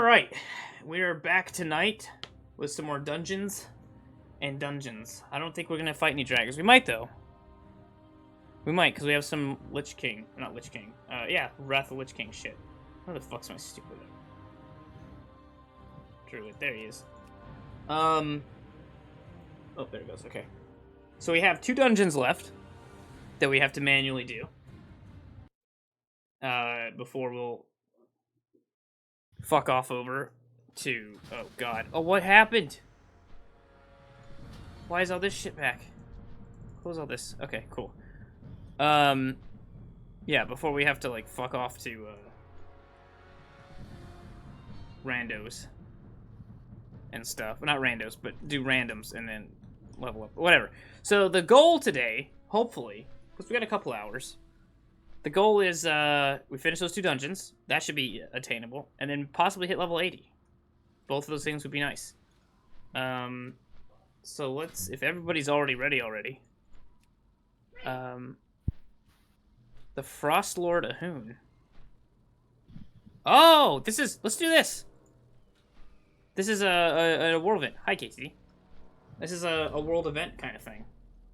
Alright, we are back tonight with some more dungeons and dungeons. I don't think we're gonna fight any dragons. We might, though. We might, because we have some Lich King. Not Lich King. Yeah, Wrath of Lich King shit. Where the fuck's my stupid... Druid, there he is. Oh, there it goes, okay. So we have 2 dungeons left that we have to manually do. Before we'll fuck off over to... Oh, God. Oh, what happened? Why is all this shit back? Close all this. Okay, cool. Yeah, before we have to, like, fuck off to, randos and stuff. Well, not randos, but do randoms and then level up. Whatever. So the goal today, hopefully, because we got a couple hours, the goal is we finish those 2 dungeons. That should be attainable. And then possibly hit level 80. Both of those things would be nice. So let's, if everybody's ready already. The Frost Lord Ahun. Oh, let's do this. This is a world event. Hi, Casey. This is a world event kind of thing.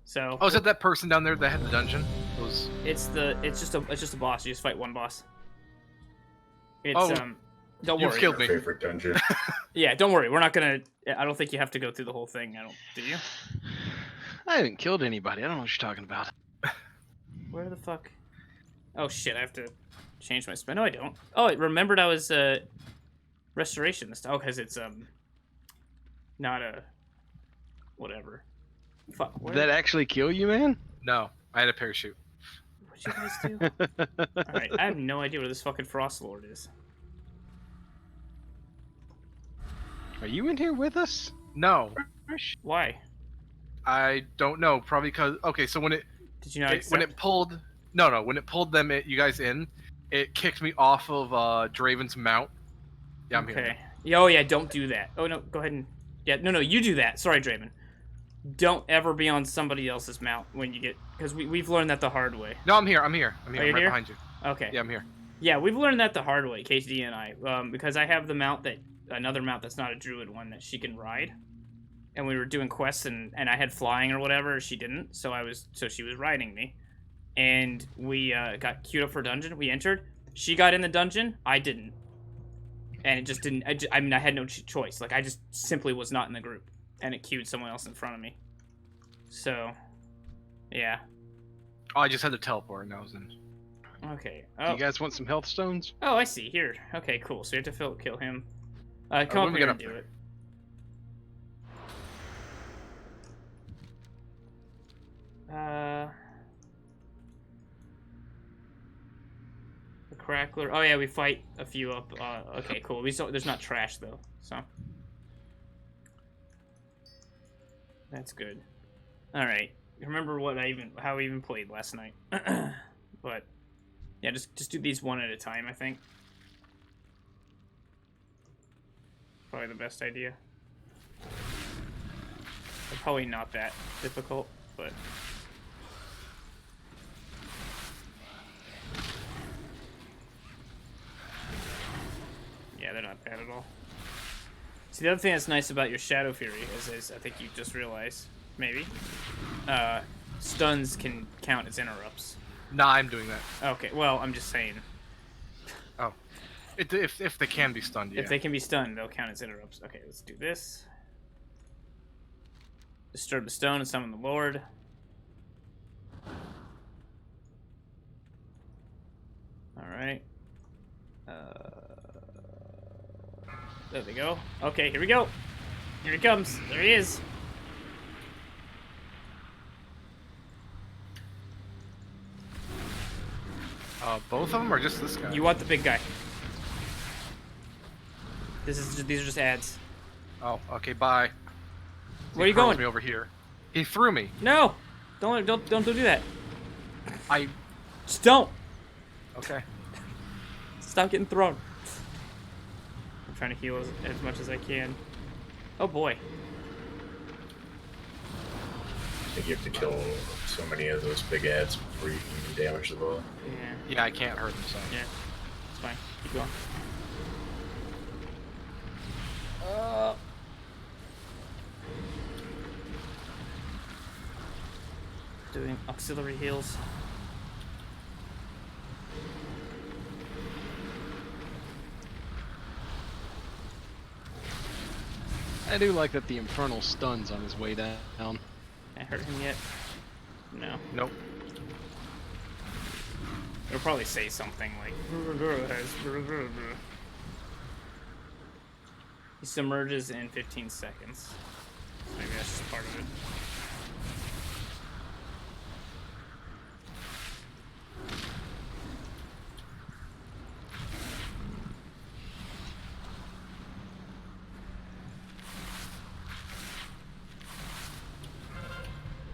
So. Oh, is that person down there that had the dungeon? It's just a boss. You just fight one boss. It's don't worry. You killed me. Favorite dungeon. Yeah, don't worry. We're not gonna. I don't think you have to go through the whole thing. Do you? I haven't killed anybody. I don't know what you're talking about. Where the fuck? Oh shit! I have to change my spell. No, I don't. Oh, it remembered I was restoration this time. Oh, because it's not a whatever. Fuck. Did that actually kill you, man? No, I had a parachute. What'd you guys do? All right, I have no idea where this fucking Frost Lord is. Are you in here with us? No, Why? I don't know. Probably because so when it Did you not? when it pulled when it pulled you guys in, it kicked me off of Draven's mount. Yeah, I'm okay. here. Oh yeah, don't do that. Oh no, go ahead and no, you do that. Sorry, Draven. Don't ever be on somebody else's mount when you get, because we've learned that the hard way. No, I'm here. I'm Oh, right you're here? behind you. Okay. Yeah, I'm here. Yeah, we've learned that the hard way, KD and I, because I have the mount another mount that's not a druid one that she can ride, and we were doing quests and I had flying or whatever, she didn't, so she was riding me, and we got queued up for a dungeon. We entered. She got in the dungeon. I didn't, and it just didn't. I mean, I had no choice. Like, I just simply was not in the group, and it queued someone else in front of me. So, yeah. Oh, I just had to teleport and I was in. Okay. Do Oh. you guys want some health stones? Oh, I see. Here. Okay, cool. So you have to kill him. Come up here and do it. The Crackler. Oh yeah, we fight a few up. Okay, cool. There's not trash though, so that's good. All right. Remember how we even played last night, but yeah, just do these one at a time. I think probably the best idea. They're probably not that difficult, but. Yeah, they're not bad at all. See, the other thing that's nice about your Shadow Fury is I think you just realized, maybe, stuns can count as interrupts. Nah, I'm doing that. Okay, well, I'm just saying. Oh. If they can be stunned, yeah. If they can be stunned, they'll count as interrupts. Okay, let's do this. Disturb the stone and summon the Lord. Alright. There we go. Okay, here we go. Here he comes. There he is. Both of them or just this guy? You want the big guy. These are just ads. Oh, okay, bye. Where are you going? Me over here. He threw me. No! Don't do that. I... Just don't! Okay. Stop getting thrown. I'm trying to heal as much as I can. Oh boy. I think you have to kill so many of those big ads before you can damage the ball. Yeah. Yeah, I can't hurt them, so. Yeah. It's fine. Keep going. Doing auxiliary heals. I do like that the Infernal stuns on his way down. I hurt him yet? No. Nope. It'll probably say something like. He submerges in 15 seconds. Maybe that's just part of it.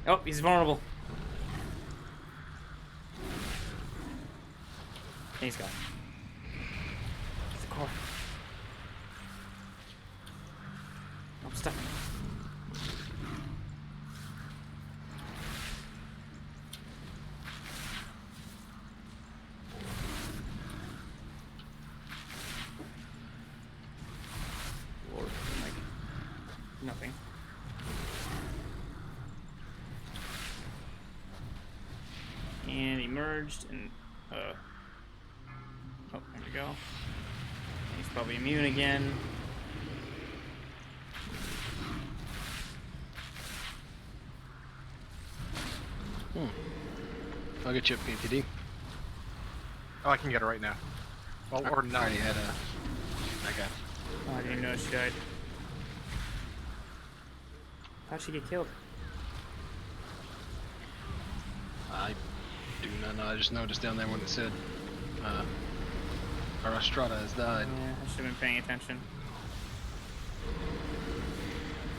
Oh, he's vulnerable. He's gone. It's the core. I'm stuck. Lord, like nothing. And emerged and oh, there we go. He's probably immune again. I'll get you a PPD. Oh, I can get it right now. Well, or I not. already had a. Okay. Oh, I didn't even know she died. How'd she get killed? I do not know. I just noticed down there when it said, Arastrata has died. Yeah, I should have been paying attention.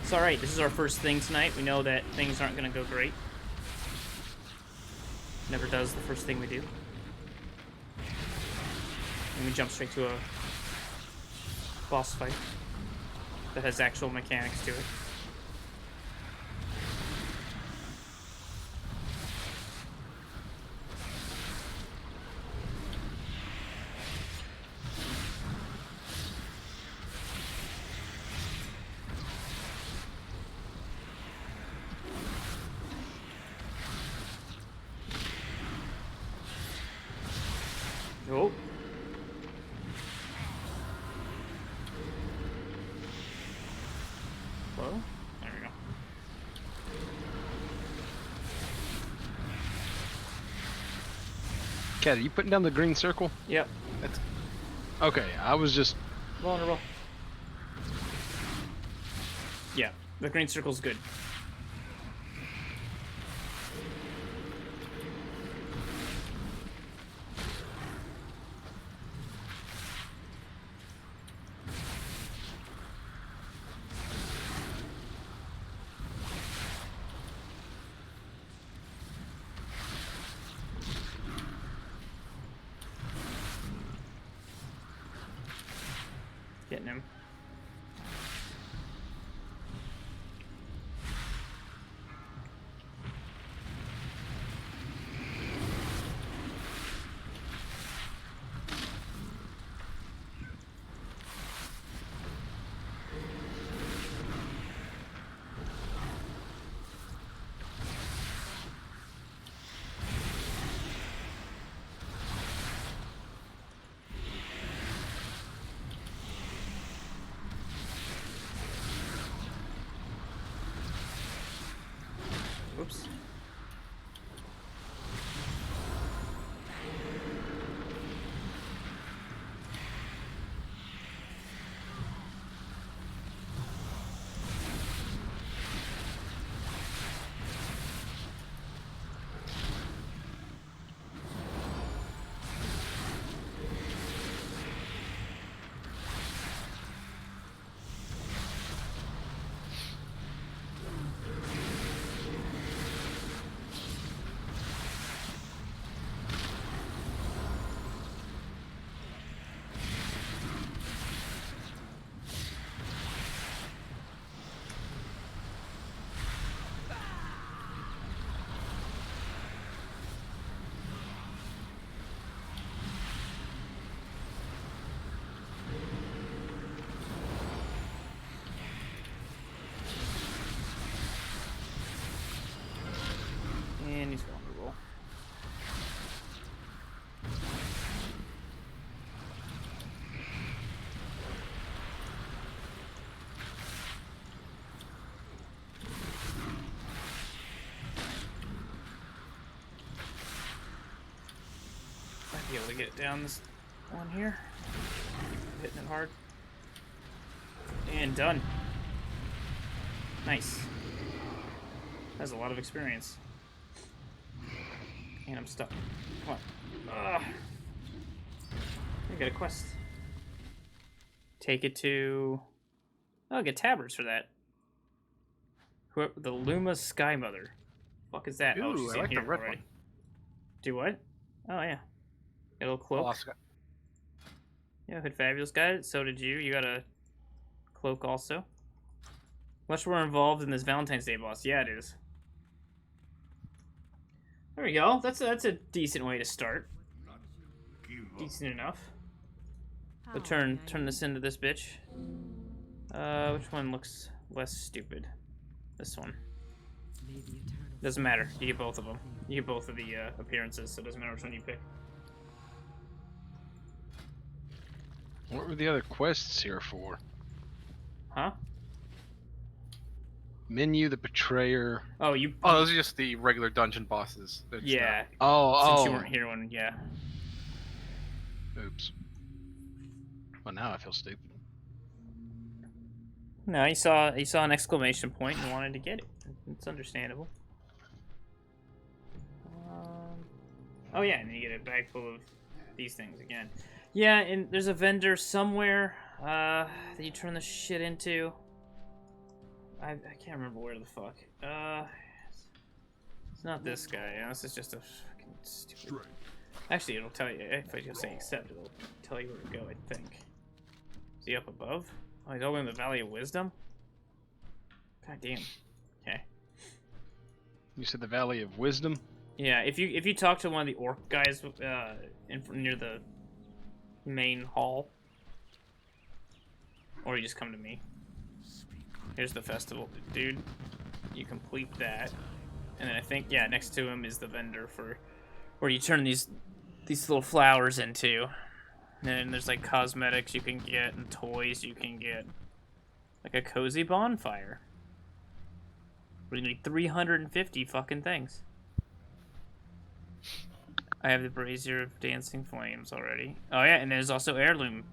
It's alright, this is our first thing tonight. We know that things aren't gonna go great. Never does the first thing we do. And we jump straight to a boss fight that has actual mechanics to it. Oh. Well, there we go. Cat, are you putting down the green circle? Yep. Okay, I was just. Vulnerable. Yeah, the green circle's good. Getting him. to get down this one here. Hitting it hard. And done. Nice. That's a lot of experience. And I'm stuck. Come on. Ugh. I got a quest. Take it to... Oh, get tabards for that. The Luma Sky Mother. Fuck is that? Oh, Ooh, she's I in like the here red already. one. Do what? Oh, yeah. Got a little cloak. Alaska. Yeah, Hood Fabulous got it. So did you. You got a cloak also. Much more involved in this Valentine's Day boss. Yeah, it is. There we go. That's a decent way to start. Decent enough. So turn this into this bitch. Which one looks less stupid? This one. Doesn't matter. You get both of them. You get both of the appearances, so it doesn't matter which one you pick. What were the other quests here for? Huh? Menu, the Betrayer. Oh, you. Oh, those are just the regular dungeon bosses. That's Yeah. Oh, Since you weren't here when, yeah. Oops. Well, now I feel stupid. No, he saw an exclamation point and wanted to get it. It's understandable. Oh yeah, and then you get a bag full of these things again. Yeah, and there's a vendor somewhere that you turn the shit into. I can't remember where the fuck. It's not this guy. This is just a fucking stupid. Actually, it'll tell you if I just say accept. It'll tell you where to go. I think. Is he up above? Oh, he's over in the Valley of Wisdom. God damn. Okay. You said the Valley of Wisdom? Yeah, if you talk to one of the orc guys near the main hall, or you just come to me. Here's the festival, dude. You complete that, and then I think next to him is the vendor for where you turn these little flowers into. And then there's like cosmetics you can get and toys you can get, like a cozy bonfire. We need 350 fucking things. I have the brazier of dancing flames already. Oh yeah, and there's also heirloom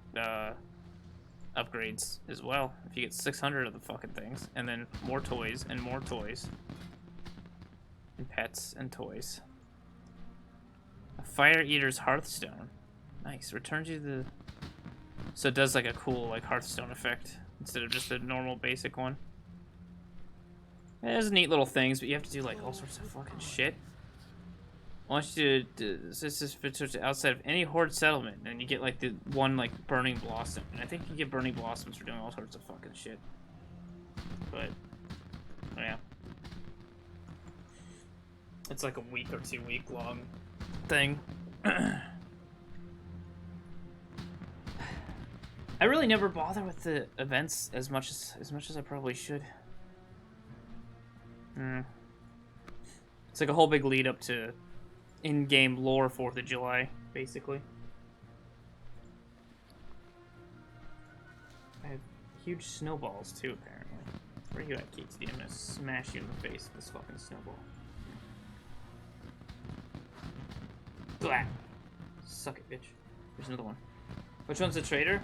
upgrades as well. If you get 600 of the fucking things, and then more toys and more toys, and pets and toys. A fire eater's hearthstone. Nice. Returns you the. So it does like a cool like hearthstone effect instead of just a normal basic one. There's neat little things, but you have to do like all sorts of fucking shit. I want you to this is outside of any horde settlement, and you get like the one like burning blossom, and I think you get burning blossoms for doing all sorts of fucking shit. But yeah, it's like a week or 2 week long thing. I really never bother with the events as much as I probably should. It's like a whole big lead up to in-game lore 4th of July, basically. I have huge snowballs too, apparently. Where are you at, KTD? I'm gonna smash you in the face with this fucking snowball. Blah! Suck it, bitch. There's another one. Which one's the traitor?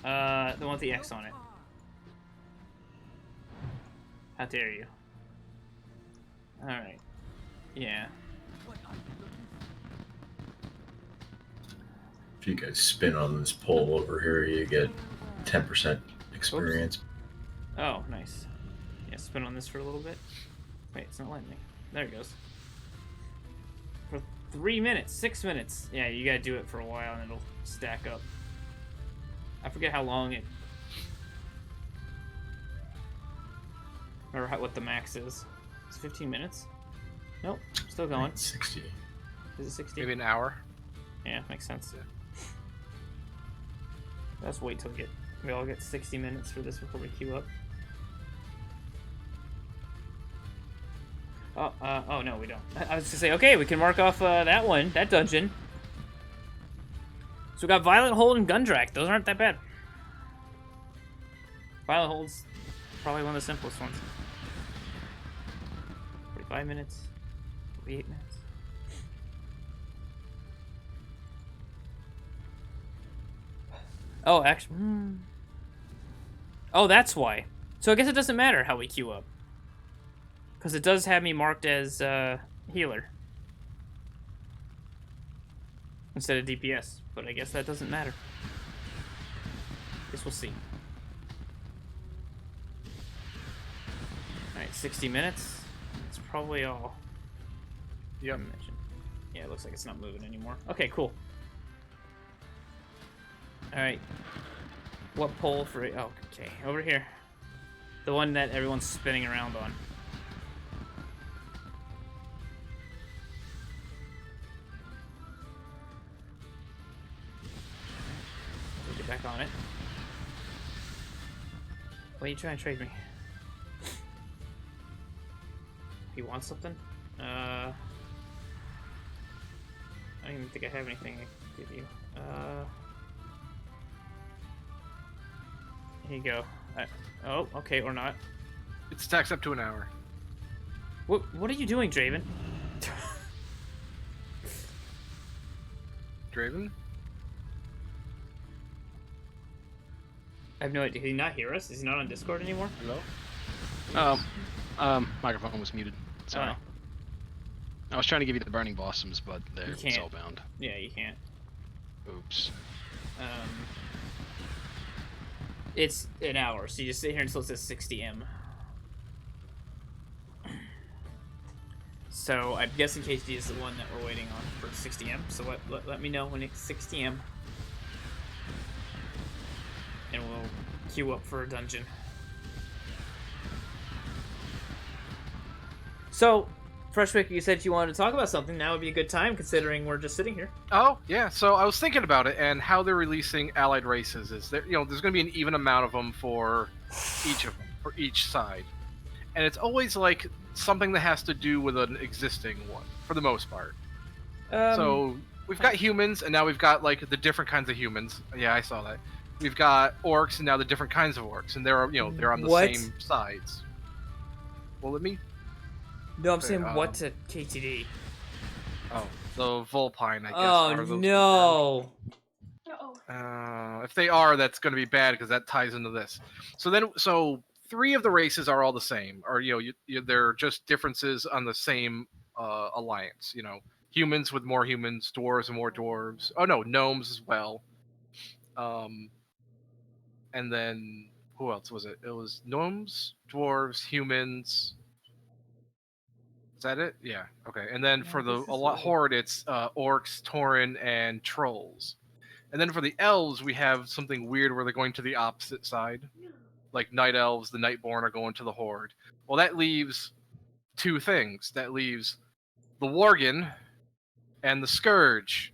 The one with the X on it. How dare you? Alright. Yeah. If you guys spin on this pole over here, you get 10% experience. Oops. Oh, nice. Yeah, spin on this for a little bit. Wait, it's not letting me. There it goes. For 3 minutes, 6 minutes. Yeah, you gotta do it for a while and it'll stack up. I forget how long it... Or what the max is. It's 15 minutes? Nope, still going. 60. Is it 60? Maybe an hour. Yeah, makes sense. Let's wait till we all get 60 minutes for this before we queue up. Oh no, we don't. I was gonna say, okay, we can mark off that dungeon. So we got Violent Hold and Gundrak. Those aren't that bad. Violent Hold's probably one of the simplest ones. 45 minutes. 48 minutes. Oh, actually. Oh, that's why. So I guess it doesn't matter how we queue up. Because it does have me marked as healer. Instead of DPS. But I guess that doesn't matter. Guess we'll see. Alright, 60 minutes. That's probably all. Yep. Yeah, it looks like it's not moving anymore. Okay, cool. Alright. What pole for... Oh, okay. Over here. The one that everyone's spinning around on. Get back on it. What are you trying to trade me? You want something? I don't even think I have anything to give you. Here you go. Oh, okay, or not. It stacks up to an hour. What are you doing, Draven? Draven? I have no idea. Did he not hear us? Is he not on Discord anymore? Hello? Microphone was muted. Sorry. Oh. I was trying to give you the burning blossoms, but they're You can't. spellbound. Yeah, you can't. Oops. It's an hour, so you just sit here until it says 60M. So I'm guessing KD is the one that we're waiting on for 60M. So let me know when it's 60M. And we'll queue up for a dungeon. So, Freshwick, you said you wanted to talk about something. Now would be a good time, considering we're just sitting here. Oh, yeah. So I was thinking about it, and how they're releasing allied races is there. There's going to be an even amount of them for each of them, for each side, and it's always like something that has to do with an existing one, for the most part. So we've got humans, and now we've got like the different kinds of humans. Yeah, I saw that. We've got orcs, and now the different kinds of orcs, and they're they're on the same sides. Well, let me. No, I'm saying what to KTD. Oh, the Vulpine, I guess. Oh, are those no. If they are, that's going to be bad because that ties into this. So 3 of the races are all the same, or they're just differences on the same alliance. Humans with more humans, dwarves and more dwarves. Oh no, gnomes as well. And then who else was it? It was gnomes, dwarves, humans. Is that it? Yeah. Okay. And then for the horde, it's orcs, tauren, and trolls. And then for the elves, we have something weird where they're going to the opposite side. Like night elves, the Nightborn are going to the horde. Well, that leaves 2 things. That leaves the worgen and the scourge.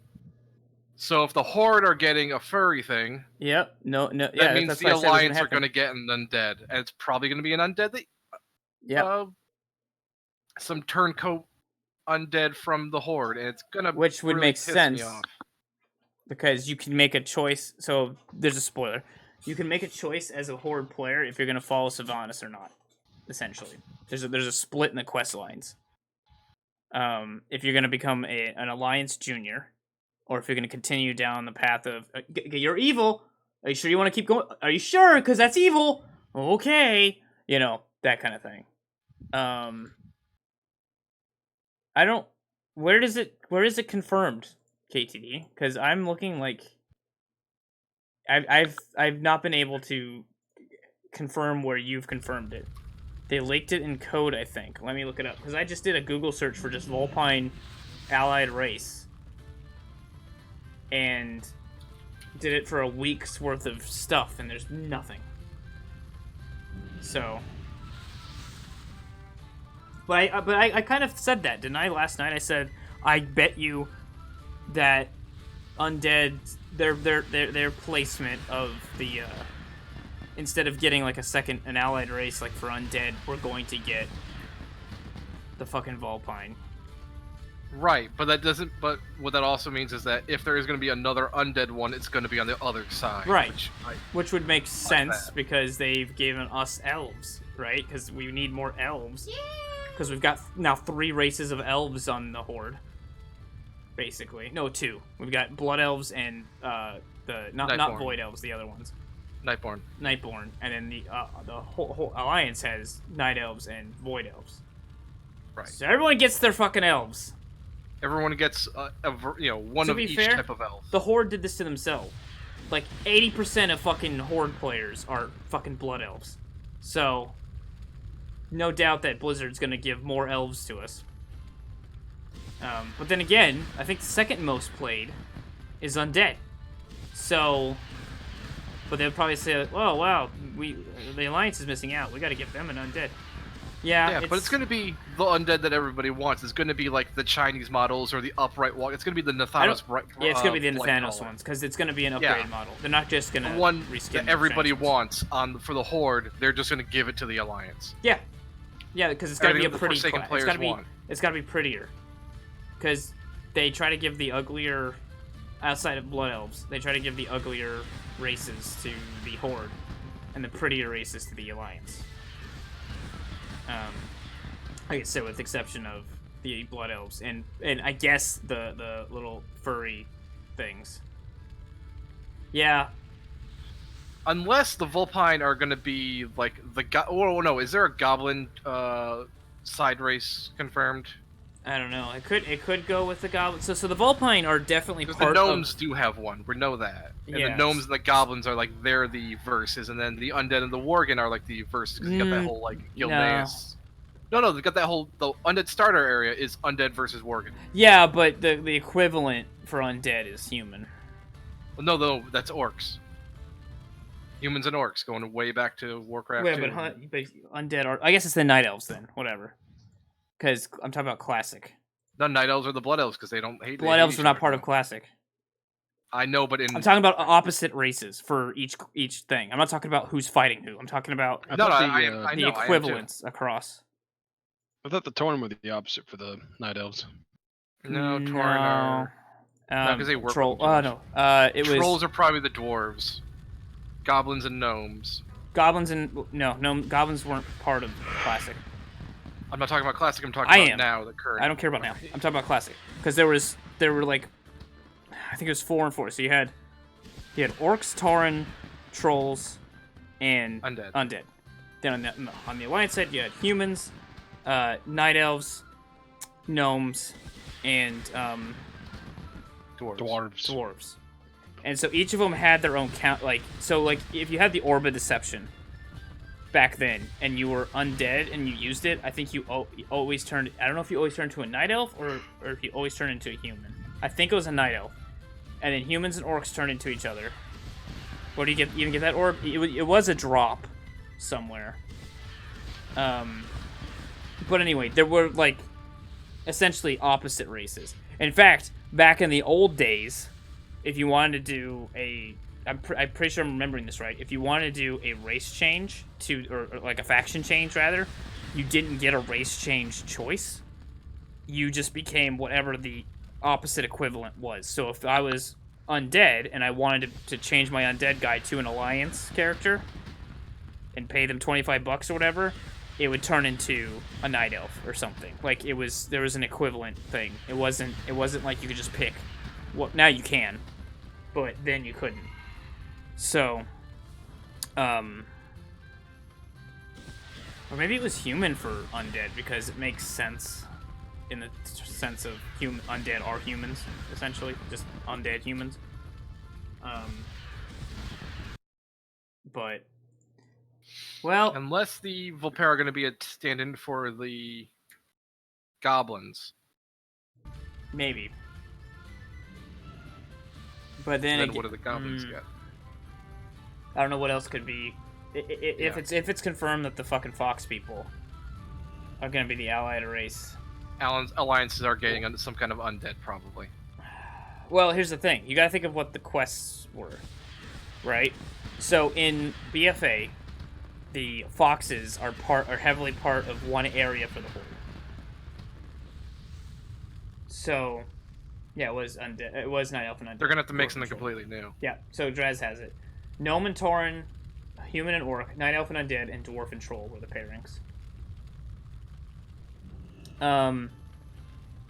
So if the horde are getting a furry thing, Yep. No. that Yeah, means that's the what I said was alliance are happen. going to get an undead, and it's probably going to be an undead that Yep. some turncoat undead from the horde, and it's gonna Which would really make piss sense. me off. Because you can make a choice. So there's a spoiler. You can make a choice as a horde player if you're going to follow Sylvanas or not. Essentially, there's a split in the quest lines. If you're going to become an alliance junior, or if you're going to continue down the path of you're evil. Are you sure you want to keep going? Are you sure? Because that's evil. Okay, that kind of thing. I don't. Where is it confirmed? KTD, because I'm looking like I've not been able to confirm where you've confirmed it. They leaked it in code, I think. Let me look it up because I just did a Google search for just Vulpine allied race and did it for a week's worth of stuff, and there's nothing. So, but I kind of said that, didn't I? Last night I said I bet you that undead their placement of the instead of getting like an allied race like for undead, we're going to get the fucking Vulpine. Right, but that doesn't. But what that also means is that if there is going to be another undead one, it's going to be on the other side. Right, which would make sense that. because they've given us elves, right? Because we need more elves. Because we've got now 3 races of elves on the horde. Basically, no, 2. We've got blood elves and The not Nightborn. void elves, the other ones. Nightborn. Nightborn, and then the whole alliance has night elves and void elves. Right. So everyone gets their fucking elves. Everyone gets one To of be each fair, type of elf. The Horde did this to themselves. Like 80% of fucking Horde players are fucking blood elves. So no doubt that Blizzard's gonna give more elves to us. But then again, I think the second most played is undead. So, but they'll probably say, "Oh wow, the Alliance is missing out. We got to give them an undead." Yeah, But it's going to be the undead that everybody wants. It's going to be like the Chinese models or the upright walk. It's going to be the Nathanos. Yeah, it's gonna be the Blight Nathanos color. ones because it's gonna be an upgrade model. They're not just gonna The one reskin that the everybody franchise. wants for the Horde. They're just going to give it to the Alliance. Yeah, because it's gotta be a Everything the pretty. Forsaken It's players gotta be. want. It's gotta be prettier. Because they try to give the uglier, outside of Blood Elves, they try to give the uglier races to the Horde, and the prettier races to the Alliance. Like I said, with the exception of the Blood Elves, and I guess the little furry things. Yeah. Unless the Vulpine are going to be like the oh no, is there a Goblin side race confirmed? I don't know. It could go with the goblins. So the Vulpine are definitely Because the part gnomes of. do have one. We know that. And Yes. the gnomes and the goblins are like they're the verses, and then the undead and the worgen are like the verses because you got that whole like Gilneas. No, they got that whole the undead starter area is undead versus worgen. Yeah, but the equivalent for undead is human. Well, no, that's orcs. Humans and orcs going way back to Warcraft. Wait, 2. but undead are. I guess it's the night elves then. Whatever. Because I'm talking about classic. The night elves are the blood elves because they don't hate. Blood elves were not part of classic. I know, but in I'm talking about opposite races for each thing. I'm not talking about who's fighting who. I'm talking about I thought know, the I know, I am too. equivalents across. I thought the Tauren were the opposite for the Night Elves. No, Tauren are. No, 'cause they work troll. with them too Oh no. It was Trolls are probably the dwarves, goblins and gnomes. goblins and goblins weren't part of classic. I'm not talking about classic. I'm talking I about am. now, the current. I don't care about now. I'm talking about classic because there were like, I think it was 4 and 4. So you had orcs, Tauren, trolls, and Undead. Then on the alliance side you had humans, night elves, gnomes, and dwarves. And so each of them had their own count. Like if you had the Orb of Deception back then and you were undead and you used it, I think you always turned. I don't know if you always turned into a night elf or if you always turned into a human. I think it was a night elf, and then humans and orcs turned into each other. What do you even get that orb? It was a drop somewhere. But anyway, there were like essentially opposite races. In fact, back in the old days, if you wanted to do I'm pretty sure I'm remembering this right. If you wanted to do a race change or like a faction change rather, you didn't get a race change choice. You just became whatever the opposite equivalent was. So if I was undead and I wanted to change my undead guy to an alliance character and pay them $25 or whatever, it would turn into a night elf or something. Like there was an equivalent thing. It wasn't like you could just pick. Well, now you can, but then you couldn't. So, or maybe it was human for undead because it makes sense in the sense of undead are humans essentially, just undead humans. But well, Unless the Vulpera are going to be a stand-in for the goblins. maybe. But then What do the goblins get? I don't know what else could be. If it's confirmed that the fucking fox people are gonna be the allied race. Alliances are getting under some kind of undead, probably. Well, here's the thing. You gotta think of what the quests were, right? So in BFA, the foxes are heavily part of one area for the Horde. So, yeah, it was undead. It was Night Elf and undead. They're gonna have to make something completely new. Yeah. So Drez has it. Gnome and Tauren, human and orc, Night Elf and undead, and dwarf and troll were the pairings.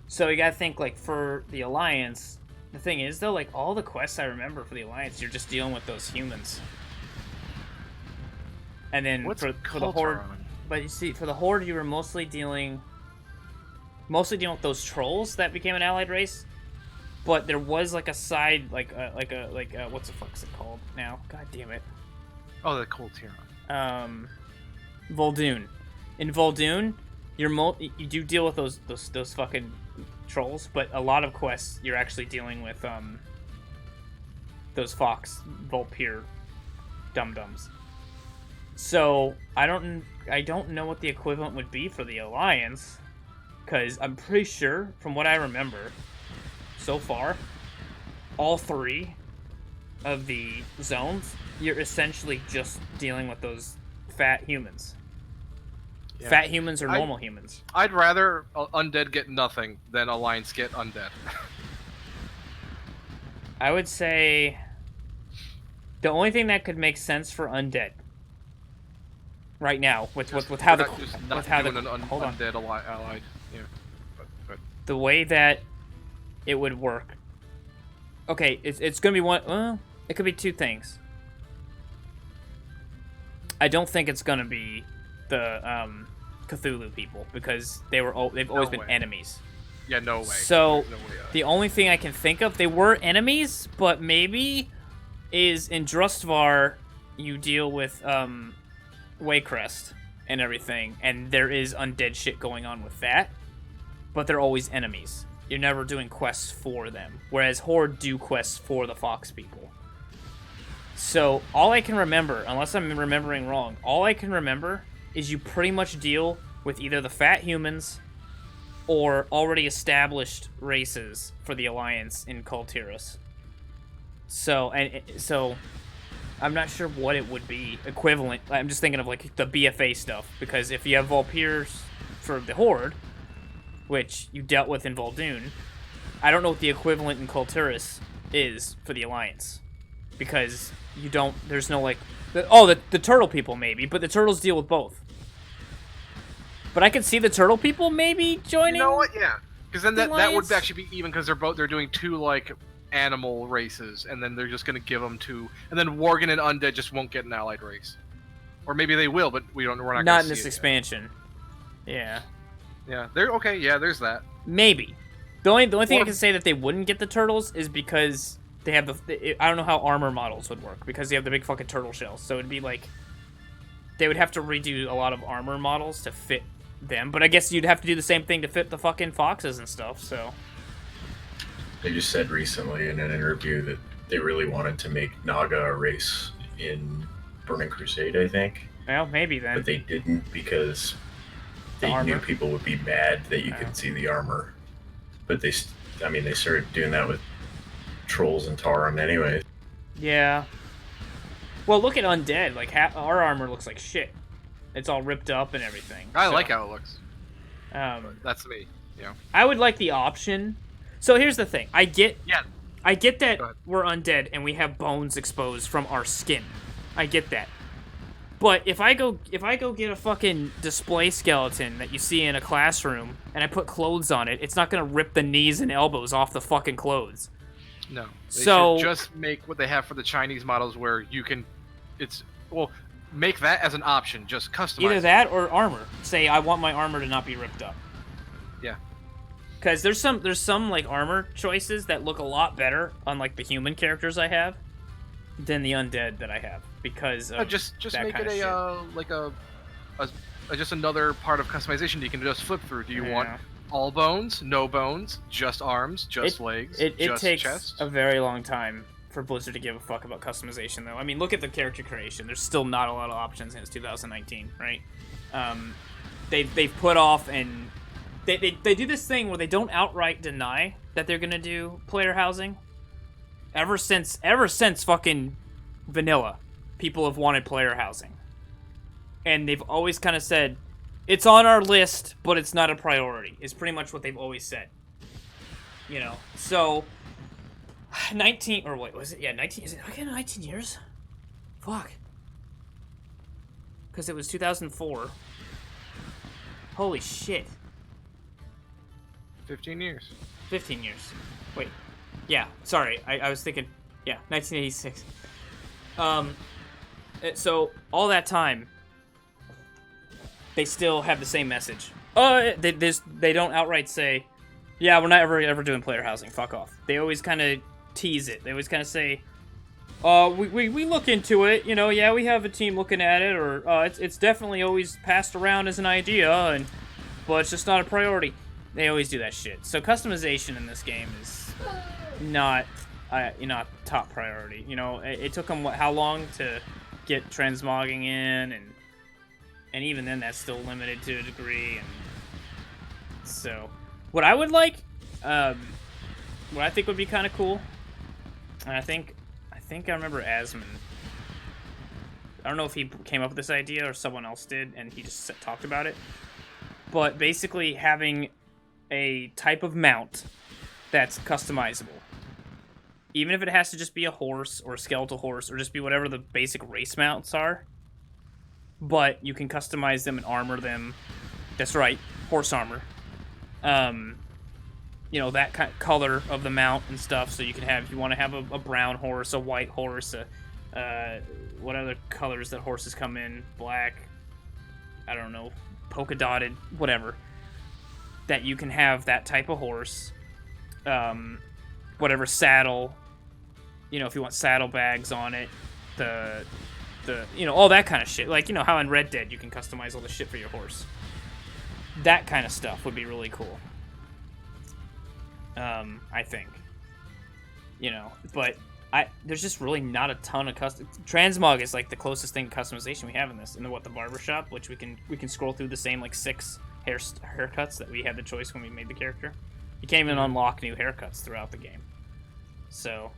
So you gotta think like for the alliance, The thing is, though, like, all the quests I remember for the Alliance, you're just dealing with those humans. And then What's for the Horde... But you see, for the Horde, you were mostly dealing with those trolls that became an allied race. But there was, like, a side, what's the fuck's it called now? God damn it. Oh, the Cold Tyrann. Vol'dun. In Vol'dun, you do deal with those fucking trolls, but a lot of quests you're actually dealing with those Fox Volpir dum-dums. So I don't know what the equivalent would be for the Alliance, because I'm pretty sure, from what I remember so far, all 3 of the zones, you're essentially just dealing with those fat humans. Yeah. Fat humans or normal humans. I'd rather undead get nothing than Alliance get undead. I would say the only thing that could make sense for undead right now, with how the undead allied. Yeah. But the way that it would work. Okay, it's gonna be one. Well, it could be 2 things. I don't think it's gonna be the Cthulhu people, because they've always been enemies. Yeah, no way. So no way, the only thing I can think of, they were enemies, but maybe is in Drustvar you deal with Waycrest and everything, and there is undead shit going on with that, but they're always enemies. You're never doing quests for them, whereas Horde do quests for the Fox people. So all I can remember, unless I'm remembering wrong, all I can remember is you pretty much deal with either the fat humans or already established races for the Alliance in Kul Tiras. So I'm not sure what it would be equivalent. I'm just thinking of like the BFA stuff, because if you have Volpirs for the Horde, which you dealt with in Vol'dun, I don't know what the equivalent in Kul Tiras is for the Alliance, because there's no like the turtle people maybe, but the turtles deal with both. But I could see the turtle people maybe joining. You know what? Yeah, because then that would Alliance? actually be even, because they're doing 2 like animal races, and then they're just gonna give them 2, and then Worgen and Undead just won't get an allied race, or maybe they will, but we're not. Not in this expansion. Yeah. Yeah, they're okay. Yeah, there's that. Maybe. The only thing I can say that they wouldn't get the turtles is because they have I don't know how armor models would work, because they have the big fucking turtle shells. So it'd be like they would have to redo a lot of armor models to fit them. But I guess you'd have to do the same thing to fit the fucking foxes and stuff. So They just said recently in an interview that they really wanted to make Naga a race in Burning Crusade, I think. Well, maybe then. But they didn't, because they knew people would be mad that you could see the armor. But they started doing that with trolls and Tauren anyway. Yeah. Well, look at Undead. Like, our armor looks like shit. It's all ripped up and everything. I like how it looks. But that's me. Yeah. I would like the option. So here's the thing. I get that Go ahead. we're undead and we have bones exposed from our skin. I get that. But if I go get a fucking display skeleton that you see in a classroom and I put clothes on it, it's not gonna rip the knees and elbows off the fucking clothes. No. They So should just make what they have for the Chinese models, where you can, make that as an option. Just customize. Either that or armor. Say I want my armor to not be ripped up. Yeah. Because there's some like armor choices that look a lot better on like the human characters I have than the undead that I have, because of Just that make kind it of just another part of customization you can just flip through. Do you want all bones, no bones, just arms, just legs, It just takes chest? a very long time for Blizzard to give a fuck about customization, though. I mean, look at the character creation. There's still not a lot of options, and it's 2019, right? They've put off, and they do this thing where they don't outright deny that they're gonna do player housing. Ever since fucking vanilla, people have wanted player housing, and they've always kind of said it's on our list, but it's not a priority. Is pretty much what they've always said. You know, so 19 or what was it? Yeah, 19. Is it again 19 years? Fuck. Because it was 2004. Holy shit. 15 years. 15 years. Wait. Yeah, sorry, I was thinking, yeah, 1986. So all that time, they still have the same message. They don't outright say, yeah, we're not ever doing player housing. Fuck off. They always kind of tease it. They always kind of say, we look into it. You know, yeah, we have a team looking at it, or it's definitely always passed around as an idea, but it's just not a priority. They always do that shit. So customization in this game is not, top priority. You know, it took them how long to get transmogging in, and even then that's still limited to a degree. And so, what I would like, what I think would be kind of cool, and I think I remember Asmon. I don't know if he came up with this idea or someone else did, and he just talked about it. But basically having a type of mount that's customizable. Even if it has to just be a horse or a skeletal horse or just be whatever the basic race mounts are. But you can customize them and armor them. That's right, horse armor. You know, that kind of color of the mount and stuff. So you can have, if you want to have a brown horse, a white horse, what other colors that horses come in? Black, I don't know, polka dotted, whatever. That you can have that type of horse, whatever saddle, you know, if you want saddlebags on it, the you know, all that kind of shit. Like, you know how in Red Dead you can customize all the shit for your horse. That kind of stuff would be really cool. I think. You know, but there's just really not a ton of custom. Transmog is like the closest thing to customization we have in this. In the barbershop, which we can scroll through the same like 6 haircuts that we had the choice when we made the character. You can't even unlock new haircuts throughout the game. So,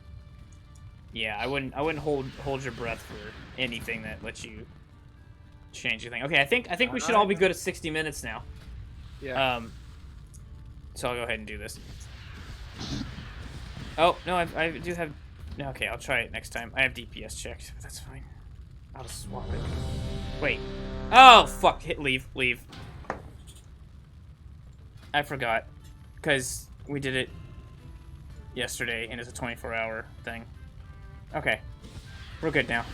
yeah, I wouldn't hold your breath for anything that lets you change your thing. Okay, I think we should all be good at 60 minutes now. Yeah. So I'll go ahead and do this. Oh no, I do have. Okay, I'll try it next time. I have DPS checked, but that's fine. I'll just swap it. Wait. Oh fuck! Hit leave. I forgot, because we did it yesterday, and it's a 24-hour thing. Okay, we're good now.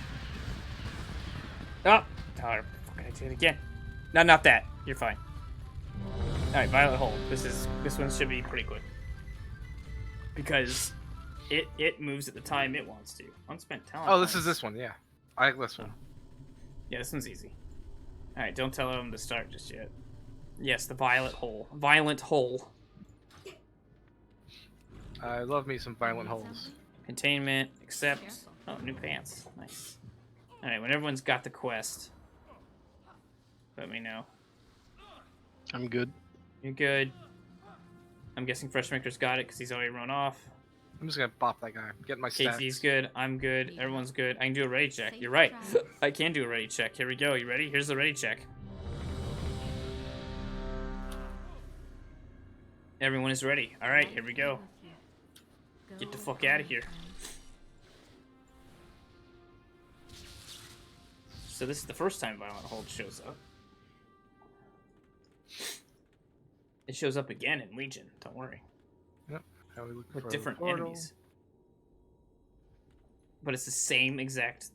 Oh, fucking I did it again. No, not that. You're fine. All right, Violet Hole. This one should be pretty quick because it moves at the time it wants to. Unspent talent. Oh, this is this one. Yeah, I like this one. Yeah, this one's easy. All right, don't tell them to start just yet. Yes, the Violet Hole. Violent Hole. I love me some violent holes. Containment, accept. Oh, new pants. Nice. Alright, when everyone's got the quest, let me know. I'm good. You're good. I'm guessing Freshmaker's got it because he's already run off. I'm just gonna bop that guy. Get my stats. KZ's good. I'm good. Everyone's good. I can do a ready check. You're right. I can do a ready check. Here we go. You ready? Here's the ready check. Everyone is ready. Alright, here we go. Get the fuck out of here. So this is the first time Violent Hold shows up. It shows up again in Legion, don't worry. Yep. How we look With for different the portal. enemies. But it's the same exact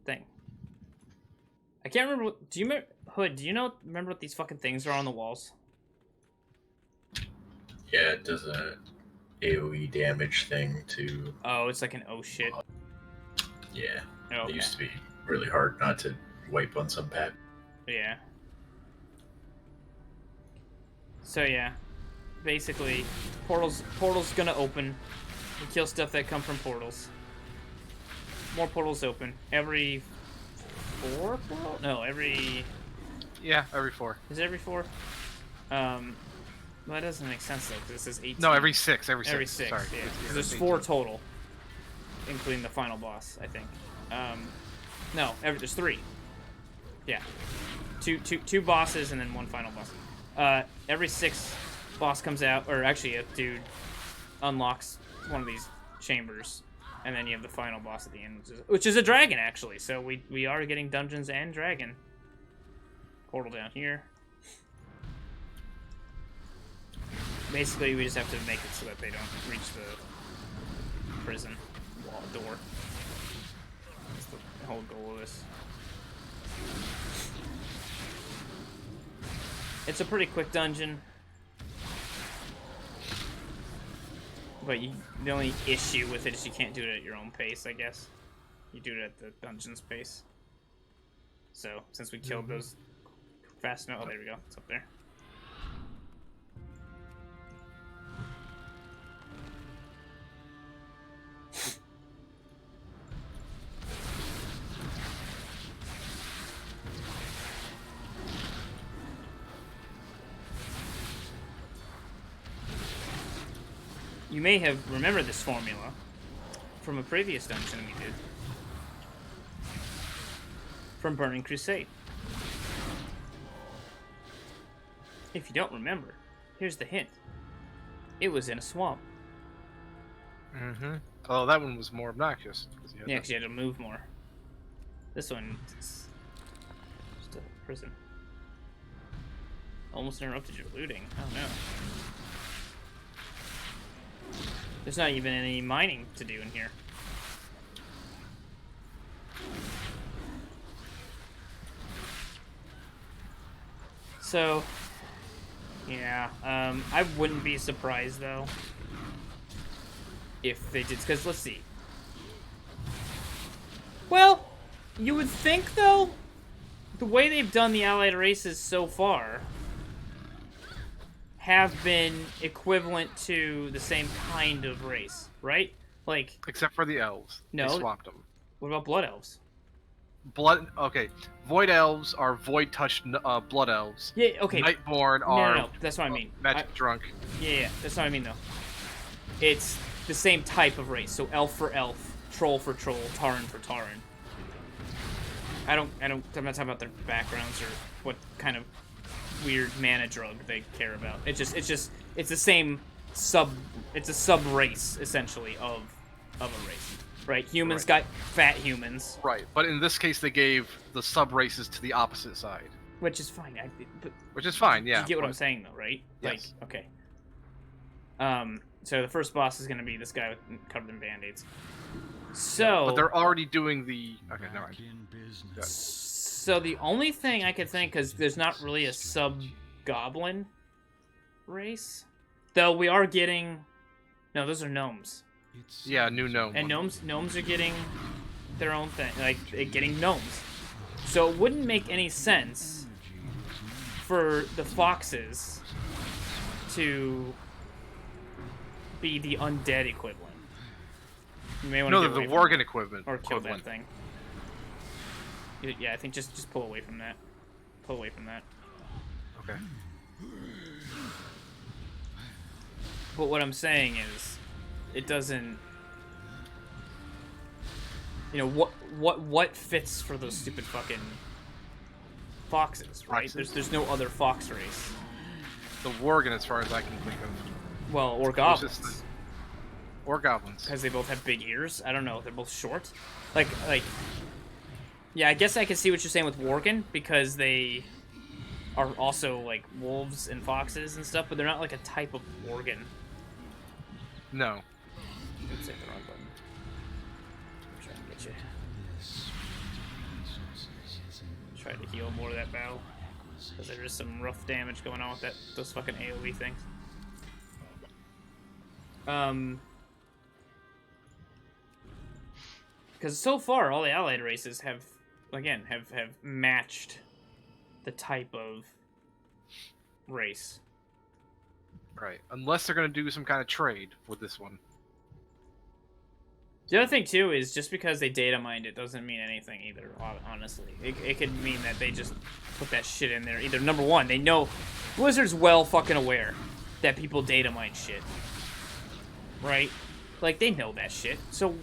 thing. I can't remember what, do you remember, Hood, do you remember what these fucking things are on the walls? Yeah, it does a AoE damage thing to. Oh, it's like an oh shit. Yeah. Oh, okay. It used to be really hard not to wipe on some pad. Yeah. So yeah, basically, portals gonna open. We kill stuff that come from portals. More portals open every 4 portals? No, every. Yeah, every 4. Is it every 4? Well, that doesn't make sense though, because this is 18. No, every 6. Every 6. Every 6. Sorry. Yeah. Yeah, There's 4 total, including the final boss, I think. No, there's 3. Yeah, two bosses and then 1 final boss. Every 6 boss comes out, or actually a dude unlocks one of these chambers, and then you have the final boss at the end, which is a dragon actually. So we are getting dungeons and dragon. Portal down here. Basically, we just have to make it so that they don't reach prison wall door. That's the whole goal of this. It's a pretty quick dungeon. But the only issue with it is you can't do it at your own pace, I guess. You do it at the dungeon's pace. So, since we killed those fast enough... Oh, there we go. It's up there. You may have remembered this formula from a previous dungeon we did. From Burning Crusade. If you don't remember, here's the hint. It was in a swamp. Mm-hmm. Oh, that one was more obnoxious. Yeah, because you had to move more. This one is just a prison. Almost interrupted your looting. Oh no. There's not even any mining to do in here. So, yeah, I wouldn't be surprised though if they did, because let's see. Well, you would think though, the way they've done the allied races so far have been equivalent to the same kind of race, right? Like, except for the elves. No. They swapped them. what about blood elves? Okay, void elves are void touched blood elves. Yeah, okay. Nightborn No, are no, that's what I mean. magic drunk. Yeah, that's what I mean though. It's the same type of race. So elf for elf, troll for troll, Tauren for Tauren. I'm not talking about their backgrounds or what kind of weird mana drug they care about. It's the same it's a sub race essentially of a race. Right? Humans got fat humans. Right, but in this case they gave the sub races to the opposite side. Which is fine. Which is fine, yeah. You get what I'm saying though, right? Yes. Like, okay. So the first boss is gonna be this guy covered in band-aids. So But they're already doing the okay, never mind. Yeah. So the only thing I could think, because there's not really a sub-goblin race, though we are getting... No, those are gnomes. Yeah, new gnome. And gnomes are getting their own thing, like, getting gnomes. So it wouldn't make any sense for the foxes to be the undead equivalent. You may want to No, the Worgen equivalent. or kill that thing. Yeah, I think just pull away from that. Pull away from that. Okay. But what I'm saying is, it doesn't. You know what fits for those stupid fucking foxes, right? Foxes? There's no other fox race. The Worgen, as far as I can think of. Well, or It's goblins, just or goblins. because they both have big ears. I don't know. They're both short. Like. Yeah, I guess I can see what you're saying with Worgen, because they are also like wolves and foxes and stuff, but they're not like a type of Worgen. No. Oops, I hit the wrong button. I'm trying to get you. Try to heal more of that battle, because there is some rough damage going on with those fucking AoE things. Because so far all the allied races have matched the type of race. Right. Unless they're going to do some kind of trade with this one. The other thing too is, just because they data mined it doesn't mean anything either. Honestly, it could mean that they just put that shit in there. Either number one, they know Blizzard's well fucking aware that people data mine shit, right? Like, they know that shit. So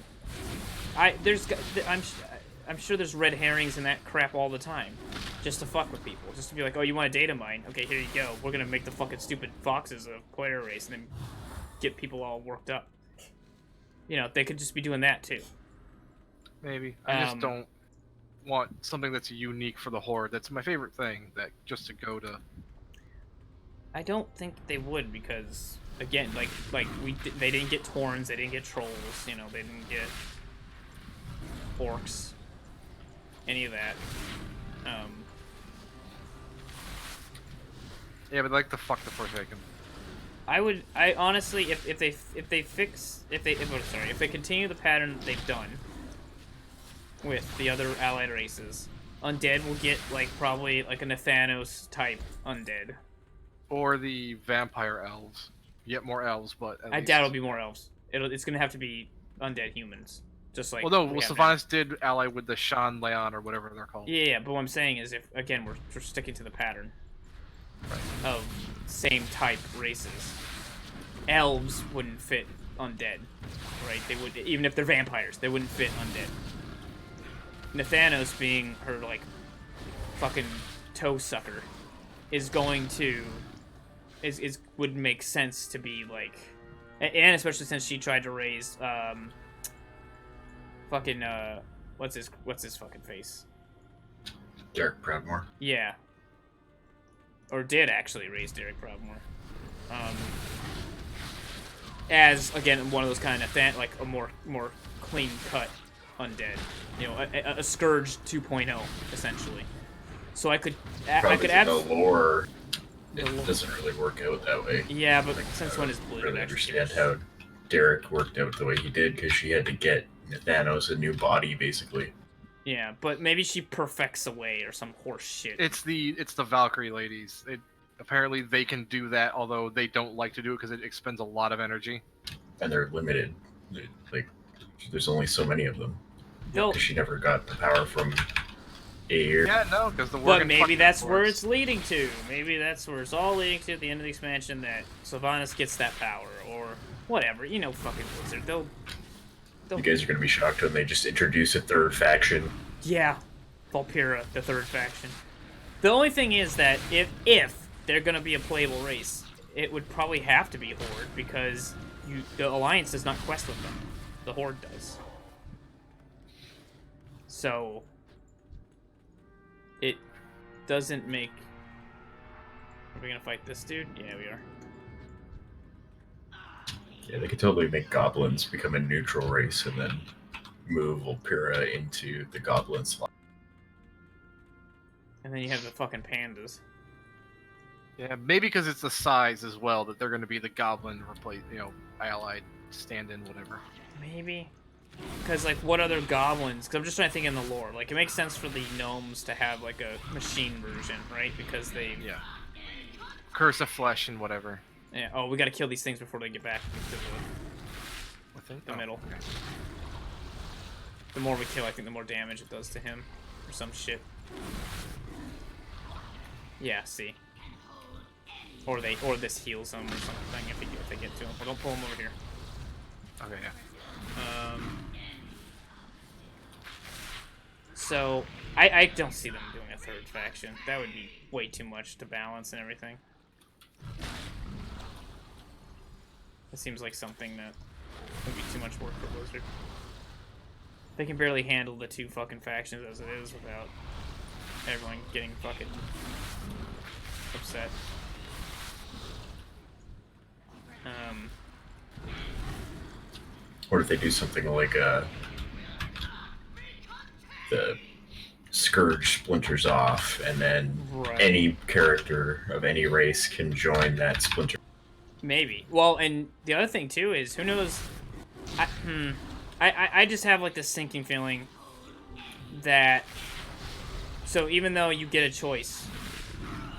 I'm sure there's red herrings and that crap all the time, just to fuck with people, just to be like, oh, you want a data mine? Okay, here you go. We're gonna make the fucking stupid foxes a player race and then get people all worked up. You know, they could just be doing that too. Maybe. I just don't want something that's unique for the Horde. That's my favorite thing, that just to go to... I don't think they would, because again, they didn't get Taurens, they didn't get Trolls, you know, they didn't get Orcs, any of that. Yeah, but like the fuck the Forsaken. I honestly, if they continue the pattern that they've done with the other allied races, undead will get like probably like a Nathanos type undead. Or the vampire elves. You get more elves, but I doubt it'll be more elves. It's gonna have to be undead humans, just like. Well, no. we Well, have now. Sylvanas did ally with the Shan Leon or whatever they're called. Yeah, but what I'm saying is, if again we're sticking to the pattern of same type races, elves wouldn't fit undead, right? They would, even if they're vampires, they wouldn't fit undead. Nathanos being her like fucking toe sucker is going to would make sense to be like, and especially since she tried to raise fucking what's his fucking face? Derek Proudmore. Yeah. Or did actually raise Derek Proudmore. As again one of those kind of like a more clean cut undead, you know, a Scourge 2.0 essentially. So I could add the lore. It doesn't really work out that way. Yeah, but like, since when is Blue really actually understand how Derek worked out the way he did because she had to get Thanos a new body basically. Yeah, but maybe she perfects away or some horse shit. It's the Valkyrie ladies. Apparently they can do that, although they don't like to do it because it expends a lot of energy. And they're limited. Like, there's only so many of them. Because she never got the power from Aeir. Yeah, no, because the But maybe that's where it's leading to. Maybe that's where it's all leading to at the end of the expansion, that Sylvanas gets that power, or whatever. You know, fucking Blizzard. They'll You guys are going to be shocked when they just introduce a third faction. Yeah, Valkyra, the third faction. The only thing is that if they're going to be a playable race, it would probably have to be Horde, because the Alliance does not quest with them. The Horde does. So it doesn't make... Are we going to fight this dude? Yeah, we are. Yeah, they could totally make goblins become a neutral race and then move Valkyra into the goblin slot. And then you have the fucking pandas. Yeah, maybe because it's the size as well that they're going to be the goblin allied stand-in, whatever. Maybe. Because, like, what other goblins... Because I'm just trying to think in the lore. Like, it makes sense for the gnomes to have, like, a machine version, right? Because they... Yeah. Curse of flesh and whatever. Yeah. Oh, we gotta kill these things before they get back to the middle. Okay. The more we kill, I think the more damage it does to him. Or some shit. Yeah, see. Or this heals them or something if they get to him. Well, don't pull him over here. Okay, yeah. So, I don't see them doing a third faction. That would be way too much to balance and everything. It seems like something that would be too much work for Blizzard. They can barely handle the two fucking factions as it is without everyone getting fucking upset. Or if they do something like the Scourge splinters off, and then any character of any race can join that splinter. Maybe. Well, and the other thing too is, who knows? I just have like this sinking feeling that, so even though you get a choice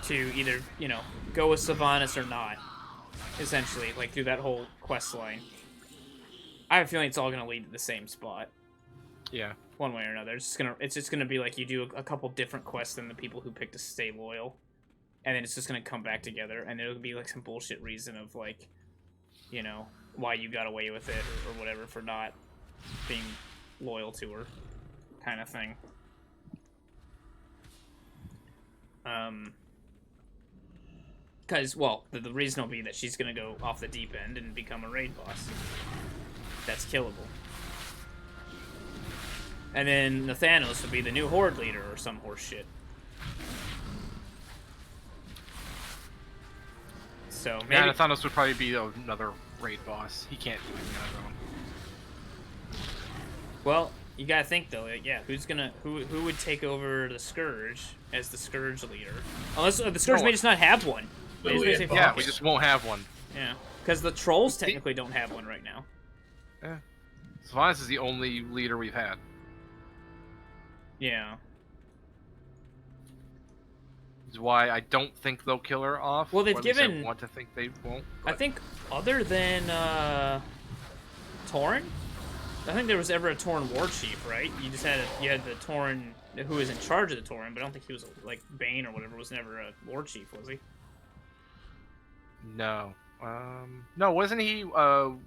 to either, you know, go with Sylvanas or not, essentially, like through that whole quest line, I have a feeling it's all gonna lead to the same spot. Yeah. One way or another. It's just gonna be like you do a couple different quests than the people who pick to stay loyal. And then it's just gonna come back together, and it'll be like some bullshit reason of like, you know, why you got away with it or whatever for not being loyal to her, kind of thing. Because, well, the reason will be that she's gonna go off the deep end and become a raid boss. That's killable. And then Nathanos will be the new Horde leader or some horse shit. So maybe. Yeah, Thanos would probably be another raid boss. He can't do anything on his own. Well, you gotta think though. Like, yeah, who would take over the Scourge as the Scourge leader? Unless the Scourge may just not have one. They just Lily may and say, Buck. Yeah, "Fuck we it." just won't have one. Yeah, because the trolls technically don't have one right now. Yeah. Sylvanas is the only leader we've had. Yeah. Is why I don't think they'll kill her off. Well, they've or at least given- I want to think they won't. I but- think other than Tauren, I think there was ever a Tauren war chief, right? You had the Tauren who was in charge of the Tauren, but I don't think he was like Bane or whatever. Was never a war chief, was he? No. No, wasn't he one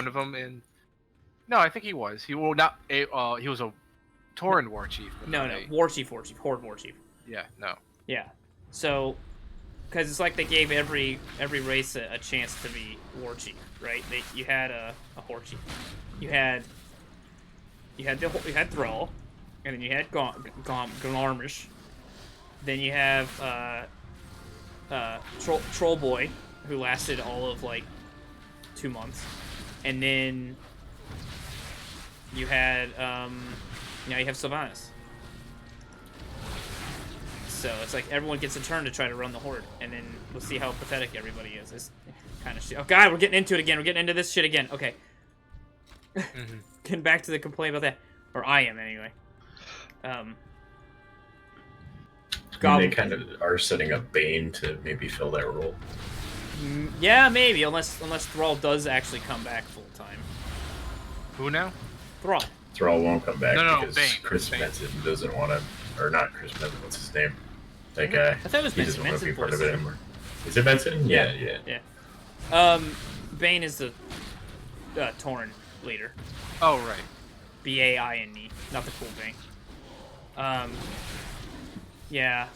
of them in? No, I think he was. He was he was a Tauren war chief. but No, not no, a- war chief, Horde war chief. Yeah, no. Yeah. So, because it's like they gave every race a chance to be war chief, right? You had a war chief. You had Thrall, and then you had Garmish. Then you have Troll Boy, who lasted all of like 2 months, and then you had now you have Sylvanas. So it's like everyone gets a turn to try to run the Horde, and then we'll see how pathetic everybody is. It's kind of shit. Oh god, we're getting into it again. We're getting into this shit again. Okay. Mhm. Getting back to the complaint about that, or I am anyway. And Goblin- they kind of are setting up Bane to maybe fill that role. Yeah, maybe unless Thrall does actually come back full time. Who now? Thrall. Thrall won't come back No, because Bane. Chris Bane. Benson doesn't want to, or not Chris Benson, what's his name? That guy. I thought it was He doesn't Benson. want to be Benson part of voiced it him. anymore. Is it Benson? Yeah. Yeah. Bane is the Tauren leader. Oh, right. Bane, not the cool Bane. Yeah.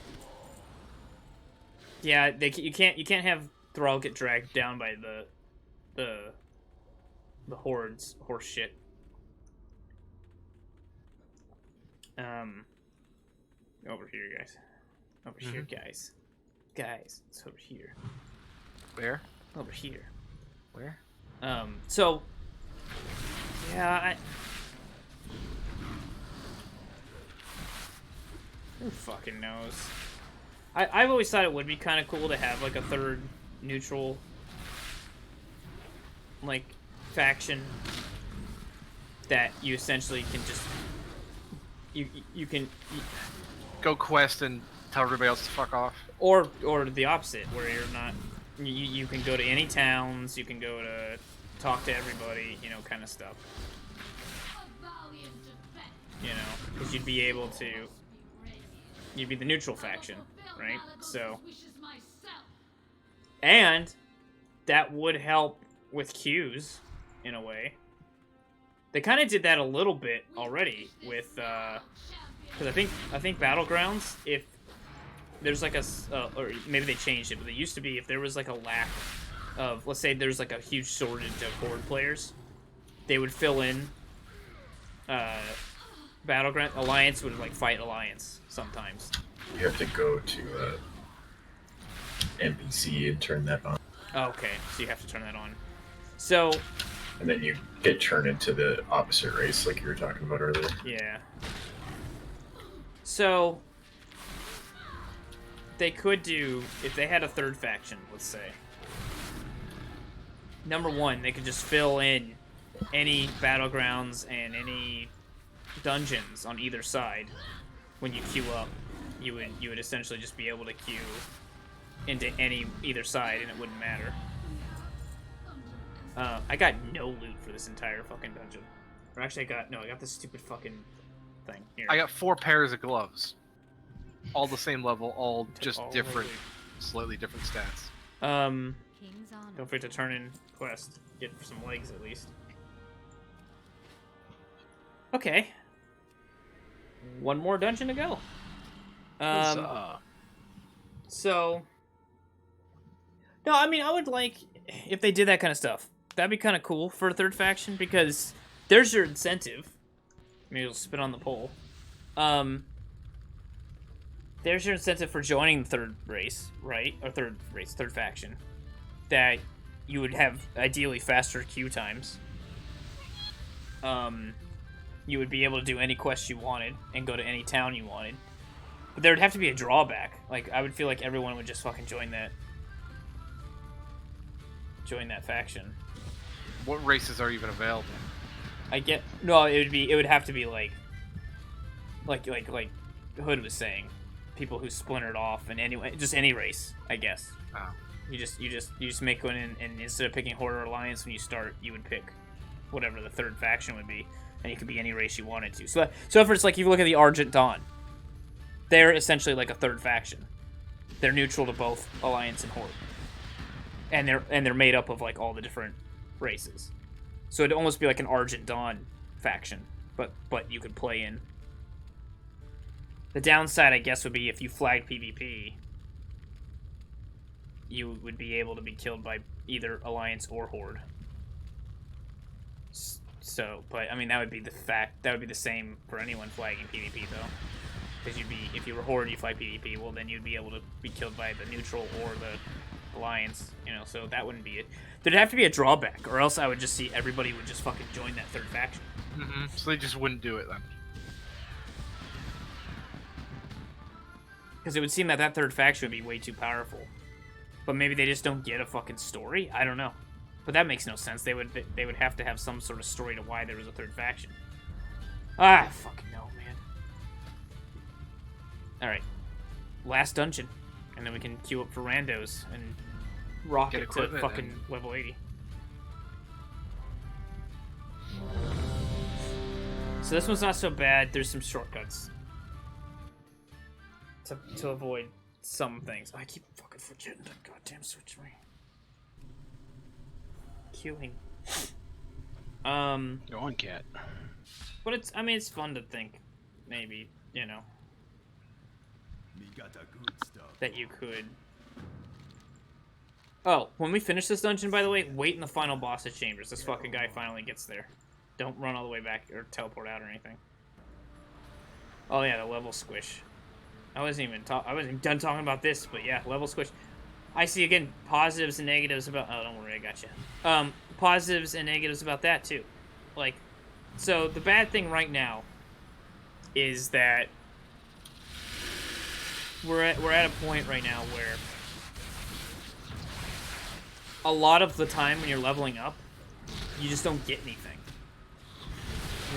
Yeah, you can't have Thrall get dragged down by the hordes horse shit. Over here, guys. Over here, guys. Guys, it's over here. Where? Over here. Where? So yeah, who fucking knows? I've always thought it would be kind of cool to have like a third neutral like faction that you essentially can just you can Go quest and tell everybody else to fuck off. or the opposite where you're not you can go to any towns, you can go to talk to everybody, you know, kind of stuff. You know, because you'd be able to you'd be the neutral faction, right? So and that would help with queues in a way. They kind of did that a little bit already with because I think Battlegrounds, if there's like or maybe they changed it, but they used to be if there was like a lack of, let's say there's like a huge shortage of Horde players, they would fill in Battleground. Alliance would like fight Alliance sometimes. You have to go to NPC and turn that on. Okay, so you have to turn that on. So And then you get turned into the opposite race like you were talking about earlier. yeah. So they could do, if they had a third faction, let's say. Number one, they could just fill in any battlegrounds and any dungeons on either side. When you queue up, you would essentially just be able to queue into either side, and it wouldn't matter. I got no loot for this entire fucking dungeon. Or actually, I got this stupid fucking thing here. I got 4 pairs of gloves. All the same level, all just all different, loot. slightly different stats. King's honor. Don't forget to turn in quest. Get some legs at least. Okay. One more dungeon to go. So. No, I mean, I would like if they did that kind of stuff. That'd be kind of cool for a third faction because there's your incentive. Maybe it'll spit on the pole. there's your incentive for joining the third race, right? Or third faction. That you would have ideally faster queue times. You would be able to do any quest you wanted and go to any town you wanted. But there would have to be a drawback. Like, I would feel like everyone would just fucking join that faction. What races are even available? It would have to be like Hood was saying, people who splintered off, and anyway, just any race, I guess. Oh. You just make one, and instead of picking Horde or Alliance when you start, you would pick whatever the third faction would be, and it could be any race you wanted to. So for it's like, if you look at the Argent Dawn, they're essentially like a third faction. They're neutral to both Alliance and Horde, and they're made up of like all the different races. So it'd almost be like an Argent Dawn faction, but you could play in. The downside, I guess, would be if you flagged PvP, you would be able to be killed by either Alliance or Horde. So, but I mean, that would be the same for anyone flagging PvP though, because if you were Horde, you flag PvP, well then you'd be able to be killed by the neutral or the Alliance, you know. So that wouldn't be it. There'd have to be a drawback, or else I would just see everybody would just fucking join that third faction. Mm-hmm. So they just wouldn't do it then. Because it would seem that third faction would be way too powerful. But maybe they just don't get a fucking story? I don't know. But that makes no sense. They would have to have some sort of story to why there was a third faction. I fucking know, man. Alright. Last dungeon. And then we can queue up for randos and rock it to fucking level 80. So this one's not so bad. There's some shortcuts to avoid some things. I keep fucking forgetting that goddamn switch ring. Queuing. Go on, cat. But it's fun to think, maybe, you know, that you could. Oh, when we finish this dungeon, by the way, wait in the final boss of Chambers. This fucking guy finally gets there. Don't run all the way back or teleport out or anything. Oh yeah, the level squish. I wasn't even done talking about this, but yeah, level squish. I see, again, positives and negatives about... Oh, don't worry, I got you. Positives and negatives about that, too. Like, so the bad thing right now is that we're at a point right now where a lot of the time when you're leveling up, you just don't get anything.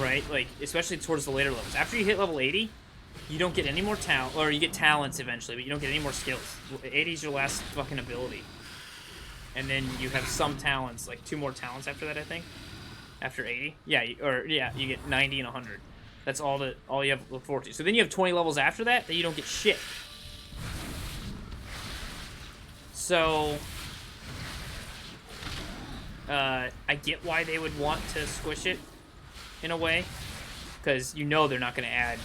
Right? Like, especially towards the later levels. After you hit level 80... you don't get any more talent, or you get talents eventually, but you don't get any more skills. 80 is your last fucking ability. And then you have some talents, like 2 more talents after that, I think. After 80. Yeah, you get 90 and 100. That's all you have to look forward to. So then you have 20 levels after that you don't get shit. So, I get why they would want to squish it, in a way. Because you know they're not going to add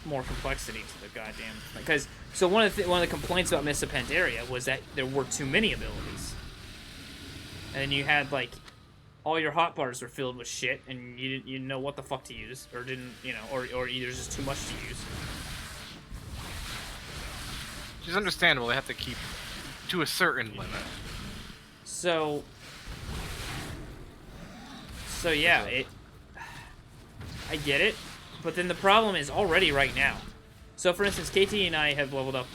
more complexity to the goddamn thing. Because so one of the complaints about Mists of Pandaria was that there were too many abilities, and you had like all your hotbars were filled with shit, and you didn't know what the fuck to use, or didn't, you know, or there's just too much to use. Which is understandable. They have to keep to a certain limit. So yeah, I get it. But then the problem is already right now. So for instance, KT and I have leveled up,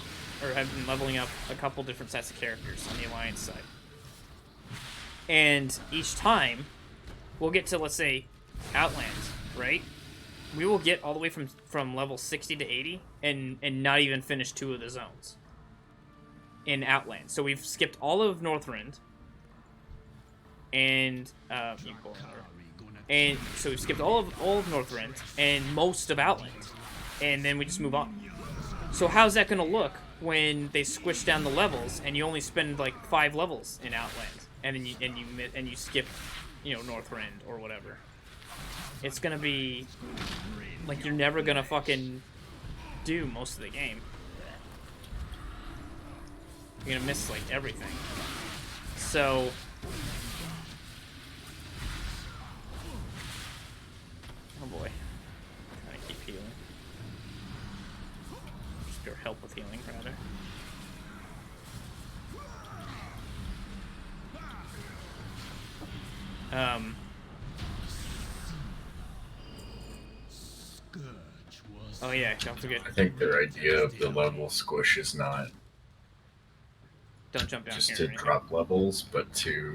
or have been leveling up a couple different sets of characters on the Alliance side. And each time, we'll get to, let's say, Outlands, right? We will get all the way from level 60 to 80 and not even finish 2 of the zones in Outlands. So we've skipped all of Northrend, and and so we've skipped all of Northrend and most of Outland, and then we just move on. So how's that going to look when they squish down the levels and you only spend like 5 levels in Outland, and then you skip, you know, Northrend or whatever? It's going to be like you're never going to fucking do most of the game. You're going to miss like everything. So oh boy. Trying to keep healing. Just go help Healing, rather. Oh yeah, don't forget. I think their idea of the level squish is not Don't jump down just here. to or anything. drop levels, but to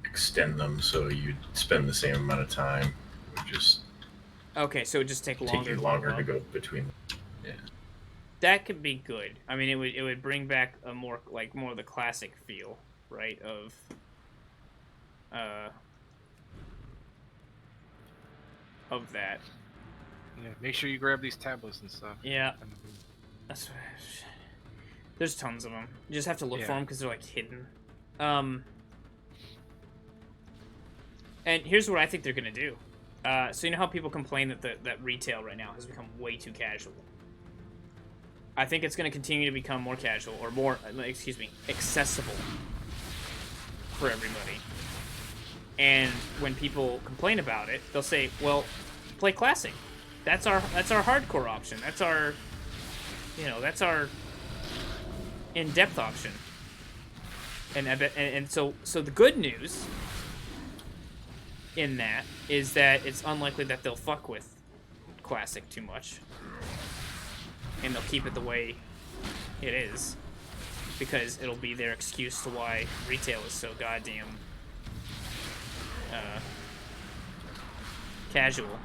extend them so you spend the same amount of time. It would just Okay, so it would just take take longer. you longer to go between. Yeah. That could be good. I mean, it would bring back a more of the classic feel, right? Of that. Yeah, make sure you grab these tablets and stuff. Yeah. That's. There's tons of them. You just have to look for them because they're like hidden. And here's what I think they're gonna do. So you know how people complain that retail right now has become way too casual. I think it's gonna continue to become more casual or more, accessible for everybody. And when people complain about it, they'll say, "Well, play classic. That's our hardcore option. That's our in-depth option." And so the good news in that is that it's unlikely that they'll fuck with classic too much, and they'll keep it the way it is, because it'll be their excuse to why retail is so goddamn casual.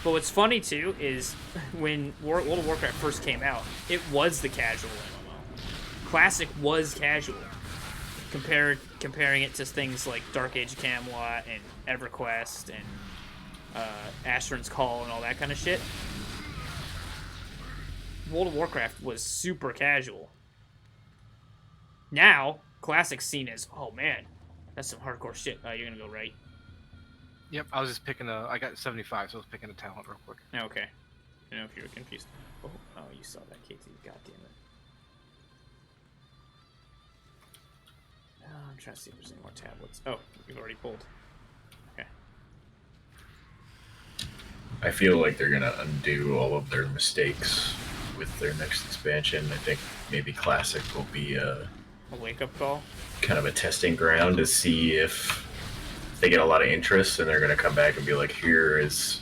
But what's funny too is when World of Warcraft first came out, it was the casual MMO. Classic was casual. Comparing it to things like Dark Age of Camelot and EverQuest and Asheron's Call and all that kind of shit. World of Warcraft was super casual. Now, Classic's seen as, oh man, that's some hardcore shit. You're gonna go right. Yep, I was just picking I got 75, so I was picking a talent real quick. Okay. I don't know if you were confused. Oh, you saw that, KT. God damn it. I'm trying to see if there's any more tablets. Oh, you've already pulled. Okay. I feel like they're gonna undo all of their mistakes with their next expansion. I think maybe Classic will be A wake-up call? kind of a testing ground to see if they get a lot of interest, and they're gonna come back and be like, here is,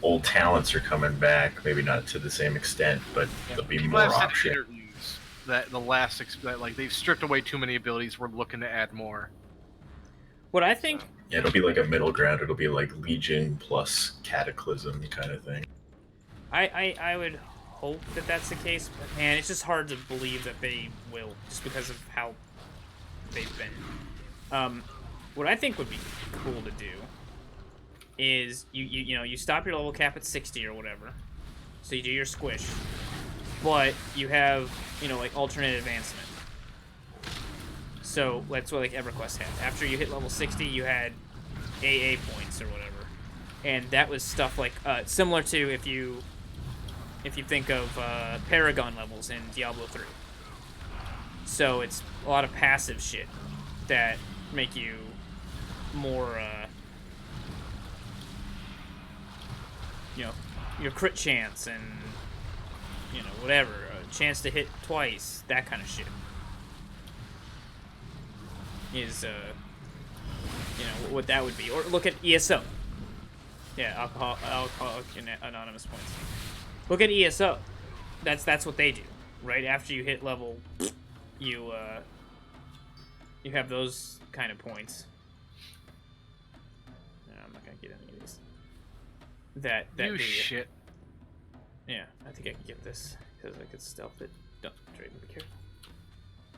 old talents are coming back, maybe not to the same extent, but there'll be People more have said in options. interviews that that they've stripped away too many abilities. We're looking to add more. What I think... Yeah, it'll be like a middle ground. It'll be like Legion plus Cataclysm kind of thing. I would hope that that's the case, but man, it's just hard to believe that they will, just because of how they've been. What I think would be cool to do is you stop your level cap at 60 or whatever, so you do your squish, but you have like alternate advancement. So that's what like EverQuest had. After you hit level 60, you had AA points or whatever, and that was stuff like similar to if you think of Paragon levels in Diablo 3. So it's a lot of passive shit that make you more, your crit chance and, whatever, a chance to hit twice, that kind of shit is, what that would be. Or look at ESO. Yeah, alcoholic anonymous points. Look at ESO. That's what they do. Right after you hit level, you have those kind of points. No, I'm not gonna get any of these. That You shit. Yeah, I think I can get this because I could stealth it. Don't trade me. Be careful.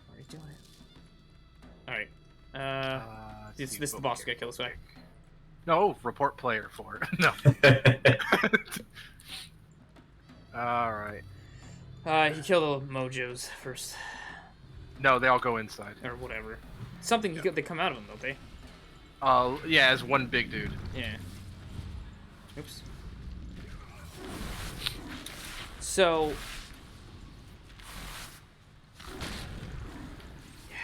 What are you doing? All right. This is the boss guy. Kill this guy. No, report player for it. No. All right. He killed the mojos first, No, they all go inside. or whatever. Something they come out of them, don't they? Yeah, as one big dude. Yeah. Oops. So. Yeah.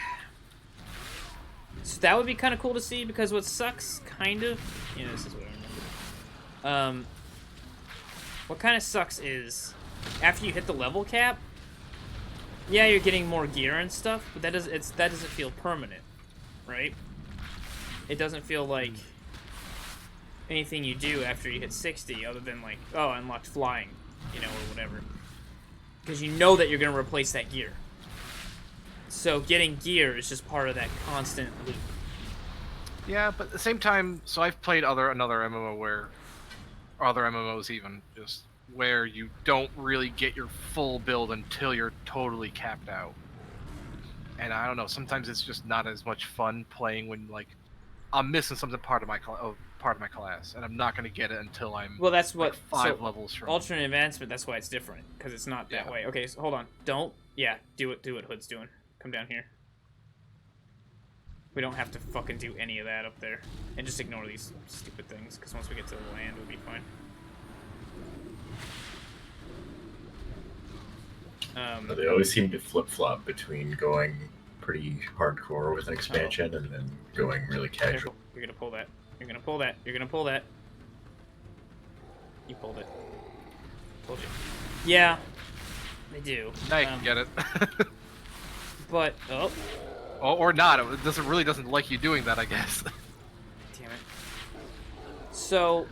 So that would be kind of cool to see, because what sucks, kind of. This is what I remember. What kind of sucks is after you hit the level cap, yeah, you're getting more gear and stuff, but that doesn't feel permanent, right? It doesn't feel like anything you do after you hit 60, other than like, oh, I unlocked flying, you know, or whatever. Because you know that you're gonna replace that gear. So getting gear is just part of that constant loop. Yeah, but at the same time, so I've played another MMO or other MMOs even, just where you don't really get your full build until you're totally capped out. And I don't know, sometimes it's just not as much fun playing when like I'm missing something part of my class, and I'm not going to get it until I'm Well, that's what like 5 levels from alternate advancement. That's why it's different, because it's not that Yeah. way. Okay, so hold on. Do what Hood's doing. Come down here. We don't have to fucking do any of that up there, and just ignore these stupid things. Because once we get to the land, we'll be fine. They always seem to flip-flop between going pretty hardcore with an expansion and then going really casual. Careful. You're gonna pull that. You're gonna pull that. You're gonna pull that. You pulled it. Told you. Yeah, they do. Now you can get it. But or not. It really doesn't like you doing that, I guess. damn it. So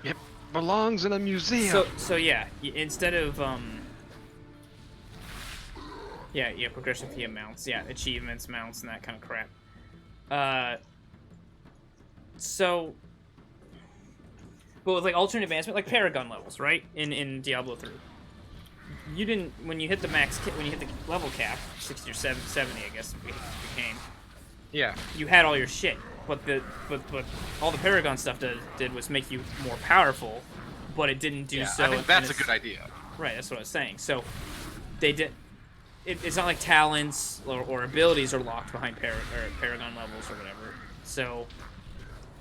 It belongs in a museum. So yeah, instead of yeah, progression via mounts, yeah, achievements, mounts, and that kind of crap. But with like alternate advancement, like Paragon levels, right? In Diablo 3, you didn't when you hit the level cap, 60 or 70, I guess it became. Yeah. You had all your shit, but all the Paragon stuff did was make you more powerful, but it didn't do so. I think that's a good idea. Right, that's what I was saying. So they did. It's not like talents or abilities are locked behind Paragon levels or whatever. So,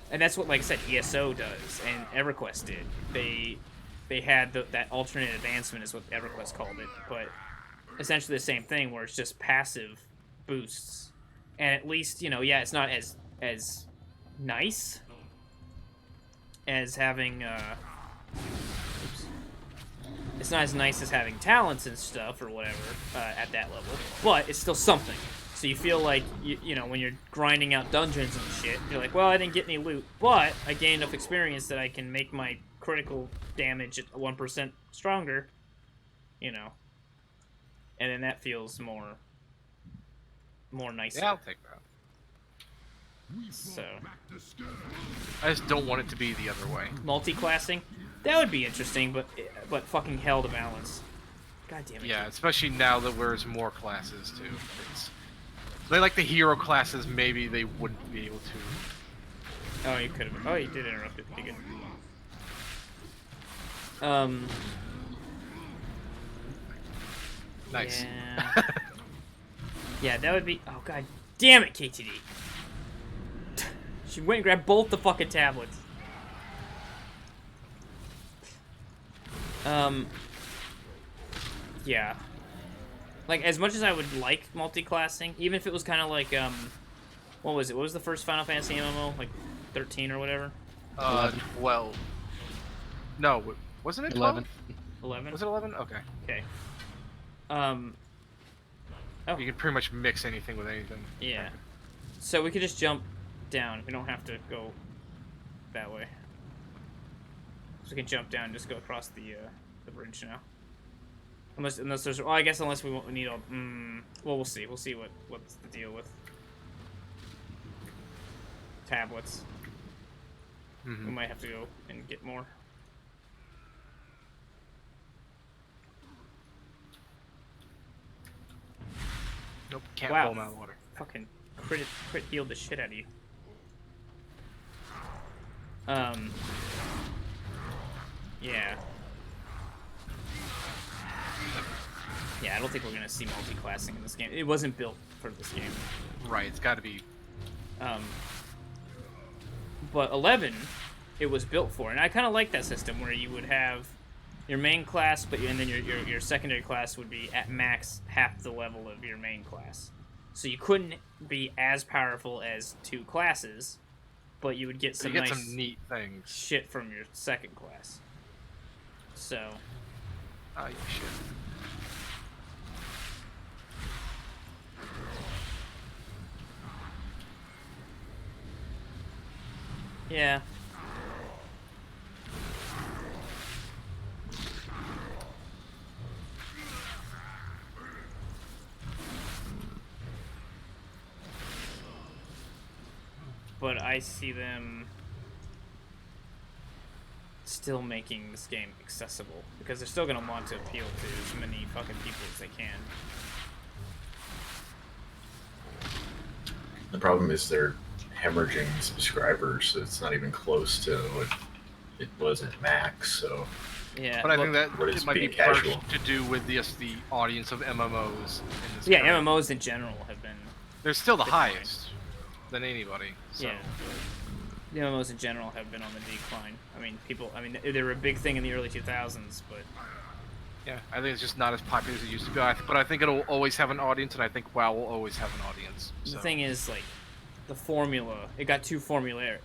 and that's what, like I said, ESO does and EverQuest did. They had that alternate advancement is what EverQuest called it, but essentially the same thing where it's just passive boosts. And at least, yeah, it's not as nice as having it's not as nice as having talents and stuff or whatever at that level, but it's still something. So you feel like, you know, when you're grinding out dungeons and shit, you're like, well, I didn't get any loot, but I gained enough experience that I can make my critical damage at 1% stronger, you know. And then that feels more nicer. Yeah, I'll take that. So I just don't want it to be the other way. multi-classing, that would be interesting, but fucking hell to balance. God damn it. Yeah, especially now that there's more classes too. They like the hero classes, maybe they wouldn't be able to. Oh, you could have. Oh, you did interrupt it. Pretty good. Nice. Yeah. Yeah, that would be. Oh god, damn it, KTD. She went and grabbed both the fucking tablets. Yeah. Like, as much as I would like multi-classing, even if it was kind of like, what was it? What was the first Final Fantasy MMO? Like, 13 or whatever? 12. No, wasn't it 12? 11? Was it 11? Okay. Okay. Oh. You can pretty much mix anything with anything. Yeah. So we could just jump down. We don't have to go that way. So we can jump down and just go across the bridge now. Unless there's, well, I guess unless we need all, well, we'll see. We'll see what's the deal with tablets. Mm-hmm. We might have to go and get more. Nope, can't Wow. pull them out of the water. Fucking crit healed the shit out of you. Yeah. Yeah, I don't think we're gonna see multi-classing in this game. It wasn't built for this game. Right, it's got to be. But 11, it was built for, and I kind of like that system where you would have your main class, and then your secondary class would be at max half the level of your main class. So you couldn't be as powerful as two classes, but you would get some nice some neat things. shit from your second class. So, Ah, you shit. Yeah. But I see them still making this game accessible because they're still gonna want to appeal to as many fucking people as they can. The problem is they're hemorrhaging subscribers, so it's not even close to what it was at max. So Yeah. But I well, think that What is it might be being casual? partially to do with the audience of MMOs in this. yeah, current- MMOs in general have been. They're still the declining. highest than anybody. So. Yeah. The MMOs in general have been on the decline. I mean, they were a big thing in the early 2000s, but Yeah, I think it's just not as popular as it used to be. But I think it'll always have an audience, and I think WoW will always have an audience. So. the thing is, like, the formula, it got too formulaic.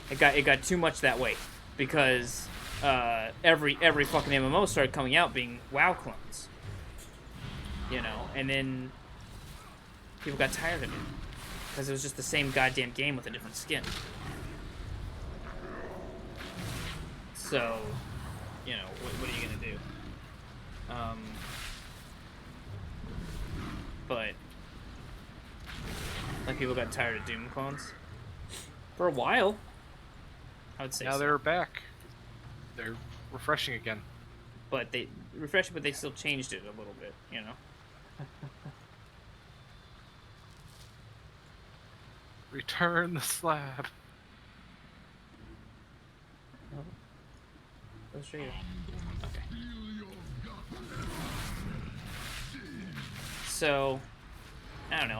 It got too much that way because every fucking MMO started coming out being WoW clones. You know, and then people got tired of it because it was just the same goddamn game with a different skin. So, you know, what are you gonna do? But like people got tired of Doom clones for a while. I would say Now so. they're back. They're refreshing again. But they refreshed it, but they still changed it a little bit, you know. Return the slab. Go straight. Okay. So, I don't know.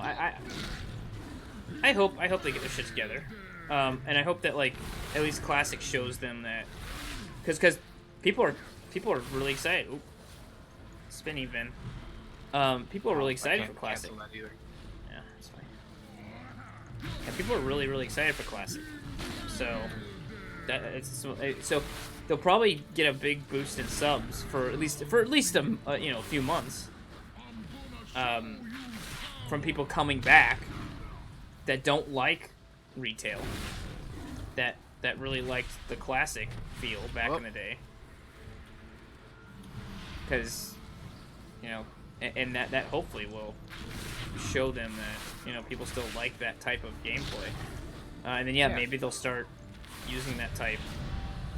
I hope they get their shit together, and I hope that like at least Classic shows them that, because people are really excited. Oop. Spinny Vin. People are really excited I for can't Classic. cancel that either. Yeah, that's fine. And people are really excited for Classic. So so they'll probably get a big boost in subs for at least a few months. From people coming back that don't like retail, that really liked the Classic feel back in the day. Because, you know, and that hopefully will show them that, you know, people still like that type of gameplay. And then, maybe they'll start using that type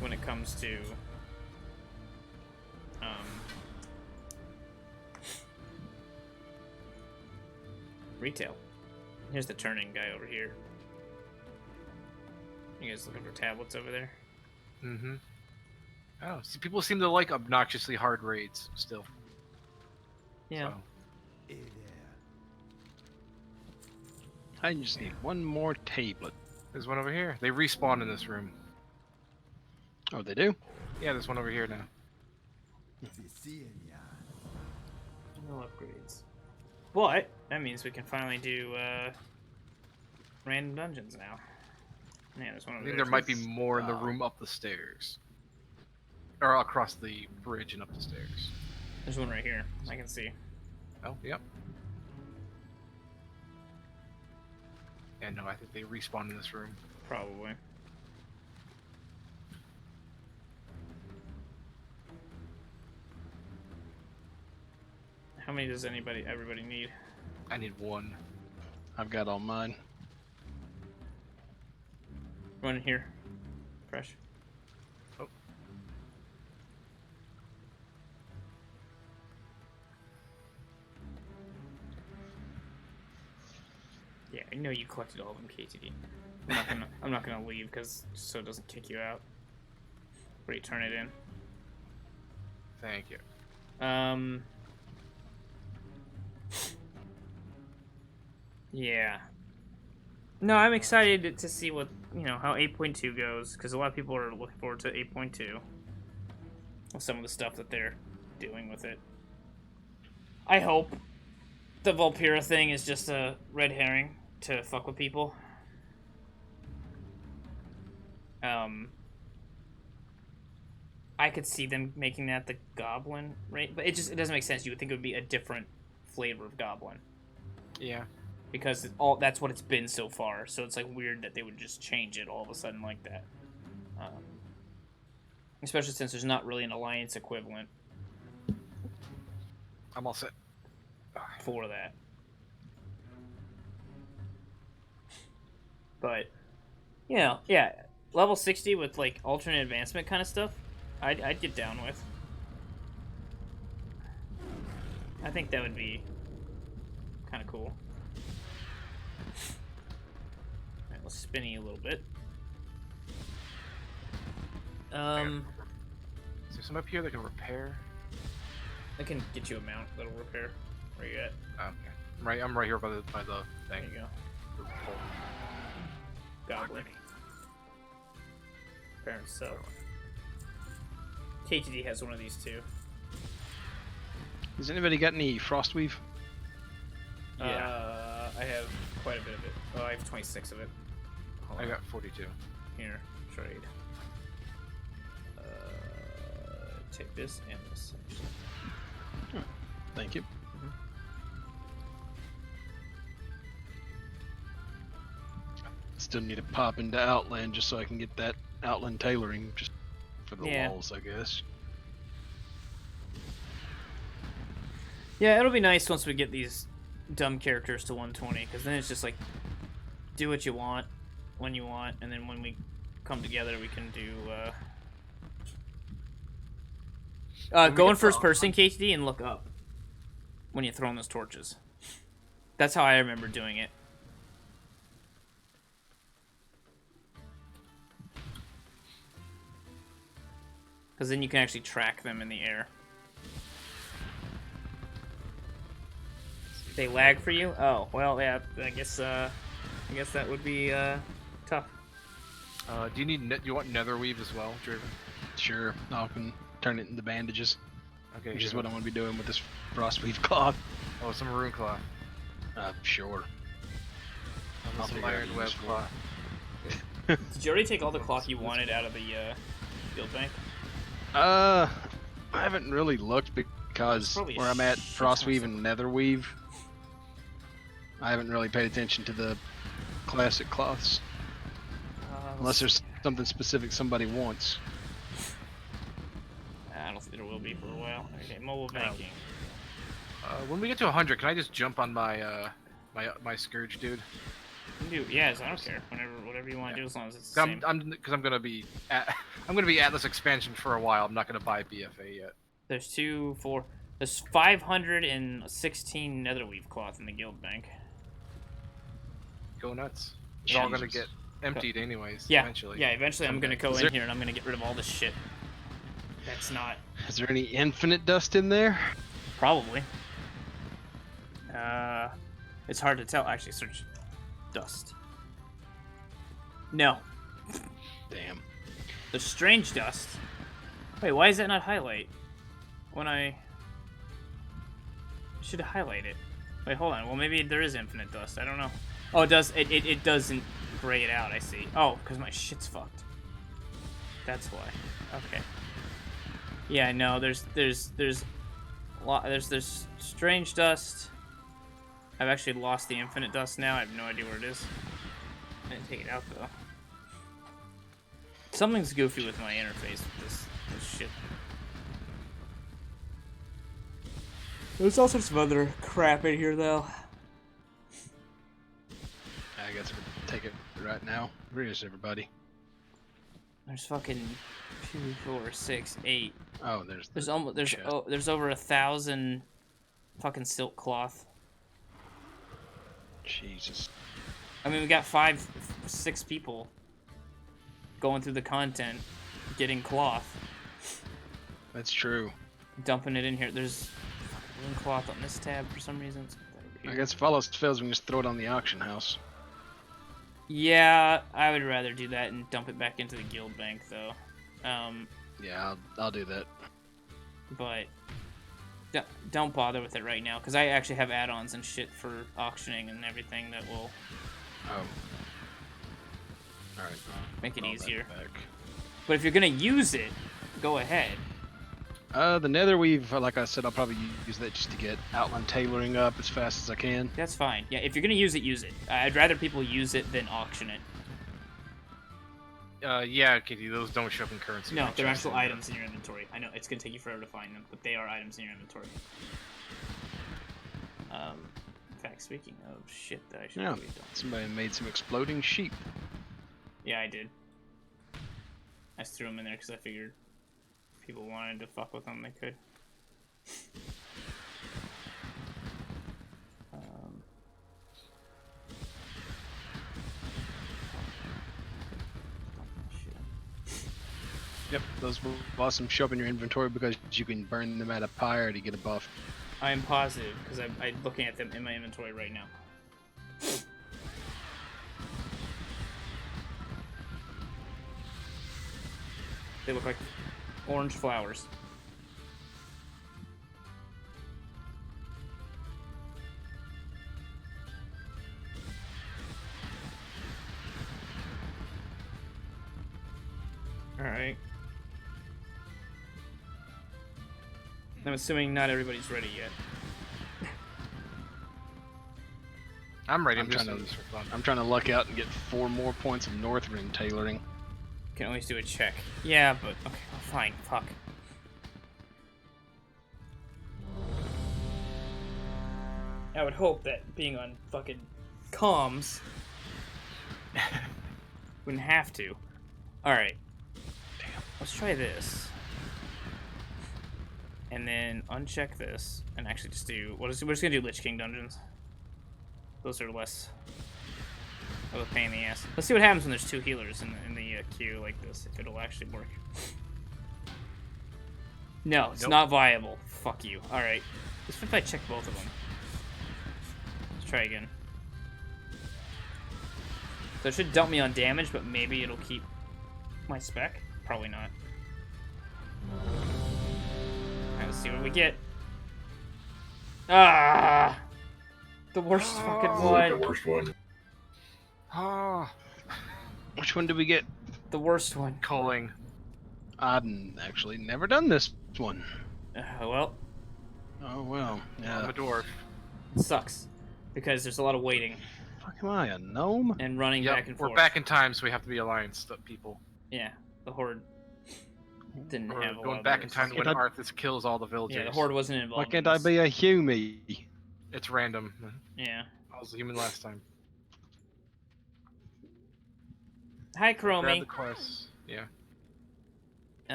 when it comes to retail. Here's the turning guy over here. You guys looking for tablets over there? Mm-hmm. Oh, see, people seem to like obnoxiously hard raids still. Yeah. So. I just need one more tablet. There's one over here. They respawn in this room. Oh, they do? Yeah, there's one over here now. No upgrades. But that means we can finally do random dungeons now. Yeah, there's one I over think there. there might be more in the room up the stairs. Or across the bridge and up the stairs. There's one right here. I can see. Oh, yep. Yeah, no, I think they respawn in this room. Probably. How many does everybody need? I need one. I've got all mine. One here. Fresh. Oh. Yeah, I know you collected all of them, KTD. I'm not gonna leave because so it doesn't kick you out. Where you turn it in. Thank you. Yeah. No, I'm excited to see what, how 8.2 goes, because a lot of people are looking forward to 8.2. Some of the stuff that they're doing with it. I hope the Vulpira thing is just a red herring to fuck with people. I could see them making that the goblin, right? But it doesn't make sense. You would think it would be a different flavor of goblin. Yeah. Because that's what it's been so far. So it's like weird that they would just change it all of a sudden like that. Especially since there's not really an alliance equivalent I'm all set. for that. But yeah, level 60 with like alternate advancement kind of stuff, I'd get down with. I think that would be kind of cool. Alright, let's spin you a little bit. Is there some up here that can repair? I can get you a mount that'll repair. Where you at? Okay. I'm right here by the There thing. you go. The pole. Goblin. Apparently so. KTD has one of these too. Has anybody got any Frostweave? Yeah. I have quite a bit of it. Oh, I have 26 of it. Hold I on. got 42. Here, trade. Take this and this. Thank you. Still need to pop into Outland just so I can get that Outland tailoring just for the Yeah. walls, I guess. Yeah, it'll be nice once we get these dumb characters to 120, because then it's just like, do what you want, when you want, and then when we come together, we can do, go in first person, KTD, and look up when you're throwing those torches. That's how I remember doing it. Because then you can actually track them in the air. They lag for you? Oh, well, yeah, I guess that would be, tough. Do you need you want nether weave as well, Driven? Sure, I can turn it into bandages, Okay. which is here. what I'm going to be doing with this Frostweave cloth. Oh, some rune cloth. Sure. I'll Some figure out iron web use for it. cloth. Did you already take all the cloth you wanted out of the, guild bank? I haven't really looked because Probably a where I'm at, shit ton of Frostweave stuff. and Netherweave, I haven't really paid attention to the classic cloths. Unless there's something specific somebody wants. I don't think there will be for a while. Okay, mobile banking. When we get to 100, can I just jump on my my scourge, dude? You can do, yes, I don't care. Whatever you want to do, as long as it's the same. I'm gonna be I'm gonna be Atlas expansion for a while. I'm not gonna buy BFA yet. There's 516 netherweave cloth in the guild bank. Go nuts. It's all gonna Jesus. get emptied anyways. Yeah, Eventually. yeah. Eventually, I'm gonna go Is in there- here and I'm gonna get rid of all this shit. That's not Is there any infinite dust in there? probably. It's hard to tell. Actually, search dust. No, Damn. the strange dust. Wait, why is that not highlight? When I should highlight it. Wait, hold on. Well, maybe there is infinite dust. I don't know. Oh, it does. It doesn't gray it out. I see. Oh, because my shit's fucked. That's why. Okay. Yeah, no. There's strange dust. I've actually lost the infinite dust now. I have no idea where it is. I didn't take it out though. Something's goofy with my interface with this shit. There's all sorts of other crap in here though. I guess we'll take it right now. Where is everybody? There's fucking 2, 4, 6, 8. Oh, There's almost there's chest. there's over 1,000 fucking silk cloth. Jesus. I mean, we got 5, 6 people going through the content, getting cloth, That's true. dumping it in here. There's fucking cloth on this tab for some reason. Let's put that over I here. guess if all else fails, we can just throw it on the auction house. Yeah, I would rather do that and dump it back into the guild bank though. Yeah, I'll do that. But don't bother with it right now because I actually have add-ons and shit for auctioning and everything that will Oh. Alright. make it Roll that easier. back. But if you're gonna use it, go ahead. The nether weave, like I said, I'll probably use that just to get outline tailoring up as fast as I can. That's fine. Yeah, if you're gonna use it, use it. I'd rather people use it than auction it. Yeah, Kitty, those don't show up in currency. No, they're just actual in the- items in your inventory. I know it's gonna take you forever to find them, but they are items in your inventory. In fact, speaking of shit that I should Yeah, probably have done. somebody made some exploding sheep. Yeah, I did. I just threw them in there because I figured if people wanted to fuck with them, they could. Shit. Yep, those will awesome show up in your inventory because you can burn them at a pyre to get a buff. I am positive because I'm looking at them in my inventory right now. They look like orange flowers. Alright. I'm assuming not everybody's ready yet. I'm ready. I'm I'm just trying doing to- this for fun. I'm trying to luck out and get 4 more points of North Ring tailoring. Can always do a check. Yeah, but okay, well, fine. Fuck. I would hope that being on fucking comms wouldn't have to. Alright. Let's try this. And then uncheck this. And actually just do... we're just gonna do Lich King dungeons. Those are less of a pain in the ass. Let's see what happens when there's 2 healers in the queue like this, if it'll actually work. No, it's Nope. not viable. Fuck you. Alright. Let's if I check both of them. Let's try again. So it should dump me on damage, but maybe it'll keep my spec. Probably not. Alright, let's see what we get. Ah! The worst fucking This is like the one. worst one. Oh, Which one did we get? The worst one. culling. I've actually never done this one. Well, Oh well. I'm Yeah. a dwarf. it sucks. Because there's a lot of waiting Fuck am I, a gnome? and running back Yep, and we're forth. back in time, so we have to be alliance people. Yeah, the Horde didn't We're have a lot going of back in those. time to when Can't I- Arthas kills all the villagers. Yeah, the Horde wasn't involved. Why can't in I this. be a humie? It's random. Yeah. I was a human last time. Hi, Grab Chromie. the quest. Yeah.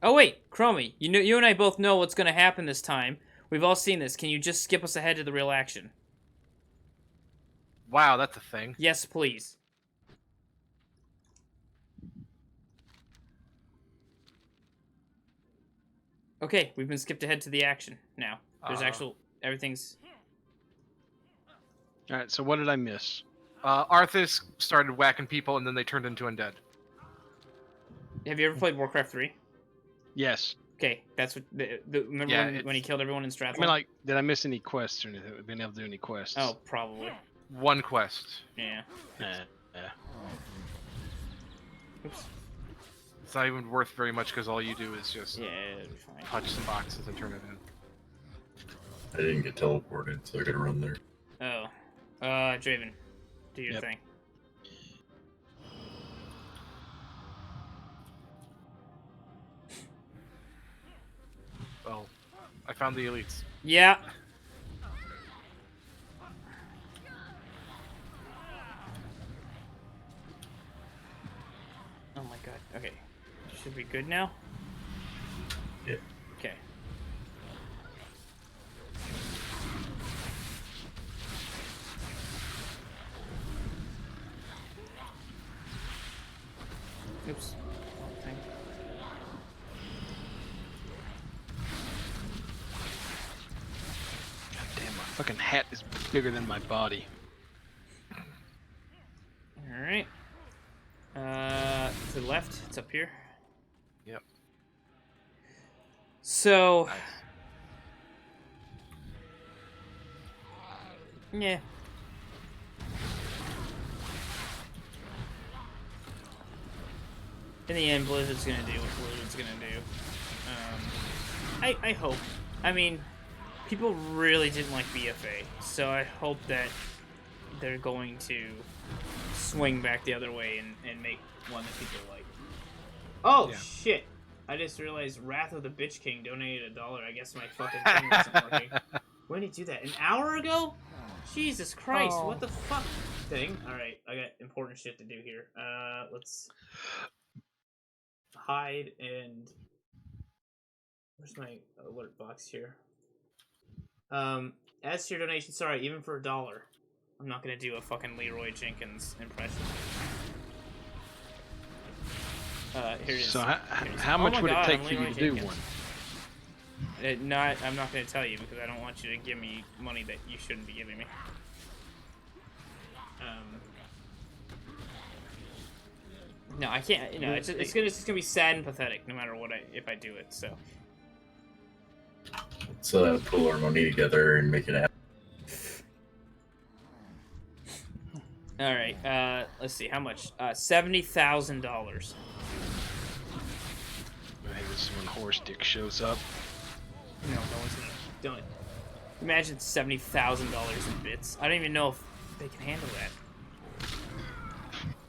Oh wait, Chromie. You and I both know what's gonna happen this time. We've all seen this. Can you just skip us ahead to the real action? Wow, that's a thing. Yes, please. Okay, we've been skipped ahead to the action now. There's everything's... Alright, so what did I miss? Arthas started whacking people, and then they turned into undead. Have you ever played Warcraft 3? Yes. Okay, that's what... remember Yeah, when he it's- killed everyone in Stratholme? I mean, like, did I miss any quests or anything? Been able to do any quests? Oh, probably. One quest. Yeah. Yeah. Oops. It's not even worth very much because all you do is just Yeah, it'll be fine. punch some boxes and turn it in. I didn't get teleported, so I gotta run there. Oh. Draven, do your Yep. thing. Well, I found the elites. Yeah. Oh my god. Okay. Should be good now? Yeah. Okay. Oops. Thing. God damn, my fucking hat is bigger than my body. Alright. To the left, it's up here. Yep. So, Nice. yeah. in the end, Blizzard's gonna do what Blizzard's gonna do. I hope. I mean, people really didn't like BFA, so I hope that they're going to swing back the other way and make one that people like. Oh, Yeah. shit. I just realized Wrath of the Bitch King donated $1. I guess my fucking thing wasn't working. When did he do that? An hour ago? Jesus Christ, Oh. what the fuck? Thing? Alright, I got important shit to do here. Let's hide and... Where's my alert box here? As to your donation, sorry, even for $1. I'm not gonna do a fucking Leroy Jenkins impression. Here it is. So Here it is. how Oh much my would God, it take I'm for you Leroy to do Jenkins. one? I'm not gonna tell you because I don't want you to give me money that you shouldn't be giving me. No, I can't. You know, it's just gonna be sad and pathetic no matter what if I do it. So. Let's pull our money together and make it happen. All right. Let's see. How much? $70,000. Maybe this is when Horse Dick shows up. No, no one's gonna. Don't. Imagine $70,000 in bits. I don't even know if they can handle that.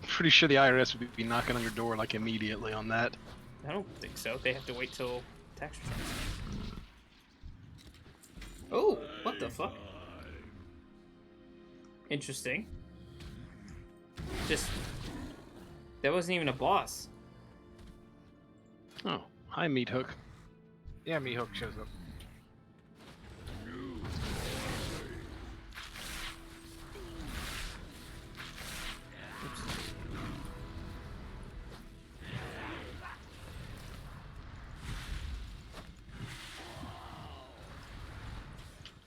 Pretty sure the IRS would be knocking on your door like immediately on that. I don't think so. They have to wait till tax returns. Oh, what the fuck? Interesting. Just that wasn't even a boss. Oh, hi Meat Hook. Yeah, Mihawk shows up.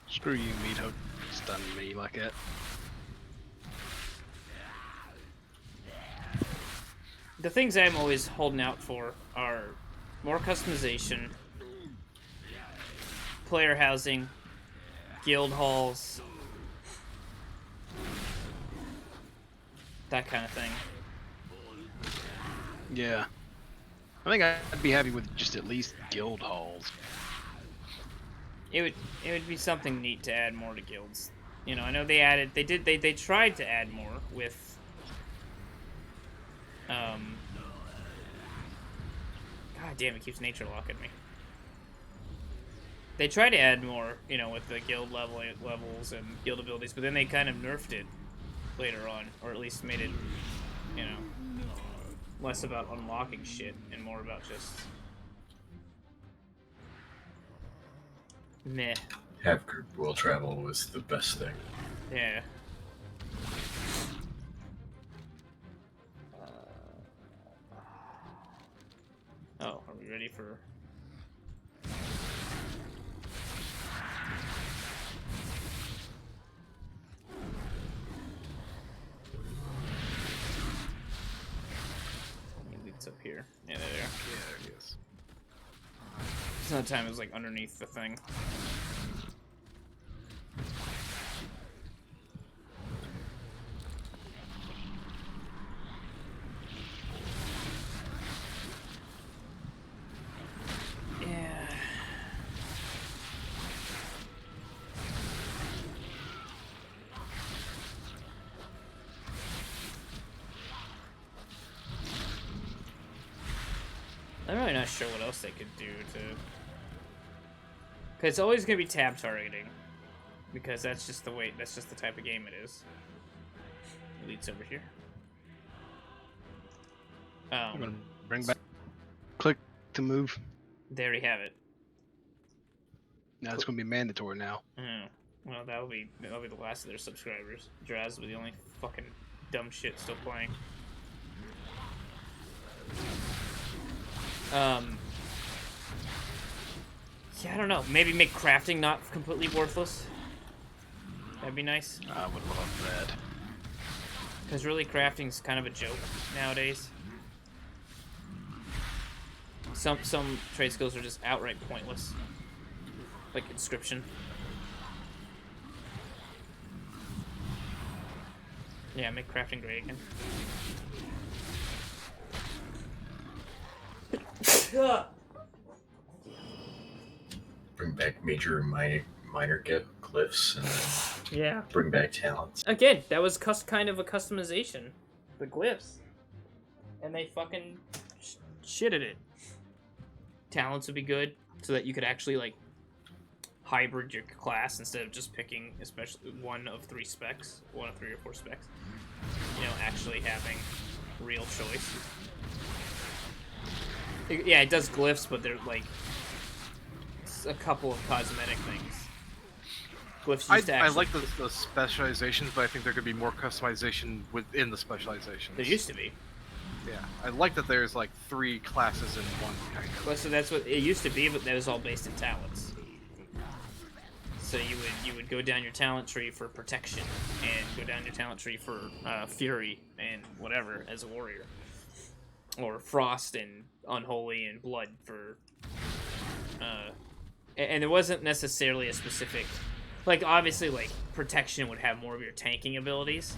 Screw you, Meat Hook. Stun me like that. The things I'm always holding out for are more customization, player housing, guild halls, that kind of thing. Yeah. I think I'd be happy with just at least guild halls. It would be something neat to add more to guilds. You know, I know they tried to add more with God damn, it keeps nature locking me. They tried to add more, you know, with the guild levels and guild abilities, but then they kind of nerfed it later on, or at least made it, you know, less about unlocking shit and more about just meh. Have group world travel was the best thing. Yeah. Oh, are we ready for... It's up here. Yeah, there they are. Yeah, there he is. It's not time, it was like underneath the thing. Yeah. I'm really not sure what else they could do to... Cause it's always gonna be tab targeting. Because that's just the type of game it is. Elite's over here. I'm gonna bring back. Click to move. There we have it. Now it's gonna be mandatory now. Oh, well, that'll be the last of their subscribers. Draz will be the only fucking dumb shit still playing. Yeah, I don't know. Maybe make crafting not completely worthless. That'd be nice. I would love that. Because really, crafting's kind of a joke nowadays. Some trade skills are just outright pointless. Like inscription. Yeah, make crafting great again. Bring back major and minor glyphs, and then Yeah. bring back talents. Again, that was kind of a customization. The glyphs. And they fucking shitted it. Talents would be good, so that you could actually, like, hybrid your class instead of just picking, especially one of 3 specs. One of 3 or 4 specs. You know, actually having real choice. Yeah, it does glyphs, but they're, like, a couple of cosmetic things. Glyphs used to I actually... like the specializations, but I think there could be more customization within the specializations. There used to be. Yeah, I like that there's like 3 classes in one kind of. Well, so that's what it used to be, but that was all based in talents. So you would go down your talent tree for protection, and go down your talent tree for fury and whatever as a warrior, or frost and unholy and blood for. And there wasn't necessarily a specific, like obviously like protection would have more of your tanking abilities,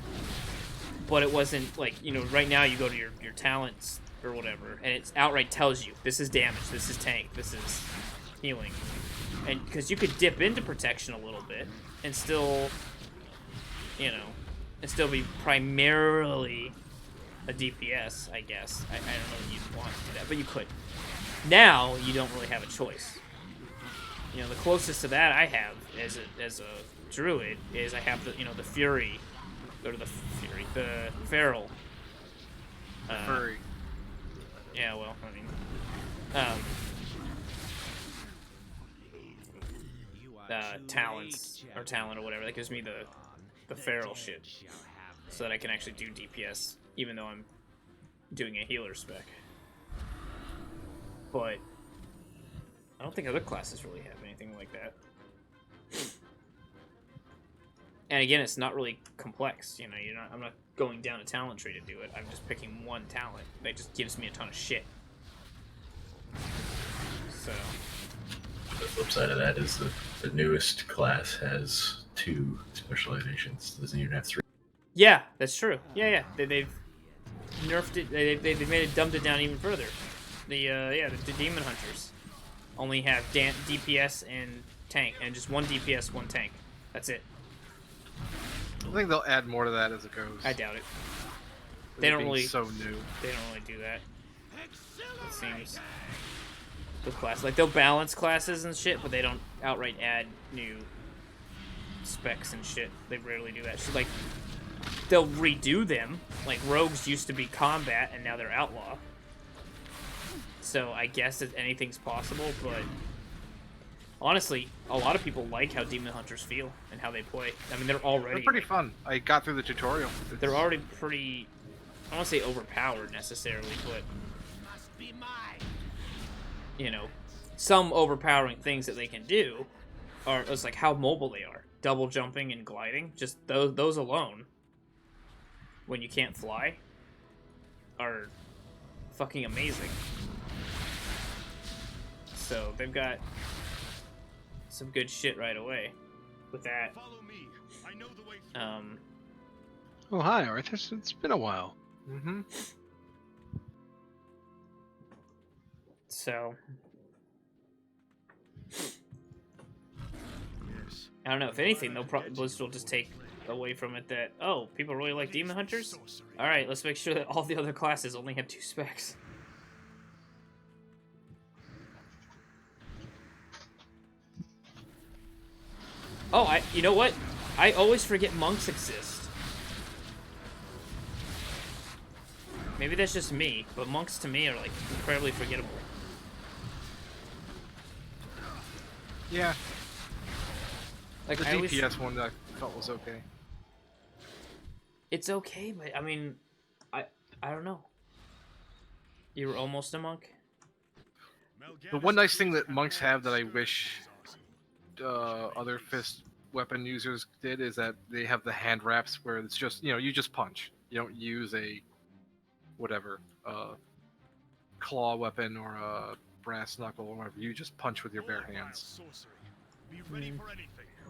but it wasn't like, you know, right now you go to your talents or whatever, and it outright tells you this is damage, this is tank, this is healing. And because you could dip into protection a little bit and still, you know, and still be primarily a DPS, I guess. I don't know that you'd want to do that, but you could. Now, you don't really have a choice. You know, the closest to that I have as a druid is I have the, you know, the fury, or the feral. Furry. Yeah, well, I mean, talents or talent or whatever that gives me the feral shit, so that I can actually do DPS even though I'm doing a healer spec. But I don't think other classes really have anything like that. And again, it's not really complex. You know, I'm not going down a talent tree to do it. I'm just picking one talent that just gives me a ton of shit. So. The flip side of that is the newest class has 2 specializations. It doesn't even have 3. Yeah, that's true. Yeah. They've nerfed it. They've made it, dumbed it down even further. The demon hunters only have DPS and tank, and just 1 DPS, 1 tank. That's it. I think they'll add more to that as it goes. I doubt it. With They it don't being really. so new. They don't really do that. It seems. With class, like they'll balance classes and shit, but they don't outright add new specs and shit. They rarely do that. So like, they'll redo them. Like rogues used to be combat, and now they're outlaw. So I guess that anything's possible, but honestly, a lot of people like how demon hunters feel and how they play. I mean, they're pretty fun. I got through the tutorial. They're already pretty. I don't want to say overpowered necessarily, but you know, some overpowering things that they can do are it's like how mobile they are. Double jumping and gliding, just those alone, when you can't fly, are fucking amazing. So they've got some good shit right away with that. Oh, hi, Arthur. It's been a while. Mm-hmm. So I don't know. If anything, Blizzard will just take away from it that, oh, people really like demon hunters. All right, let's make sure that all the other classes only have 2 specs. Oh, you know what? I always forget monks exist. Maybe that's just me, but monks to me are like incredibly forgettable. Yeah. Like The I always, DPS one I felt was okay. it's okay, but I mean, I don't know. You were almost a monk. The one nice thing that monks have that I wish other fist weapon users did is that they have the hand wraps where it's just, you know, you just punch. You don't use a whatever claw weapon or a brass knuckle or whatever. You just punch with your bare hands.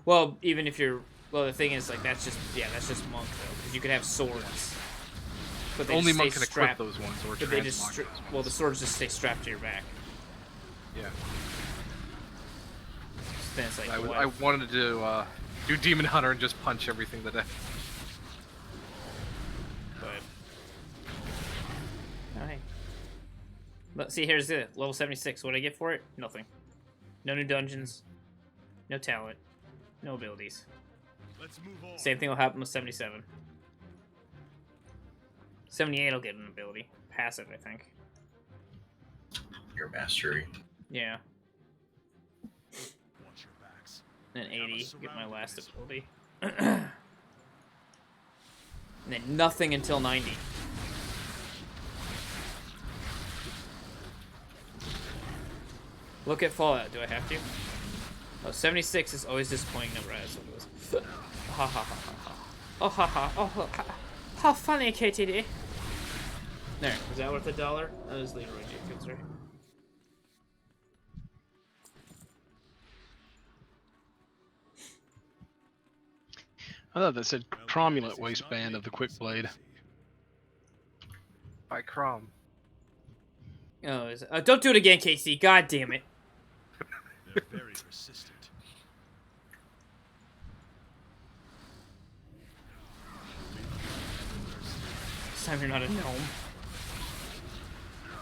Well, even if you're, well, the thing is, like, that's just monk though, because you could have swords. But they Only just monk stay can strapped. equip those ones or But they just, transmog those well, the ones. swords just stay strapped to your back. Yeah. Then it's like, I wanted to do Demon Hunter and just punch everything today. But alright. But see, here's it. Level 76. What did I get for it? Nothing. No new dungeons. No talent. No abilities. Let's move on. Same thing will happen with 77. 78 will get an ability. Passive, I think. Your mastery. Yeah. Watch your backs. And then Have 80, us get my surrounded, last Miss. ability. And then nothing until 90. Look at Fallout. Do I have to? Oh, 76 is always disappointing number. That's what it was. Ha ha ha ha ha. Oh ha ha. Oh ha. How funny, KTD. There. Was that worth $1? That was Leroy Jenkins, right? I thought that said cromulent waistband of the quick blade. By Crom. Oh, is it? Don't do it again, Casey. God damn it. They're very persistent. This time you're not a gnome.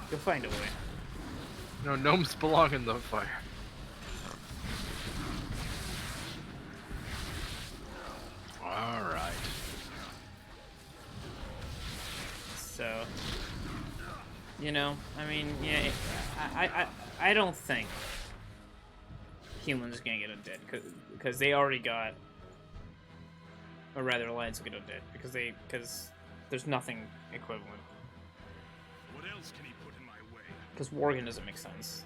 You'll find a way. No, gnomes belong in the fire. All right. So, you know, I mean, yeah, I don't think humans are gonna get undead because they already got, or rather, Alliance will get undead because there's nothing equivalent. What else can he put in my way? Because Worgen doesn't make sense.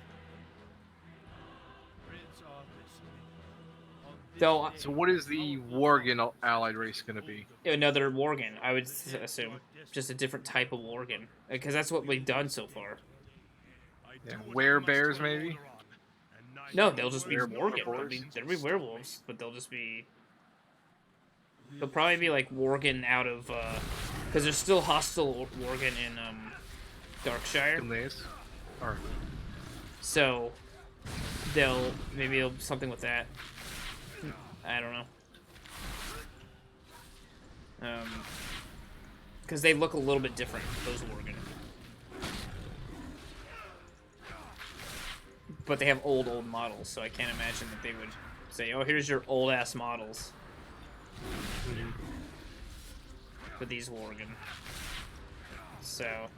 Though So what is the Worgen allied race going to be? another Worgen, I would assume, just a different type of Worgen, because that's what we've done so far. Yeah, werebears maybe? No, they'll just be Werewolves. Worgen. They'll be werewolves, but they'll just be. They'll probably be like Worgen out of, because there's still hostile Worgen in Darkshire. Gilneas? Or So maybe it'll something with that. I don't know. Because they look a little bit different, those Worgen. But they have old models, so I can't imagine that they would say, "Oh, here's your old ass models." For these Worgen. So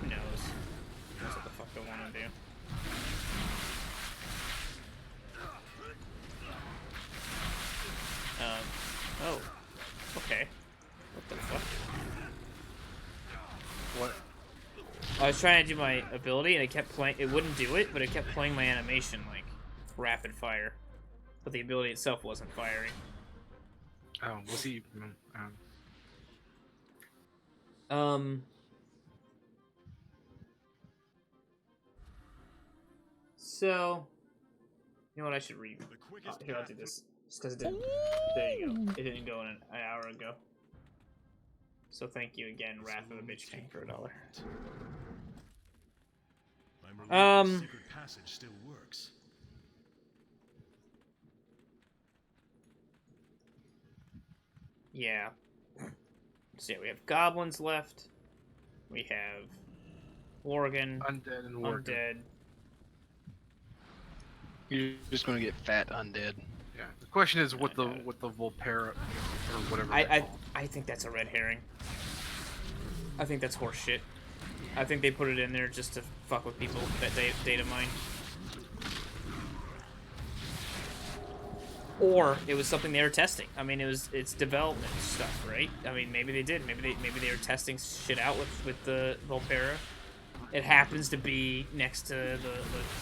who knows? Who knows what the fuck they want to do? Oh. Okay. What the fuck? what? I was trying to do my ability and it kept playing. It wouldn't do it, but it kept playing my animation like rapid fire. But the ability itself wasn't firing. Oh, was he? So, you know what? I should read. Here, I'll do this. Just because it didn't. There you go. It didn't go in an hour ago. So thank you again, Wrath of the Bitch King, for $1. Secret passage still works. Yeah. So yeah, we have goblins left. We have Worgen, Undead and Worgen. undead. You're just gonna get fat undead. Yeah. The question is what the Volpera or whatever. they're I called. I think that's a red herring. I think that's horse shit. I think they put it in there just to fuck with people that data mine. Or it was something they were testing. I mean, it's development stuff, right? I mean, maybe they did. Maybe they were testing shit out with the Volpera. It happens to be next to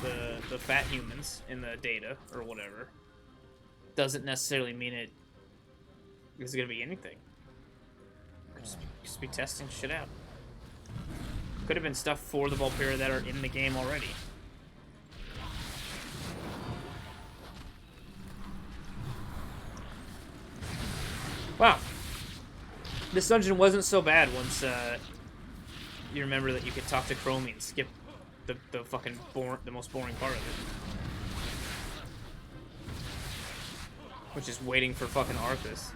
the fat humans in the data or whatever. Doesn't necessarily mean it is gonna be anything. Just be testing shit out. Could have been stuff for the Volpera that are in the game already. Wow. This dungeon wasn't so bad once you remember that you could talk to Chromie and skip the fucking the most boring part of it. Which is waiting for fucking Arthas.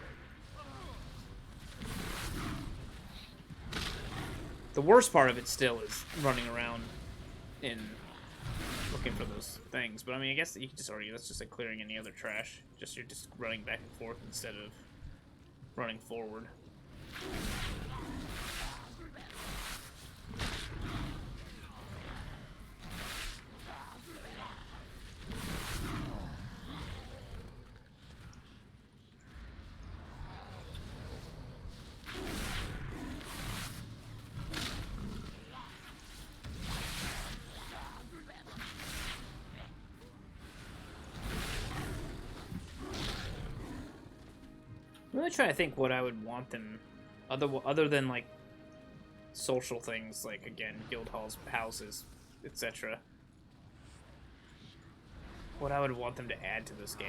The worst part of it still is running around in looking for those things. But I mean, I guess you could just argue that's just like clearing any other trash. Just you're just running back and forth instead of running forward. I'm really trying to think what I would want them, other than like social things, like again guild halls, houses, etc. What I would want them to add to this game.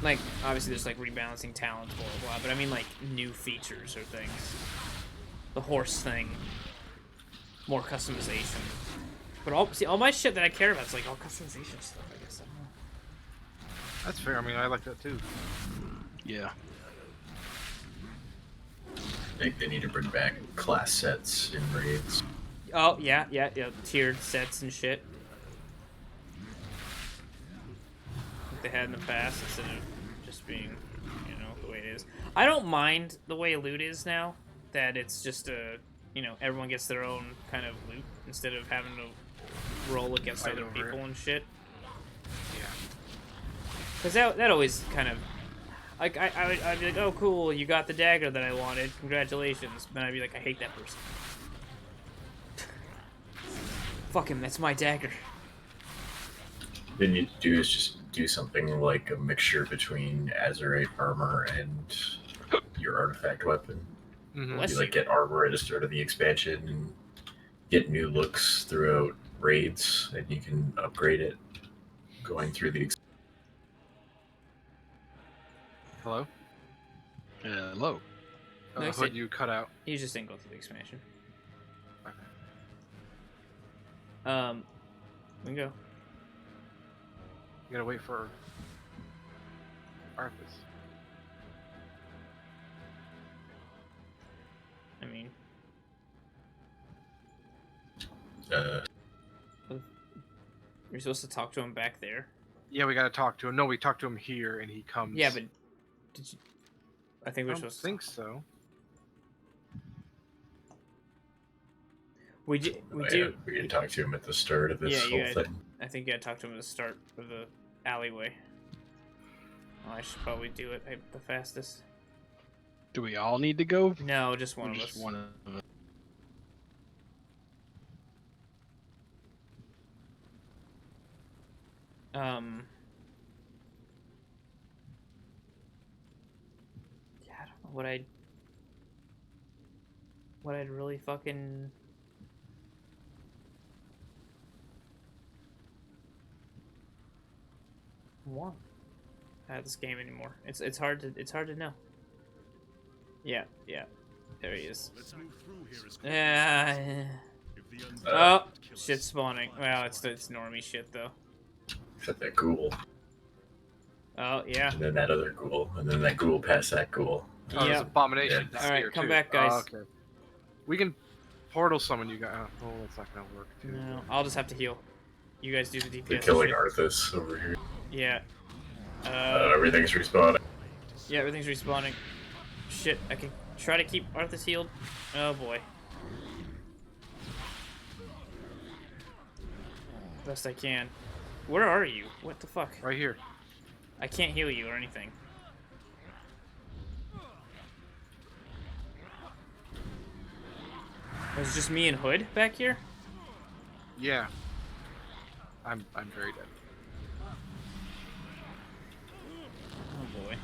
Like obviously there's like rebalancing talents, blah blah blah, but I mean like new features or things. The horse thing, more customization. But all my shit that I care about is like all customization stuff, I guess. I don't know. That's fair. I mean, I like that too. Yeah. I think they need to bring back class sets in raids. Oh yeah, tiered sets and shit. Like they had in the past instead of just being, you know, the way it is. I don't mind the way loot is now. That it's just everyone gets their own kind of loot instead of having to roll against Fight other over people it. and shit. Yeah. Because that always kind of, like, I'd be like, oh cool, you got the dagger that I wanted, congratulations. But I'd be like, I hate that person. Fuck him, that's my dagger. Then you do is just do something like a mixture between Azerite armor and your artifact weapon. Mm-hmm. Bless You you. like get armor at the start of the expansion and get new looks throughout raids, and you can upgrade it going through the. Hello. Hello. No, I Hood, said- you cut out. You just didn't go through the expansion. Okay. We can go. You gotta wait for Arthas. I mean, you're supposed to talk to him back there. Yeah, we gotta talk to him. No, we talked to him here, and he comes. Yeah, but did you? I think I we're don't supposed to. think so. We do. We Oh, do. yeah, we can talk to him at the start of this Yeah, you whole gotta- thing. I think you gotta talk to him at the start of the alleyway. Oh, I should probably do it the fastest. Do we all need to go? No, just one Or of just us. one of us? Yeah, I don't know what I'd really fucking want out of this game anymore. It's hard to know. Yeah, there he is. Let's move through here as quick Yeah. if the undead Oh, kill us. shit's spawning. Well, it's normie shit though. Except that ghoul, Oh yeah. and then that other ghoul, and then that ghoul past that ghoul. Oh, there's Yeah. abomination. Yeah. That's All right, here, come too. back, guys. Oh, okay. We can portal summon you guys. Oh, that's not gonna work, too. No, I'll just have to heal. You guys do the DPS. They're killing shit. Arthas over here. Yeah. Everything's respawning. Yeah, everything's respawning. Shit, I can try to keep Arthas healed. Oh boy. Best I can. Where are you? What the fuck? Right here. I can't heal you or anything. Was it just me and Hood back here? Yeah. I'm very dead. Oh boy.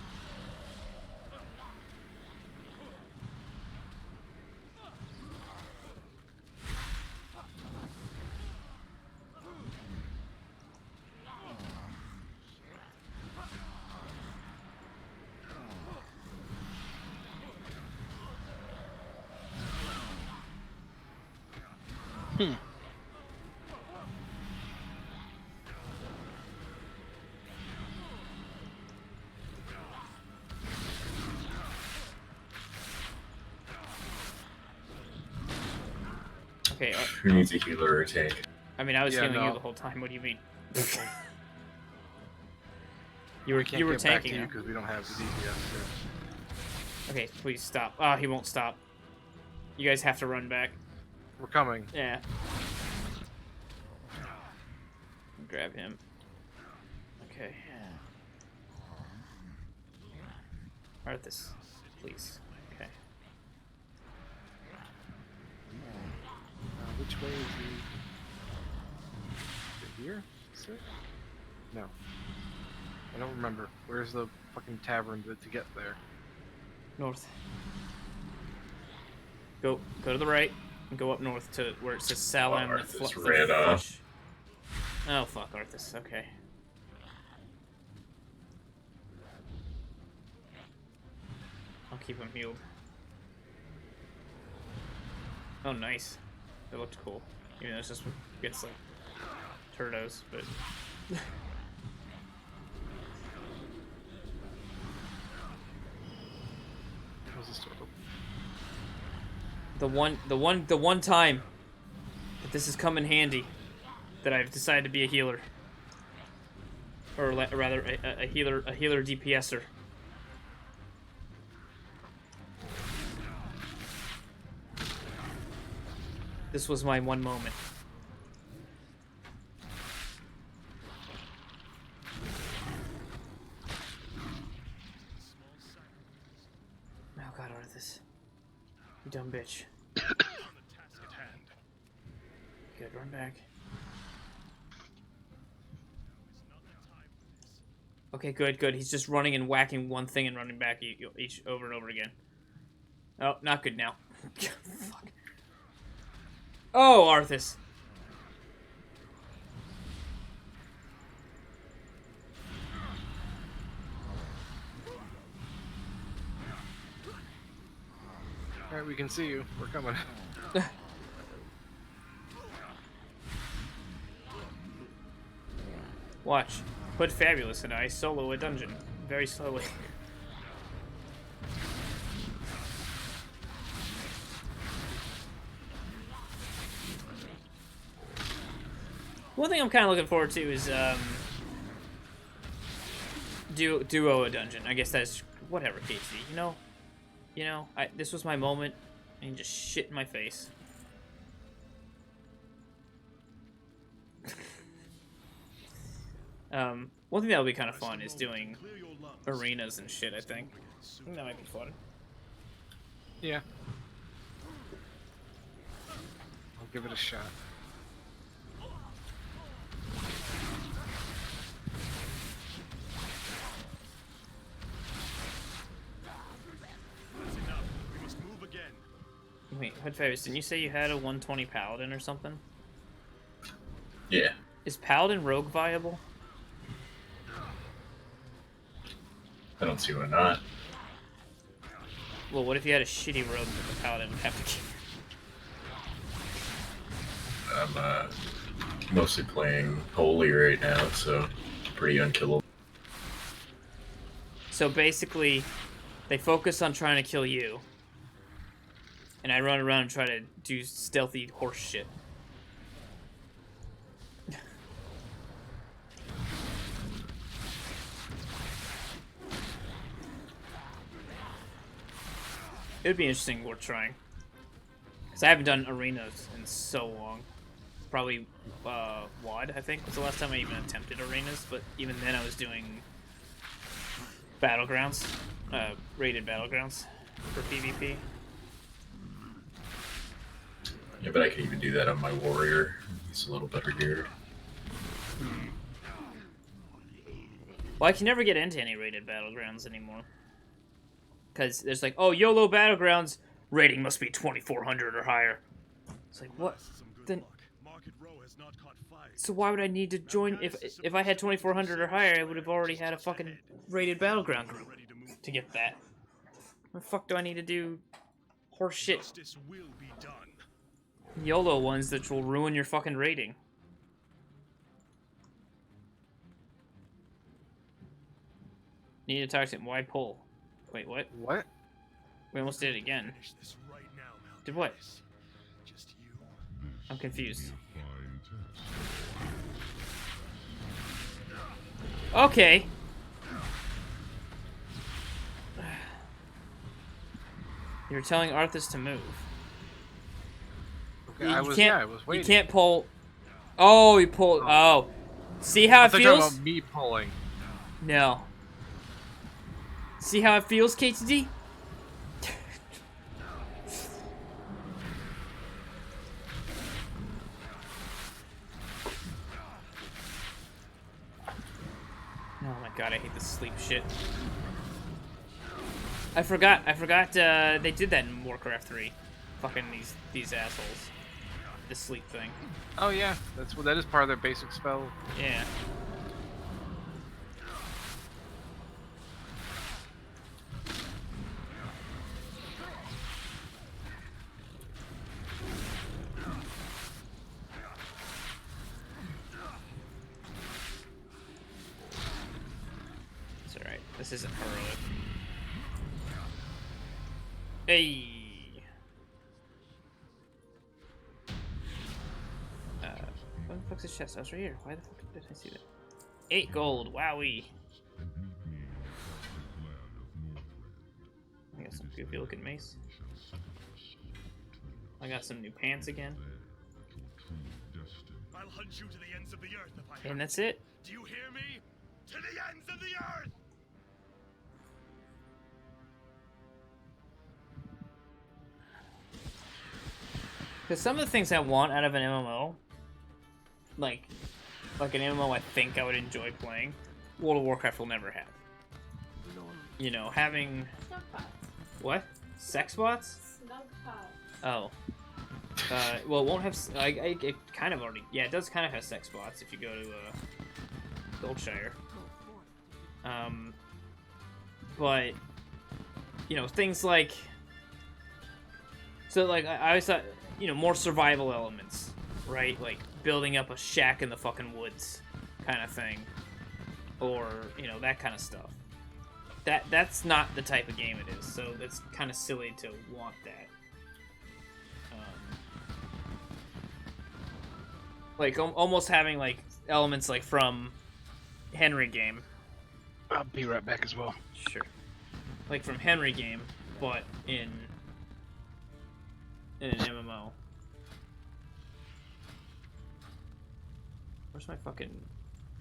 Hmm. Okay. Who needs a healer or tank? I mean, I was Yeah, healing you no. the whole time. What do you mean? We can't you were get back to tanking. you Huh? because we don't have the DPS. Okay, please stop. Oh, he won't stop. You guys have to run back. We're coming. Yeah. Grab him. Okay. Arthas, please. Okay. Which way is he? Is it here? Is it? No. I don't remember. Where's the fucking tavern to get there? North. Go to the right and go up north to where it says Salam. Arthas ran off. Oh fuck, Arthas. Okay. I'll keep him healed. Oh, nice. It looked cool. Even though it's just gets like turdos, but. How's this turtle? The one time that this has come in handy, that I've decided to be a healer, or rather a healer DPSer. This was my one moment. Oh God, Arthas, you dumb bitch. Good, run back. Okay, good. He's just running and whacking one thing and running back each over and over again. Oh, not good now. Fuck. Oh, Arthas. Alright, we can see you. We're coming. Watch. Put Fabulous and I solo a dungeon. Very slowly. One thing I'm kind of looking forward to is duo a dungeon. I guess that's whatever, KC. You know, this was my moment, and just shit in my face. One thing that would be kind of fun is doing arenas and shit. I think that might be fun. Yeah. I'll give it a shot. We must move again. Wait, Hood Fabulous, didn't you say you had a 120 Paladin or something? Yeah. Is Paladin Rogue viable? I don't see why not. Well, what if you had a shitty rogue that the Paladin would have to keep? I'm mostly playing Holy right now, so pretty unkillable. So basically, they focus on trying to kill you, and I run around and try to do stealthy horse shit. It would be interesting worth trying. Because I haven't done arenas in so long. Probably WoD, I think, was the last time I even attempted arenas, but even then I was doing battlegrounds, rated battlegrounds for PvP. Yeah, but I can even do that on my warrior. He's a little better geared. Well, I can never get into any rated battlegrounds anymore. Because there's like, oh, YOLO battlegrounds, rating must be 2400 or higher. It's like, what? Some good Then, luck. Market Row has not caught fire. so why would I need to join? If I had 2400 or higher, I would have already had a fucking rated battleground group Ready to move. to get that. What the fuck do I need to do horse shit? Justice will be done. YOLO ones that will ruin your fucking rating. Need to talk to him. Why pull? Wait, what? What? We almost did it again. Finish this right now, Malcolm. Did what? Just you. I'm confused. Okay. You're telling Arthas to move. Okay, I was waiting. You can't pull. Oh, you pulled. Oh. See how I it thought you were talking feels? about me pulling. No. See how it feels, KTD? Oh my god, I hate this sleep shit. I forgot they did that in Warcraft 3. Fucking these assholes. The sleep thing. Oh yeah, that is part of their basic spell. Yeah. It's alright. This isn't heroic. Hey! What the fuck's this chest? I was right here. Why the fuck did I see that? 8 gold. Wowee. I got some goofy looking mace. I got some new pants again. I'll hunt you to the ends of the earth if I And that's it. Do you hear me? To the ends of the earth! Because some of the things I want out of an MMO, like an MMO I think I would enjoy playing, World of Warcraft will never have. You know, having... Snug pot. What? Sex bots? Snug pot. Oh. Well, it won't have... it kind of already... Yeah, it does kind of have sex bots if you go to, Goldshire. But... You know, things like... So, like, I always thought, you know, more survival elements, right? Like, building up a shack in the fucking woods kind of thing. Or, you know, that kind of stuff. That's not the type of game it is, so it's kind of silly to want that. Like, almost having, like, elements, like, from Henry game. I'll be right back as well. Sure. Like, from Henry game, but in an MMO. Where's my fucking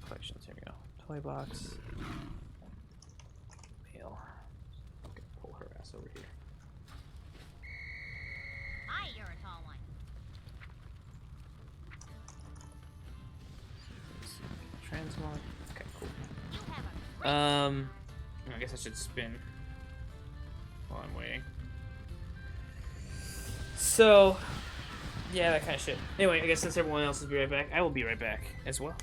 collections? Here we go. Toy box. Mail. Okay, pull her ass over here. Hi, you're a tall one. Transmog. Okay, cool. You have a I guess I should spin while I'm waiting. So, yeah, that kind of shit. Anyway, I guess since everyone else will be right back, I will be right back as well.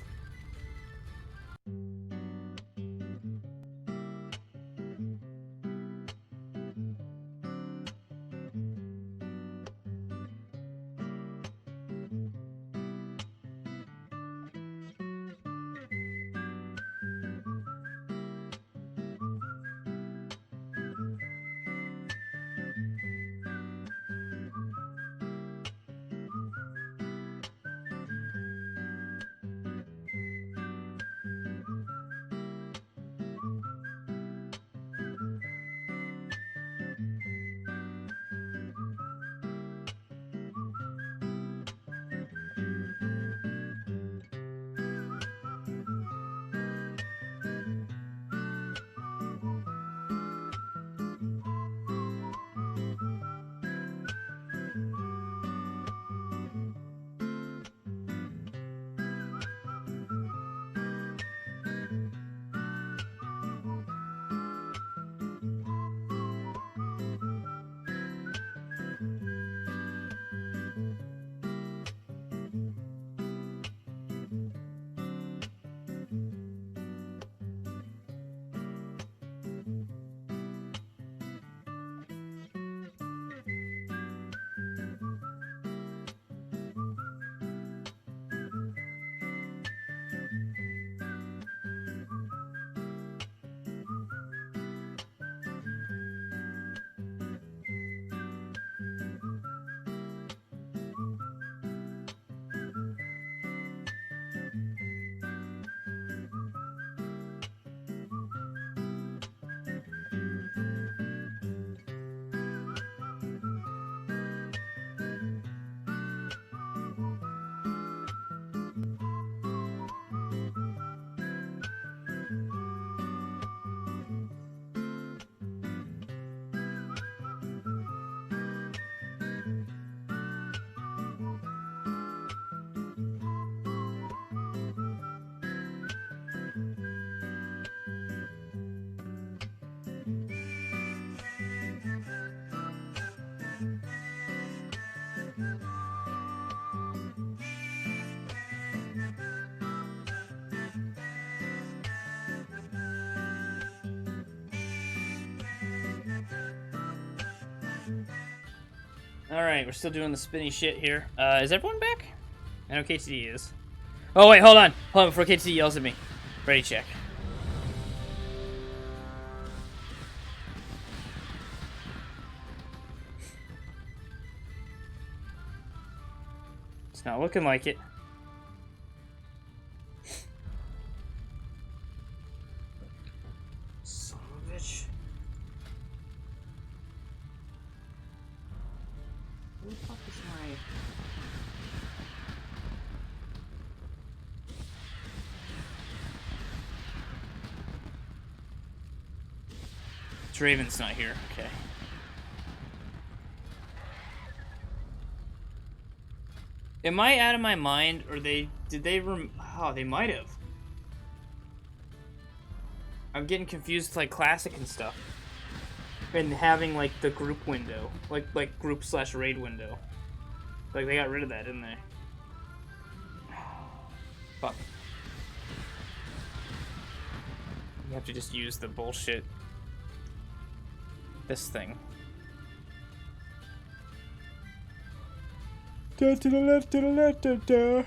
All right, we're still doing the spinny shit here. Is everyone back? I know KTD is. Oh wait, hold on before KTD yells at me. Ready check. It's not looking like it. Son of a bitch. Where the fuck is my... Draven's not here. Okay. Am I out of my mind, or did they oh, they might have. I'm getting confused with, like, classic and stuff. And having, like, the group window. Like group/raid window. Like, they got rid of that, didn't they? Fuck. You have to just use the bullshit. This thing. To the left, to the left, da.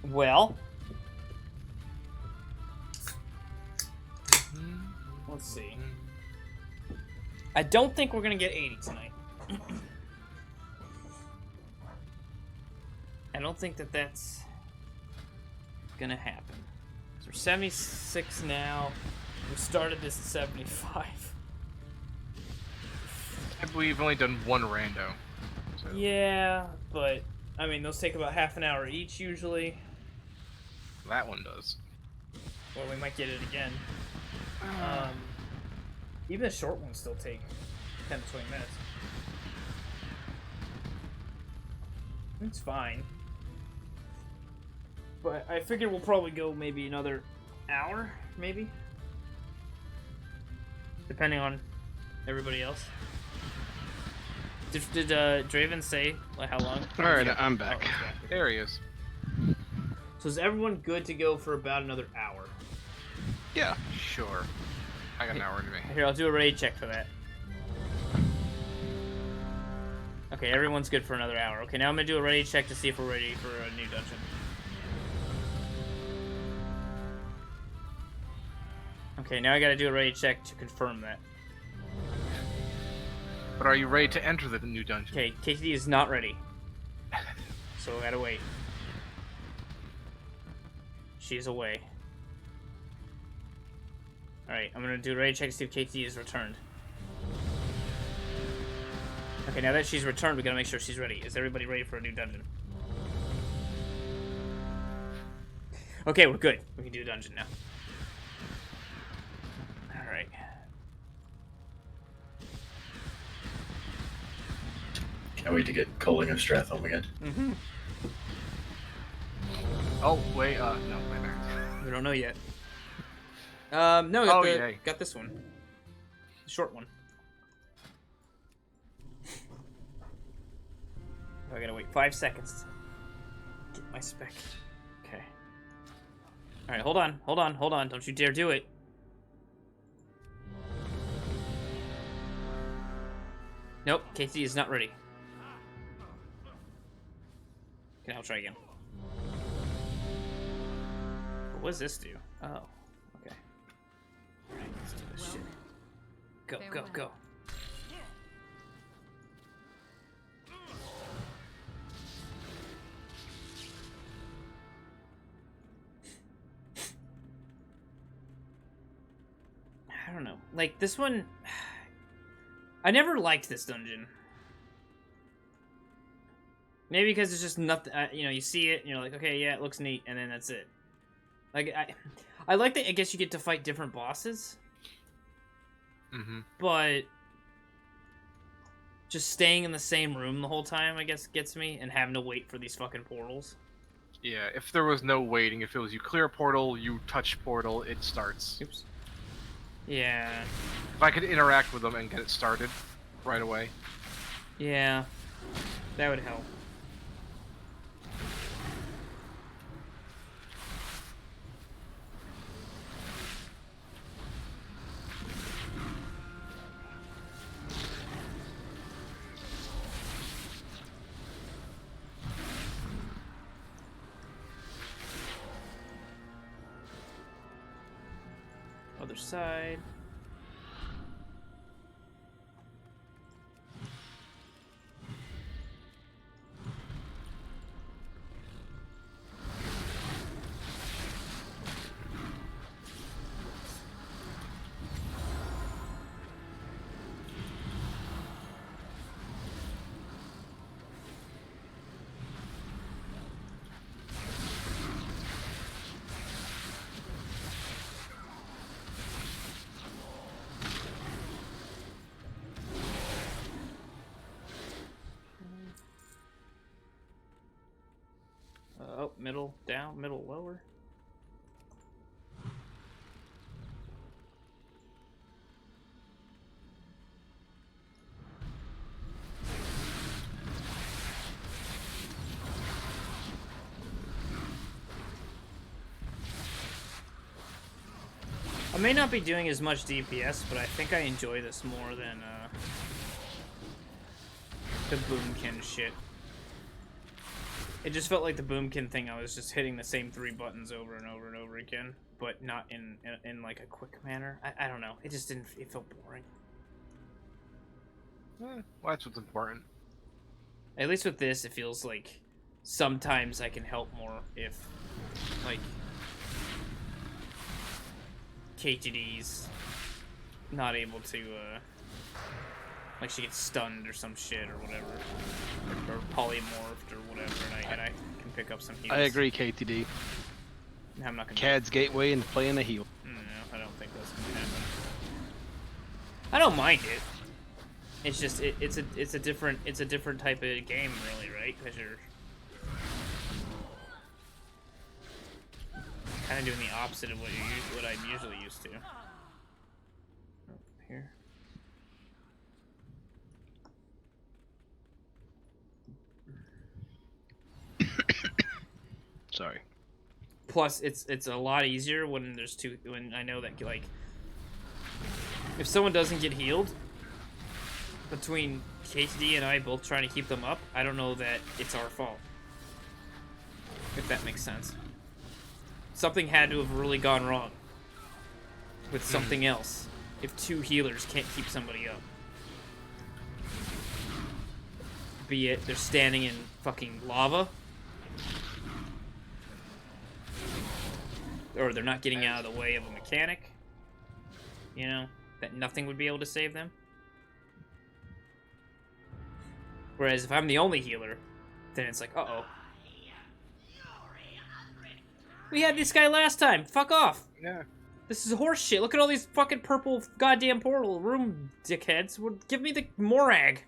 Well, let's see. I don't think we're gonna get 80 tonight. I don't think that's gonna happen. So we're 76 now. We started this at 75. We've only done one rando. So. Yeah, but I mean, those take about half an hour each usually. That one does. Well, we might get it again. Even the short ones still take 10 to 20 minutes. It's fine. But I figure we'll probably go maybe another hour, maybe? Depending on everybody else. Did Draven say like how long? Alright, I'm back. Oh, exactly. There he is. So is everyone good to go for about another hour? Yeah, sure. I got an hour to me. Here, I'll do a raid check for that. Okay, everyone's good for another hour. Okay, now I'm gonna do a raid check to see if we're ready for a new dungeon. Okay, now I gotta do a raid check to confirm that. But are you ready to enter the new dungeon? Okay, KTD is not ready. So I gotta wait. She's away. Alright, I'm gonna do a raid check to see if KTD is returned. Okay, now that she's returned, we gotta make sure she's ready. Is everybody ready for a new dungeon? Okay, we're good. We can do a dungeon now. Alright. Can't wait to get Culling of Strath home again. Mm-hmm. Oh, wait, no, wait there. We don't know yet. No, got, yay. got this one. The short one. I gotta wait 5 seconds to get my spec. Okay. Alright, hold on. Don't you dare do it. Nope, KT is not ready. Okay, I'll try again. What does this do? Oh, okay. Alright, let's do this shit. Go, go, go. I don't know. Like, this one... I never liked this dungeon. Maybe because it's just nothing... you know, you see it, and you're like, okay, yeah, it looks neat, and then that's it. Like, I like that I guess you get to fight different bosses. Mm-hmm. But... just staying in the same room the whole time, I guess, gets me, and having to wait for these fucking portals. Yeah, if there was no waiting, if it was you clear a portal, you touch portal, it starts. Oops. Yeah. If I could interact with them and get it started right away. Yeah. That would help. other side. Oh, middle down, middle lower. I may not be doing as much DPS, but I think I enjoy this more than the boomkin shit. It just felt like the boomkin thing. I was just hitting the same 3 buttons over and over and over again, but not in like a quick manner. I don't know. It just didn't. It felt boring. Well, that's what's important. At least with this, it feels like sometimes I can help more if like KTD's not able to like she gets stunned or some shit or whatever, or polymorphed or whatever, and I can pick up some heals. I agree, KTD. I'm not gonna. CAD's gateway into playing a heal. No, I don't think that's gonna happen. I don't mind it. It's just it's a different type of game, really, right? Because you're kind of doing the opposite of what I'm usually used to. Oh, here. Sorry. Plus, it's a lot easier when there's when I know that like if someone doesn't get healed between KTD and I both trying to keep them up, I don't know that it's our fault. If that makes sense. Something had to have really gone wrong with something else if 2 healers can't keep somebody up. Be it they're standing in fucking lava, or they're not getting out of the way of a mechanic, you know, that nothing would be able to save them. Whereas if I'm the only healer, then it's like, uh-oh. We had this guy last time. Fuck off. Yeah. This is horse shit. Look at all these fucking purple goddamn portal room dickheads. Give me the Morag.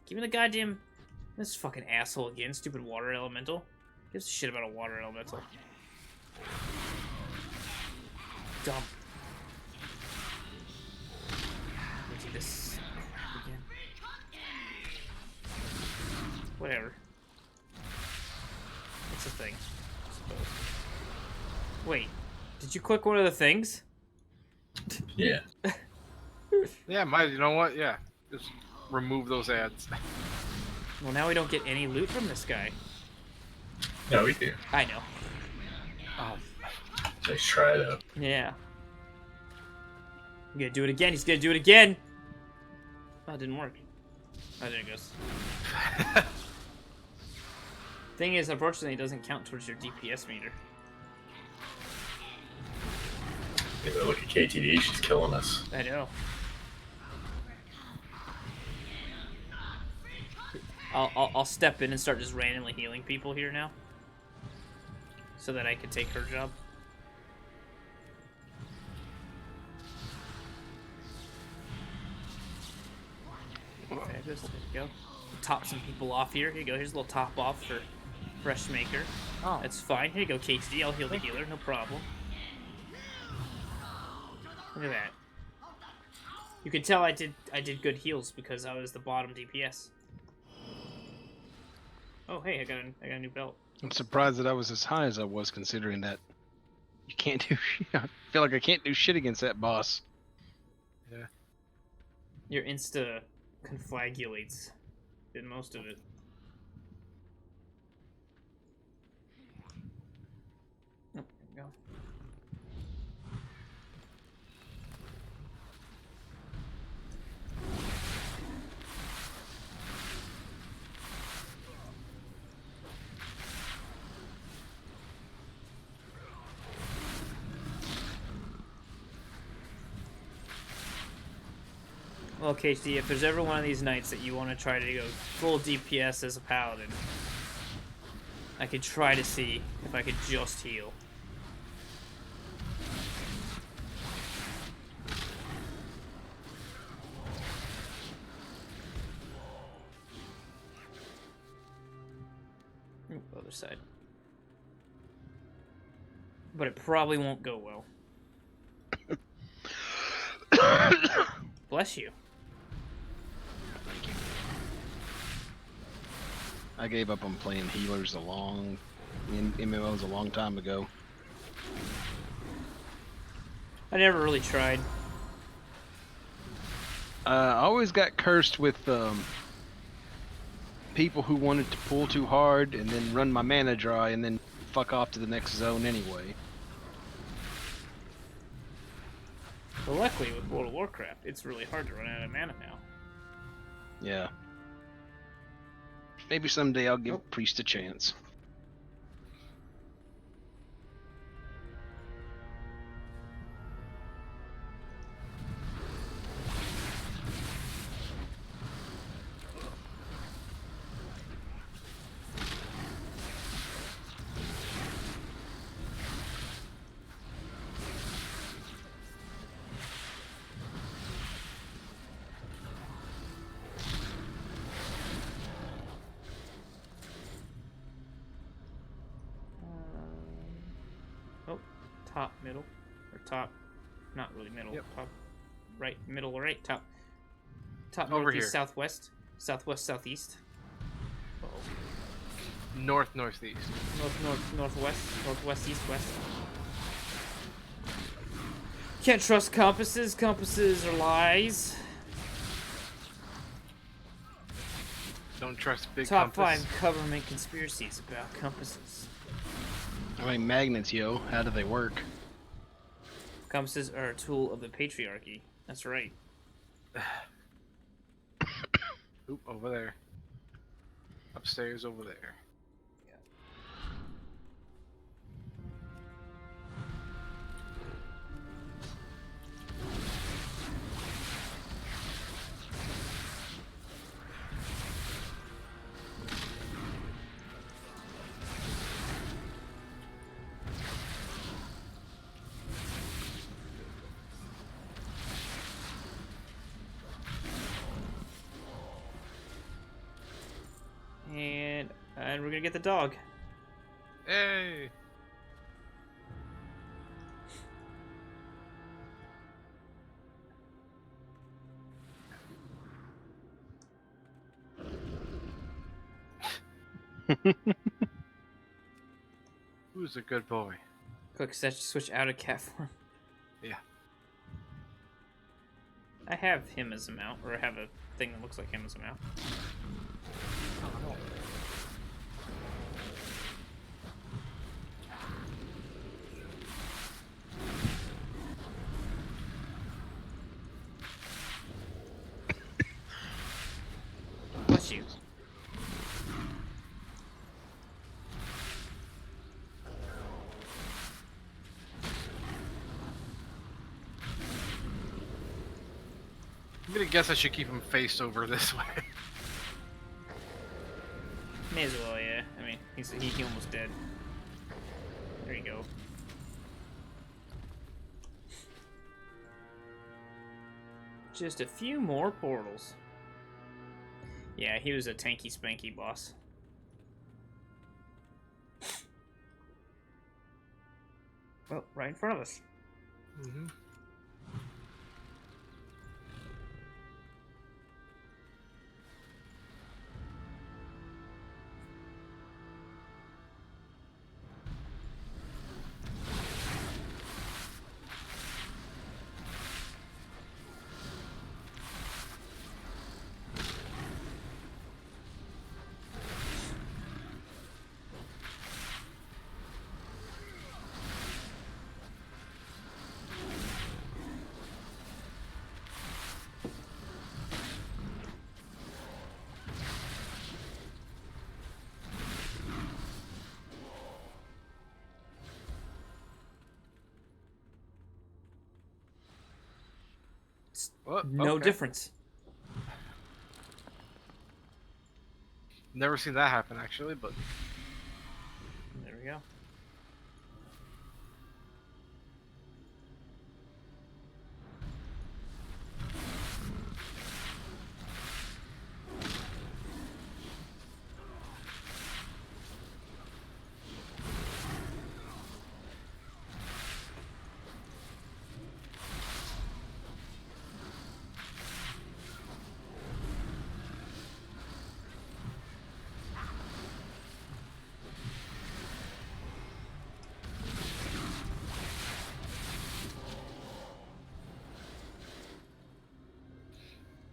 Give me the goddamn... This fucking asshole again. Stupid water elemental. Gives a shit about a water elemental. Dumb. Let's do this again. Whatever. It's a thing, I suppose. Wait, did you click one of the things? Yeah. Yeah, you know what? Yeah. Just remove those ads. Well, now we don't get any loot from this guy. No, we do. I know. Oh. Nice try, though. Yeah. He's gonna do it again. He's gonna do it again. Oh, it didn't work. Oh, there it goes. Thing is, unfortunately, it doesn't count towards your DPS meter. Yeah, but look at KTD, she's killing us. I know. I'll step in and start just randomly healing people here now, so that I can take her job. Okay, there you go. Top some people off here. Here you go. Here's a little top off for Fresh Maker. Oh. That's fine. Here you go, KTD. I'll heal the healer. No problem. Look at that. You can tell I did good heals because I was the bottom DPS. Oh hey, I got a new belt. I'm surprised that I was as high as I was, considering that you can't do shit. I feel like I can't do shit against that boss. Yeah. Your insta conflagulates. Did most of it. Oh, there we go. Well, KD, if there's ever one of these nights that you want to try to go full DPS as a paladin, I could try to see if I could just heal. Ooh, other side. But it probably won't go well. Bless you. Thank you. I gave up on playing healers in MMOs a long time ago. I never really tried. I always got cursed with people who wanted to pull too hard and then run my mana dry and then fuck off to the next zone anyway. But luckily with World of Warcraft, it's really hard to run out of mana now. Yeah. Maybe someday I'll give Priest a chance. Oh, top, middle, or top, not really middle, Yep. top, right, middle, right, top, top, Over northeast, here. southwest, southwest, southeast. Uh-oh. North, northeast. Northwest, northwest, east, west. Can't trust compasses. Compasses are lies. Don't trust big Top compass. 5 government conspiracies about compasses. I mean, magnets, yo. How do they work? Compasses are a tool of the patriarchy. That's right. Oop, over there. Upstairs over there. And we're gonna get the dog. Hey! Who's a good boy? Click switch out of cat form. Yeah. I have him as a mount, or I have a thing that looks like him as a mount. Bless you. I'm gonna guess I should keep him faced over this way. May as well, yeah. I mean, he almost dead. There you go. Just a few more portals. Yeah, he was a tanky spanky boss. Oh, right in front of us. Mm-hmm. No okay. difference. Never seen that happen actually, but There we go.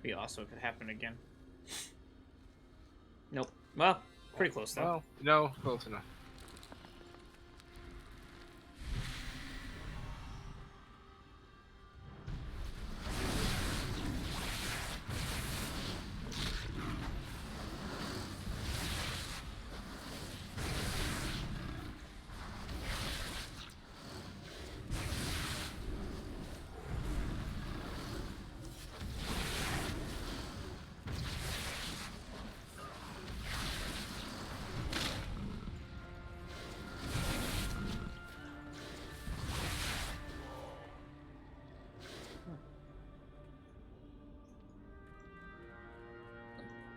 Be awesome if it happened again. Nope. Well, pretty close though. well, no, close enough.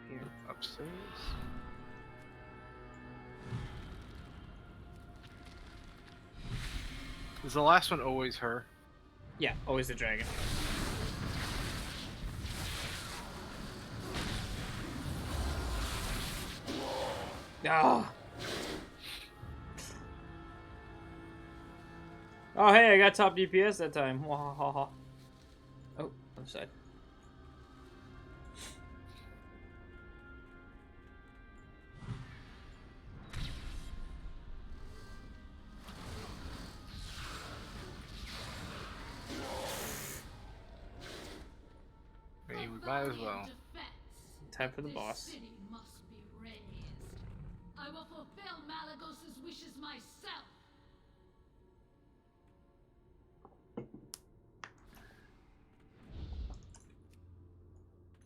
Here. Upstairs. Is the last one always her? Yeah, always the dragon. Ah. Oh, hey, I got top DPS that time. Wahahaha. Oh, other side. I mean, we might as well. Time for the boss. City must be raised. I will fulfill Malagos's wishes myself.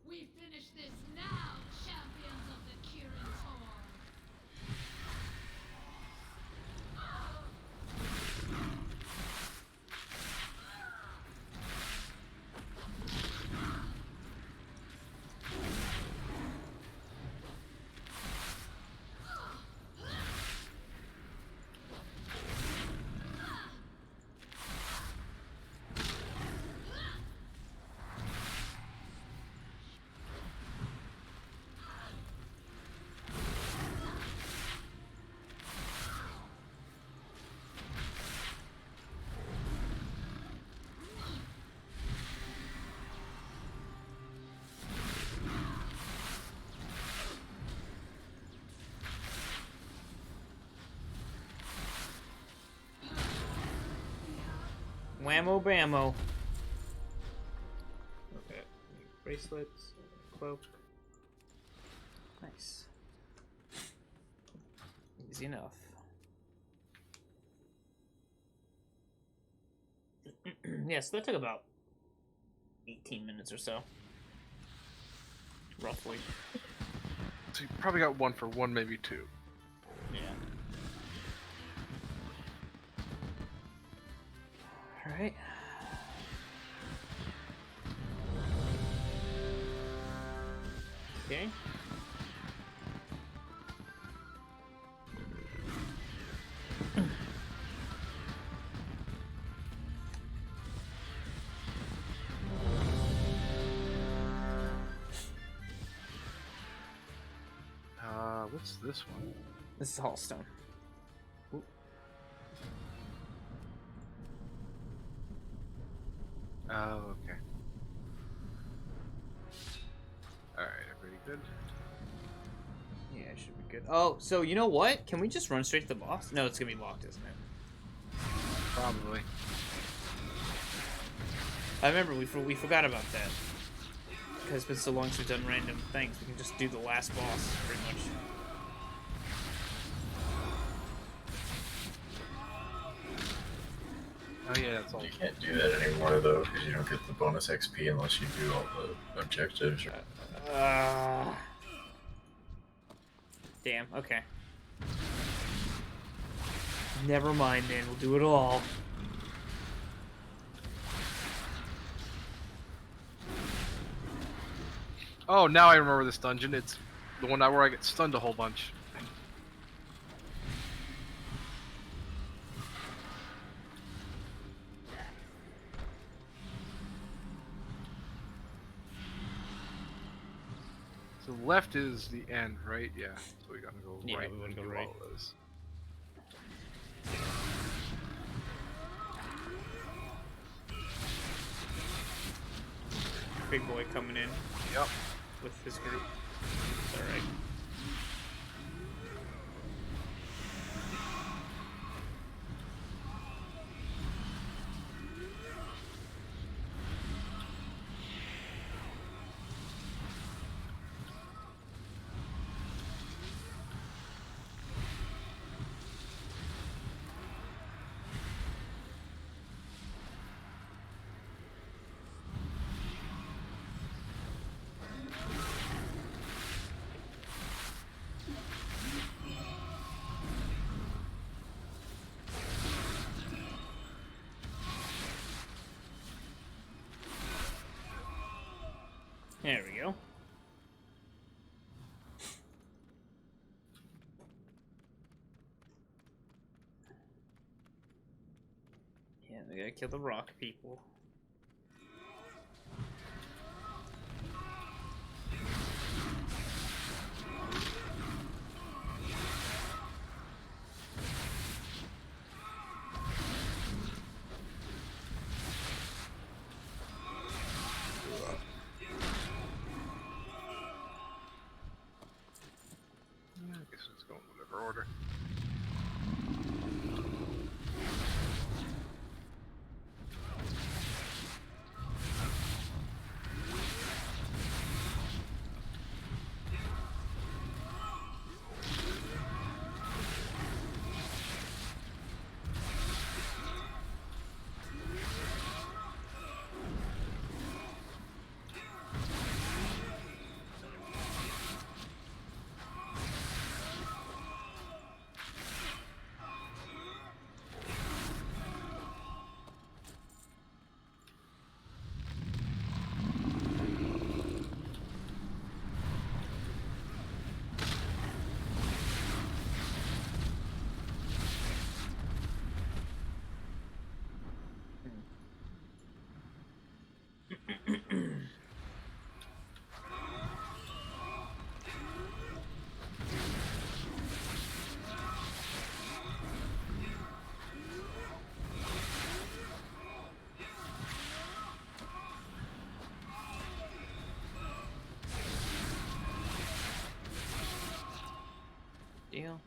We finish this now, champions of the Kirin Tor. Whammo bammo. Okay. Bracelets, cloak. Nice. Easy enough. Yeah, so that took about 18 minutes or so. Roughly. So you probably got one for one, maybe two. Yeah. Alright. Okay. What's this one? This is Hallstone. Ooh. Oh, okay. Alright, everybody good? Yeah, it should be good. Oh, so you know what? Can we just run straight to the boss? No, it's gonna be locked, isn't it? Probably. I remember we forgot about that. Because it's been so long since we've done random things, we can just do the last boss, pretty much. Oh yeah, that's all. You can't do that anymore though, because you don't get the bonus XP unless you do all the objectives. Damn. Okay. Never mind, then. We'll do it all. Oh, now I remember this dungeon. It's the one where I get stunned a whole bunch. So left is the end, right? Yeah. So we gotta go Yeah, right. we wanna and go do right. all of this. Big boy coming in Yep. with his group. All right. There we go. Yeah, we gotta kill the rock people. I guess it's going in whatever order. Deal.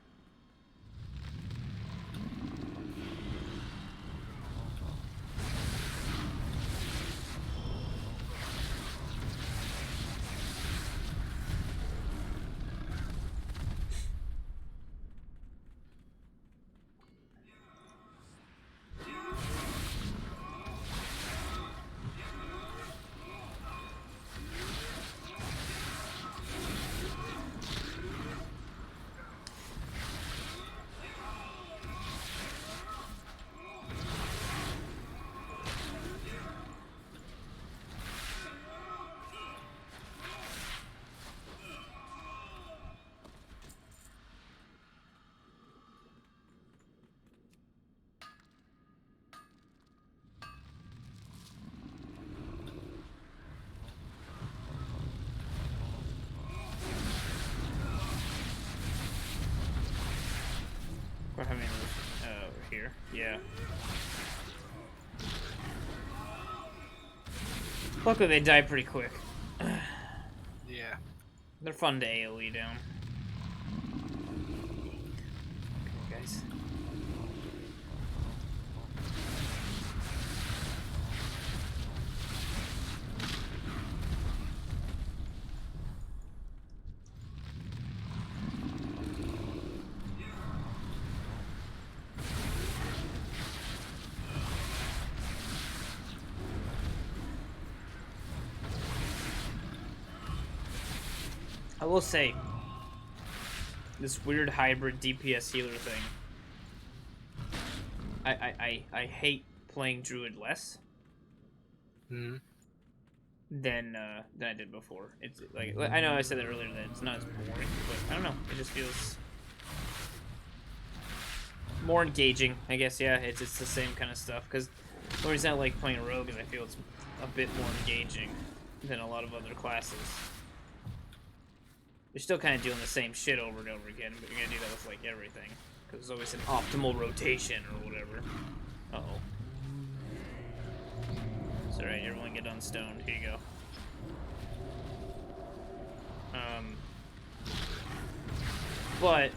Or how many over here? Yeah. Luckily they die pretty quick. Yeah. They're fun to AoE down. Okay, guys. I will say, this weird hybrid DPS healer thing. I hate playing druid less Hmm. than I did before. It's like I know I said that earlier that it's not as boring, but I don't know. It just feels more engaging, I guess. Yeah, it's the same kind of stuff. Because the reason I like playing a rogue is I feel it's a bit more engaging than a lot of other classes. You're still kind of doing the same shit over and over again, but you're gonna do that with like everything. Because there's always an optimal rotation or whatever. Uh-oh. It's alright, everyone get unstoned. Here you go. But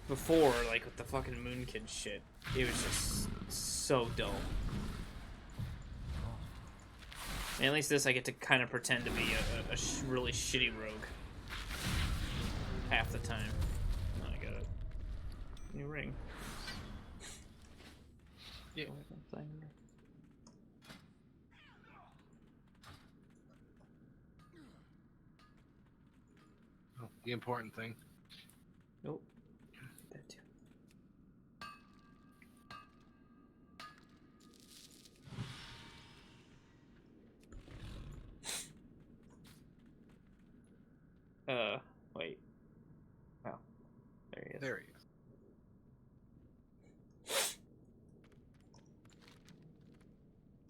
before, like with the fucking Moonkid shit, it was just so dull. And at least this, I get to kind of pretend to be a really shitty rogue half the time. Oh, I got a new ring. Yeah. Oh, the important thing. Nope. That too. Wait. Oh. There he is. There he is.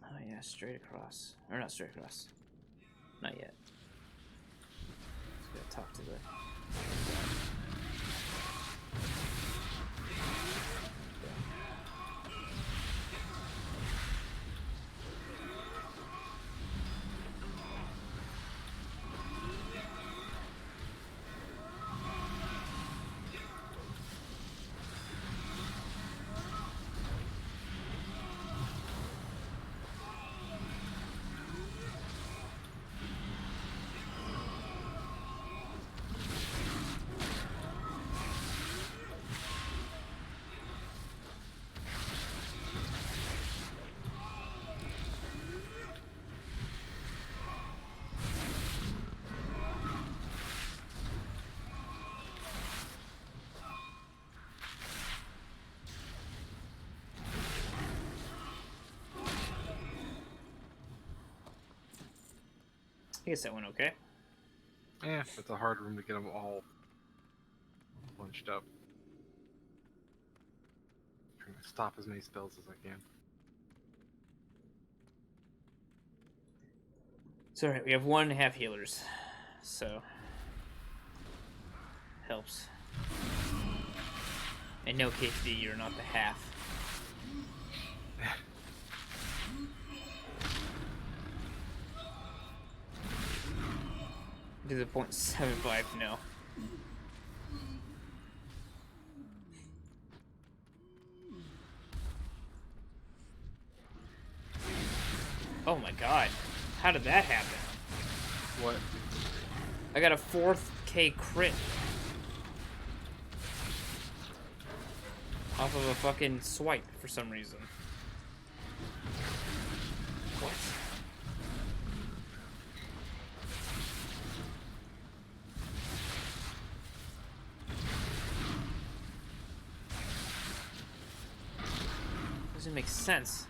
Oh yeah, straight across. Or not straight across. Not yet. Just gotta talk to the... I guess that went okay. Yeah, it's a hard room to get them all bunched up. Trying to stop as many spells as I can. It's alright, we have 1.5 healers. So... helps. And no KD, you're not the half. To the 0.75, no. Oh my god. How did that happen? What? I got a 4K crit. Off of a fucking swipe for some reason. What? Doesn't make sense.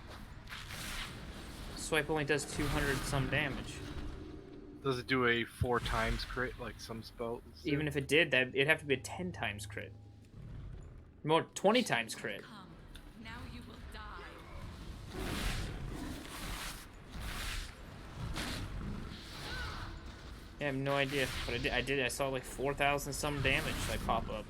Swipe only does 200 some damage. Does it do a 4 times crit like some spells do? Even if it did, that it'd have to be a 10 times crit. More 20 times crit. Come. Now you will die. Yeah, I have no idea, but I saw like 4,000 some damage like pop up.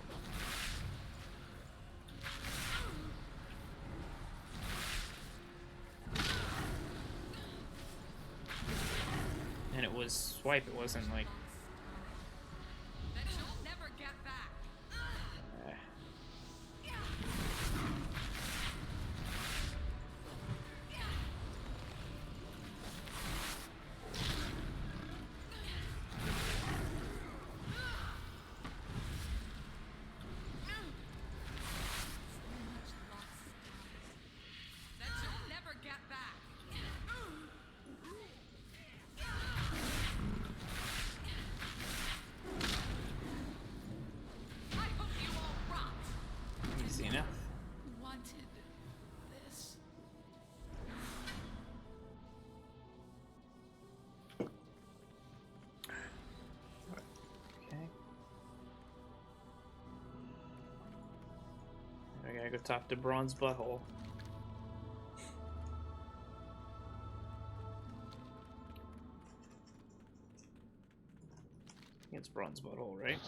And it was swipe, it wasn't like... That you'll never get back. That you'll never get back. atop the bronze butthole. It's bronze butthole, right?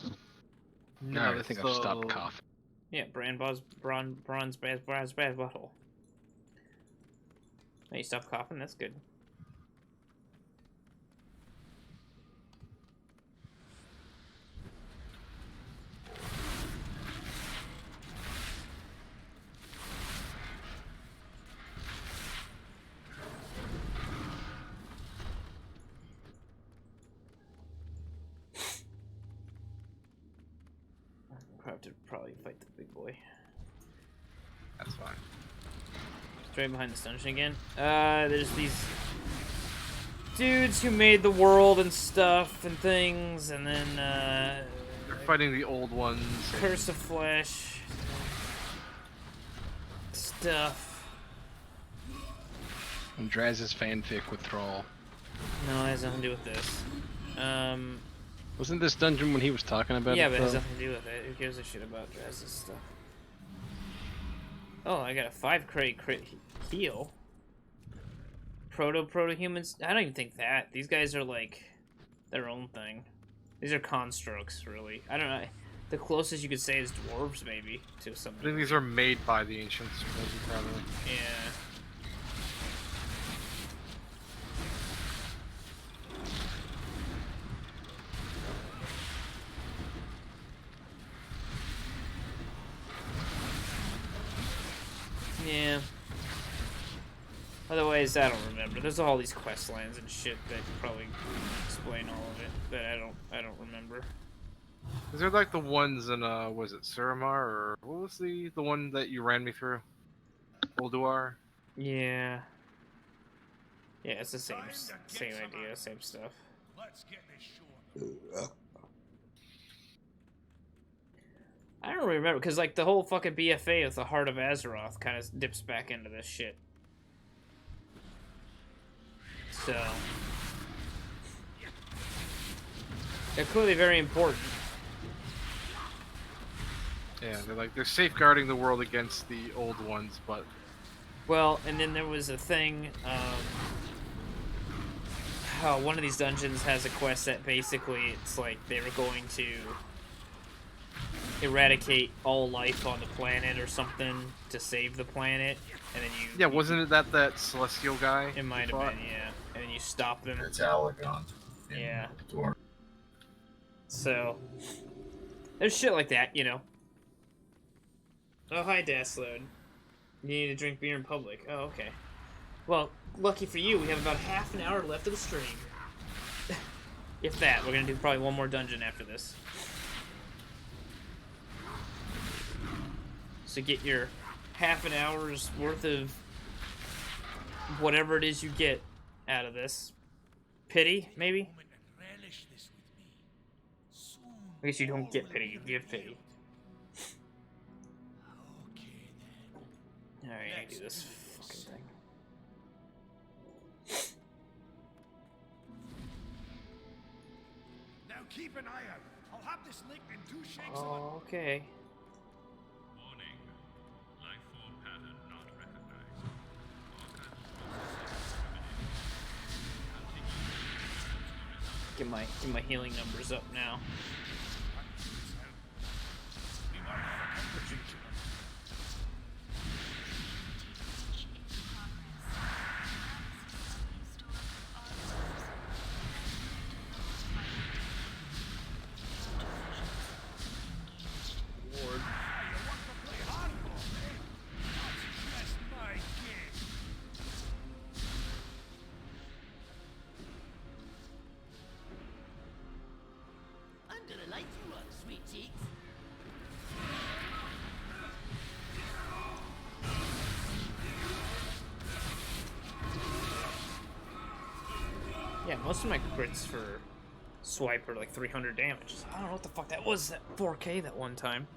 No, Alright, I think I've stopped so- coughing. Yeah, bronze butthole. Hey, you stop coughing. That's good. I'll have to probably fight the big boy. That's fine. Straight behind this dungeon again. There's these dudes who made the world and stuff and things, and then They're fighting the old ones. Curse of Flesh stuff. And Draz's fanfic with Thrall. No, it has nothing to do with this. Wasn't this dungeon when he was talking about Yeah, it? but it has though? nothing to do with it. Who gives a shit about Draz's stuff? Oh, I got a 5 crit heal. Proto-humans? I don't even think that. These guys are like their own thing. These are constructs, really. I don't know. The closest you could say is dwarves, maybe, to some I think these are made by the ancients, maybe, probably. Yeah. Yeah. Otherwise, I don't remember. There's all these quest lines and shit that probably explain all of it, but I don't remember. Is there like the ones in was it Suramar or what was the one that you ran me through? Ulduar? Yeah. Yeah, it's the same idea, same stuff. Let's get this show. I don't remember because like the whole fucking BFA with the Heart of Azeroth kind of dips back into this shit. So they're clearly very important. Yeah, they're safeguarding the world against the old ones, but Well, and then there was a thing. How one of these dungeons has a quest that basically it's like they were going to eradicate all life on the planet or something to save the planet, and then yeah, wasn't it that celestial guy? It might have been, yeah. And then you stop them. It's Alagon. in Yeah. Dwarf. So there's shit like that, you know. Oh, hi, Daslode. You need to drink beer in public. Oh, okay. Well, lucky for you, we have about half an hour left of the stream. If that, we're gonna do probably one more dungeon after this. So get your half an hour's worth of whatever it is you get out of this. Pity, maybe? I guess you don't get pity, you give pity. Alright, I do this fucking thing. Now keep an eye out. I'll have this licked in 2 shakes of Oh, okay. Warning. Life form pattern not recognized. Get my healing numbers up now. I'm gonna light you up, sweet cheeks. Yeah, most of my crits for swipe are like 300 damage. I don't know what the fuck that was, that 4K that one time.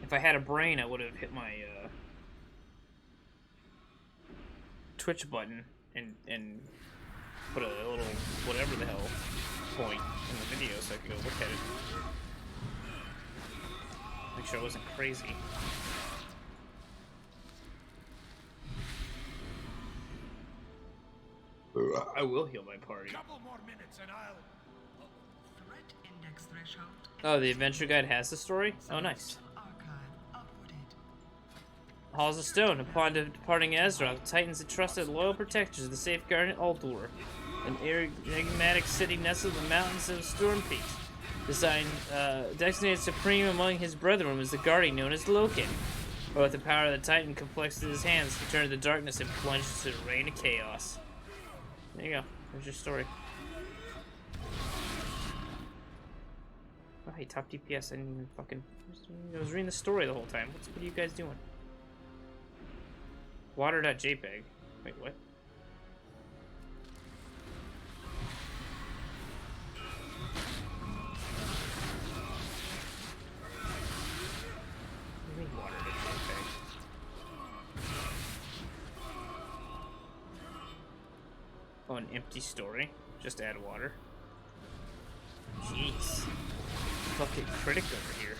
If I had a brain, I would have hit my Twitch button and put a little whatever the hell point in the video so I could go look at it. Make sure I wasn't crazy. I will heal my party. Couple more minutes and I'll. Threat index threshold. Oh, the adventure guide has the story? Oh, nice. Archive uploaded. Halls of Stone. Upon departing Azeroth, the Titans entrusted loyal protectors of the safeguarding Uldur, an enigmatic city nestled in the mountains of Storm Peaks. Designated supreme among his brethren was the guardian known as Loken. But with the power of the Titan complexed in his hands, he turned to the darkness and plunged into the reign of chaos. There you go. There's your story. Oh, hey, top DPS. I didn't even fucking. I was reading the story the whole time. What are you guys doing? Water.jpg. Wait, what? What do you mean water.jpg? Oh, an empty story? Just add water? Jeez. Fucking critic over here.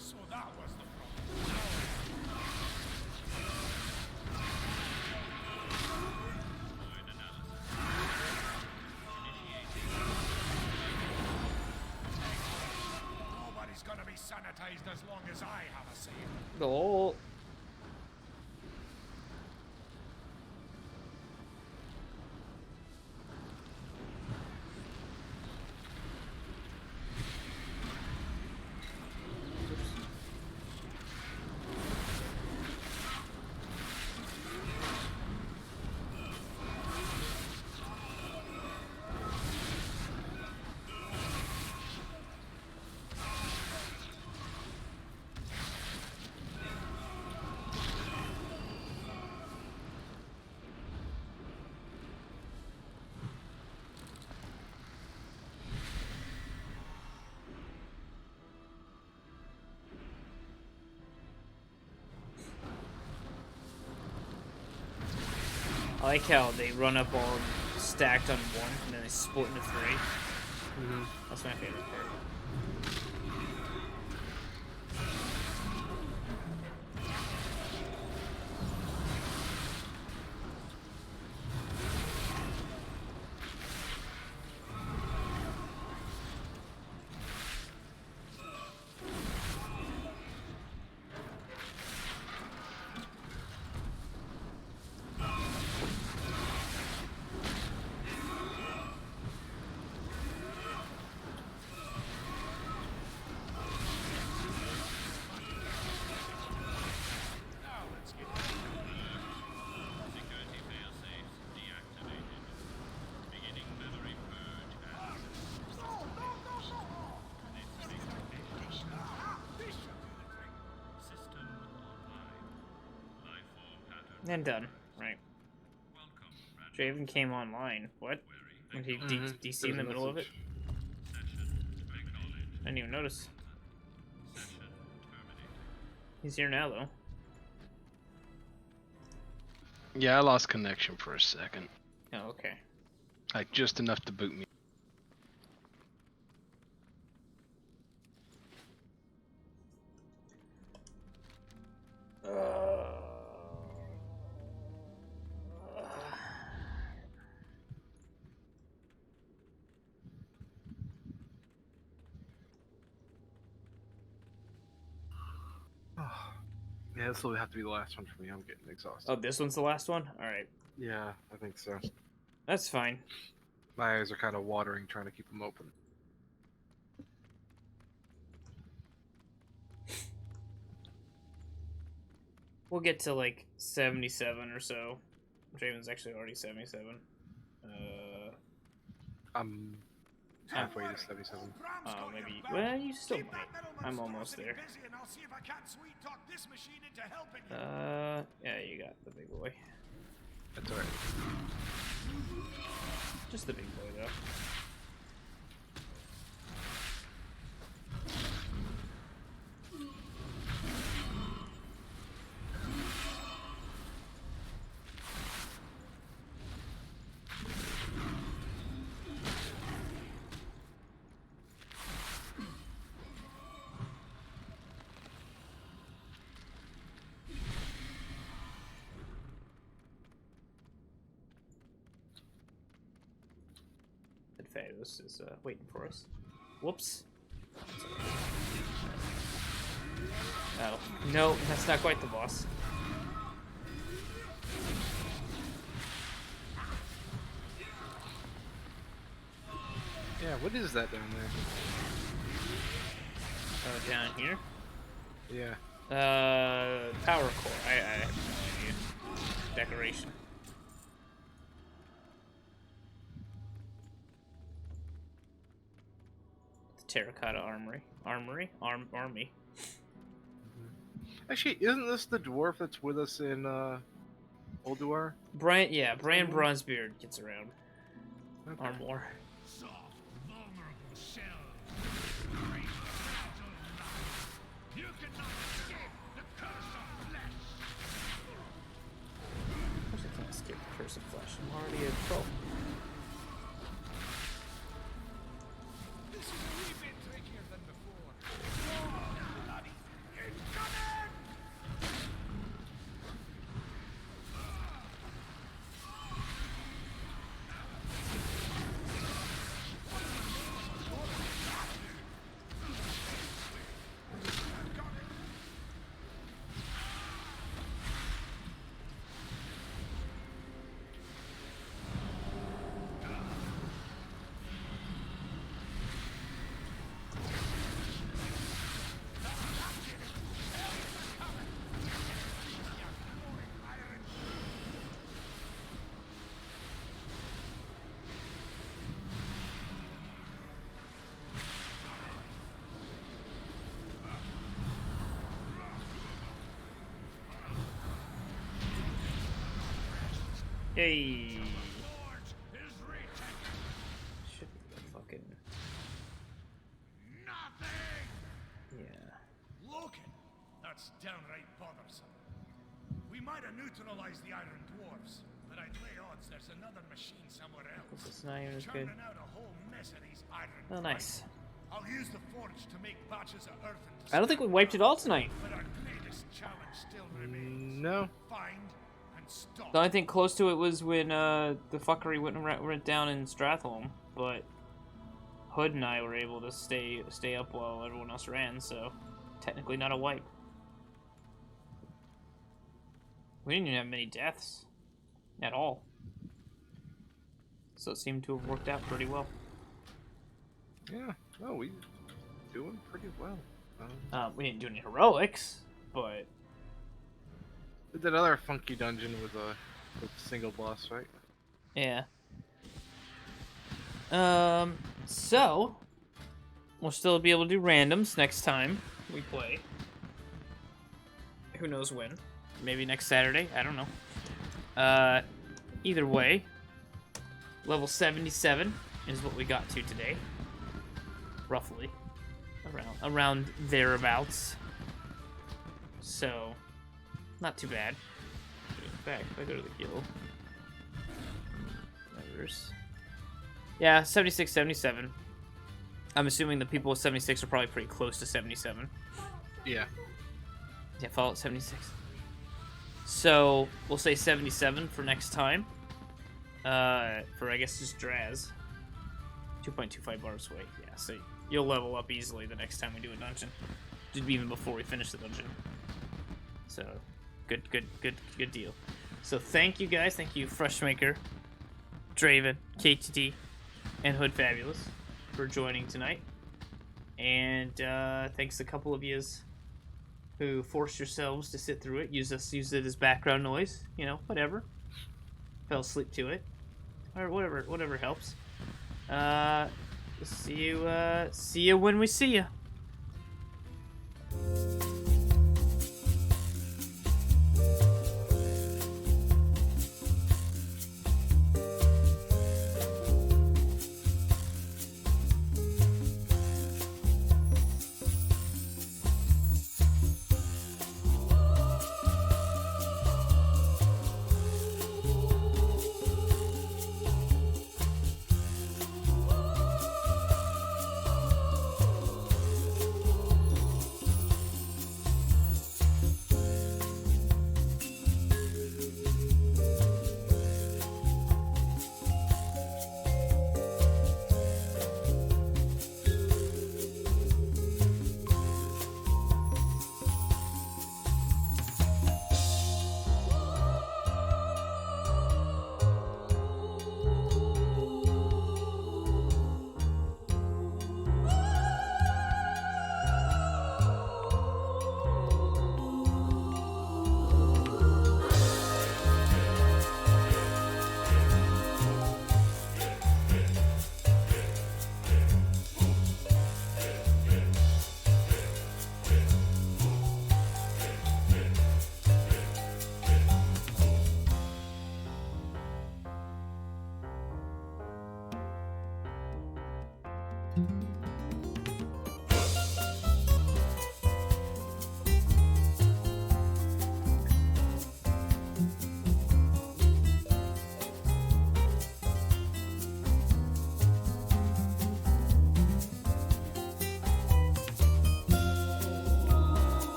So that was the problem. Nobody's gonna be sanitized as long as I have a say. Oh. I like how they run up all stacked on one and then they split into three. That's my favorite part. Security failsafes deactivated. Beginning memory purge and system online. Life form pattern. And done. Right. Welcome, Draven came online. What? When he DC in the middle of it? session acknowledged. I didn't even notice. Session terminated. He's here now, though. Yeah, I lost connection for a second. Oh, okay. Like just enough to boot me. Yeah, this will have to be the last one for me. I'm getting exhausted. Oh, this one's the last one? Alright. Yeah, I think so. That's fine. My eyes are kind of watering trying to keep them open. We'll get to like 77 or so. Draven's actually already 77. I'm halfway to 77. Oh, maybe. Well, you still might. I'm almost there. Yeah, you got the big boy. That's alright. Just the big boy, though. Fabulous is waiting for us. Whoops. Oh, no, that's not quite the boss. Yeah, what is that down there? Down here? Yeah. Power core. I have no idea. Decoration. Terracotta armory. Army. Actually, isn't this the dwarf that's with us in Ulduar? Brian Bronzebeard gets around. Okay. Or more. Soft, vulnerable shell. Great, fragile life. You cannot escape the curse of flesh. Of course I can't escape the curse of flesh. I'm already a pro. This is a wee bit trickier than before. Oh, bloody incoming! Hey. Forge is reaching. Should be the fucking. Nothing! Yeah. Look it! That's downright bothersome. We might have neutralized the Iron Dwarfs, but I'd lay odds there's another machine somewhere else. This is not even as good. Churning out a whole mess of these iron Oh, nice. parts. I'll use the forge to make batches of earth and I don't think we wiped it all tonight. but our greatest challenge still remains. No. Find and stop. The only thing close to it was when the fuckery went down in Stratholme, but Hood and I were able to stay up while everyone else ran, so technically not a wipe. We didn't even have many deaths at all, so it seemed to have worked out pretty well. Yeah. No, we doing pretty well. We didn't do any heroics, but We did another funky dungeon with a single boss, right? yeah. So we'll still be able to do randoms next time we play. Who knows when? Maybe next Saturday. I don't know. Either way, level 77 is what we got to today, roughly, around thereabouts. So, not too bad. In fact, if I go to the guild, members. Yeah, 76, 77. I'm assuming the people with 76 are probably pretty close to 77. Yeah. Yeah, Fallout 76. So, we'll say 77 for next time. For, I guess, just Draz. 2.25 bars away. Yeah, so you'll level up easily the next time we do a dungeon. Even before we finish the dungeon. So, good deal. So, thank you guys. Thank you, Freshmaker, Draven, KTD, and Hood Fabulous for joining tonight. And thanks a couple of yous who forced yourselves to sit through it. Use it as background noise. You know, whatever. Fell asleep to it, or whatever helps. See you when we see you.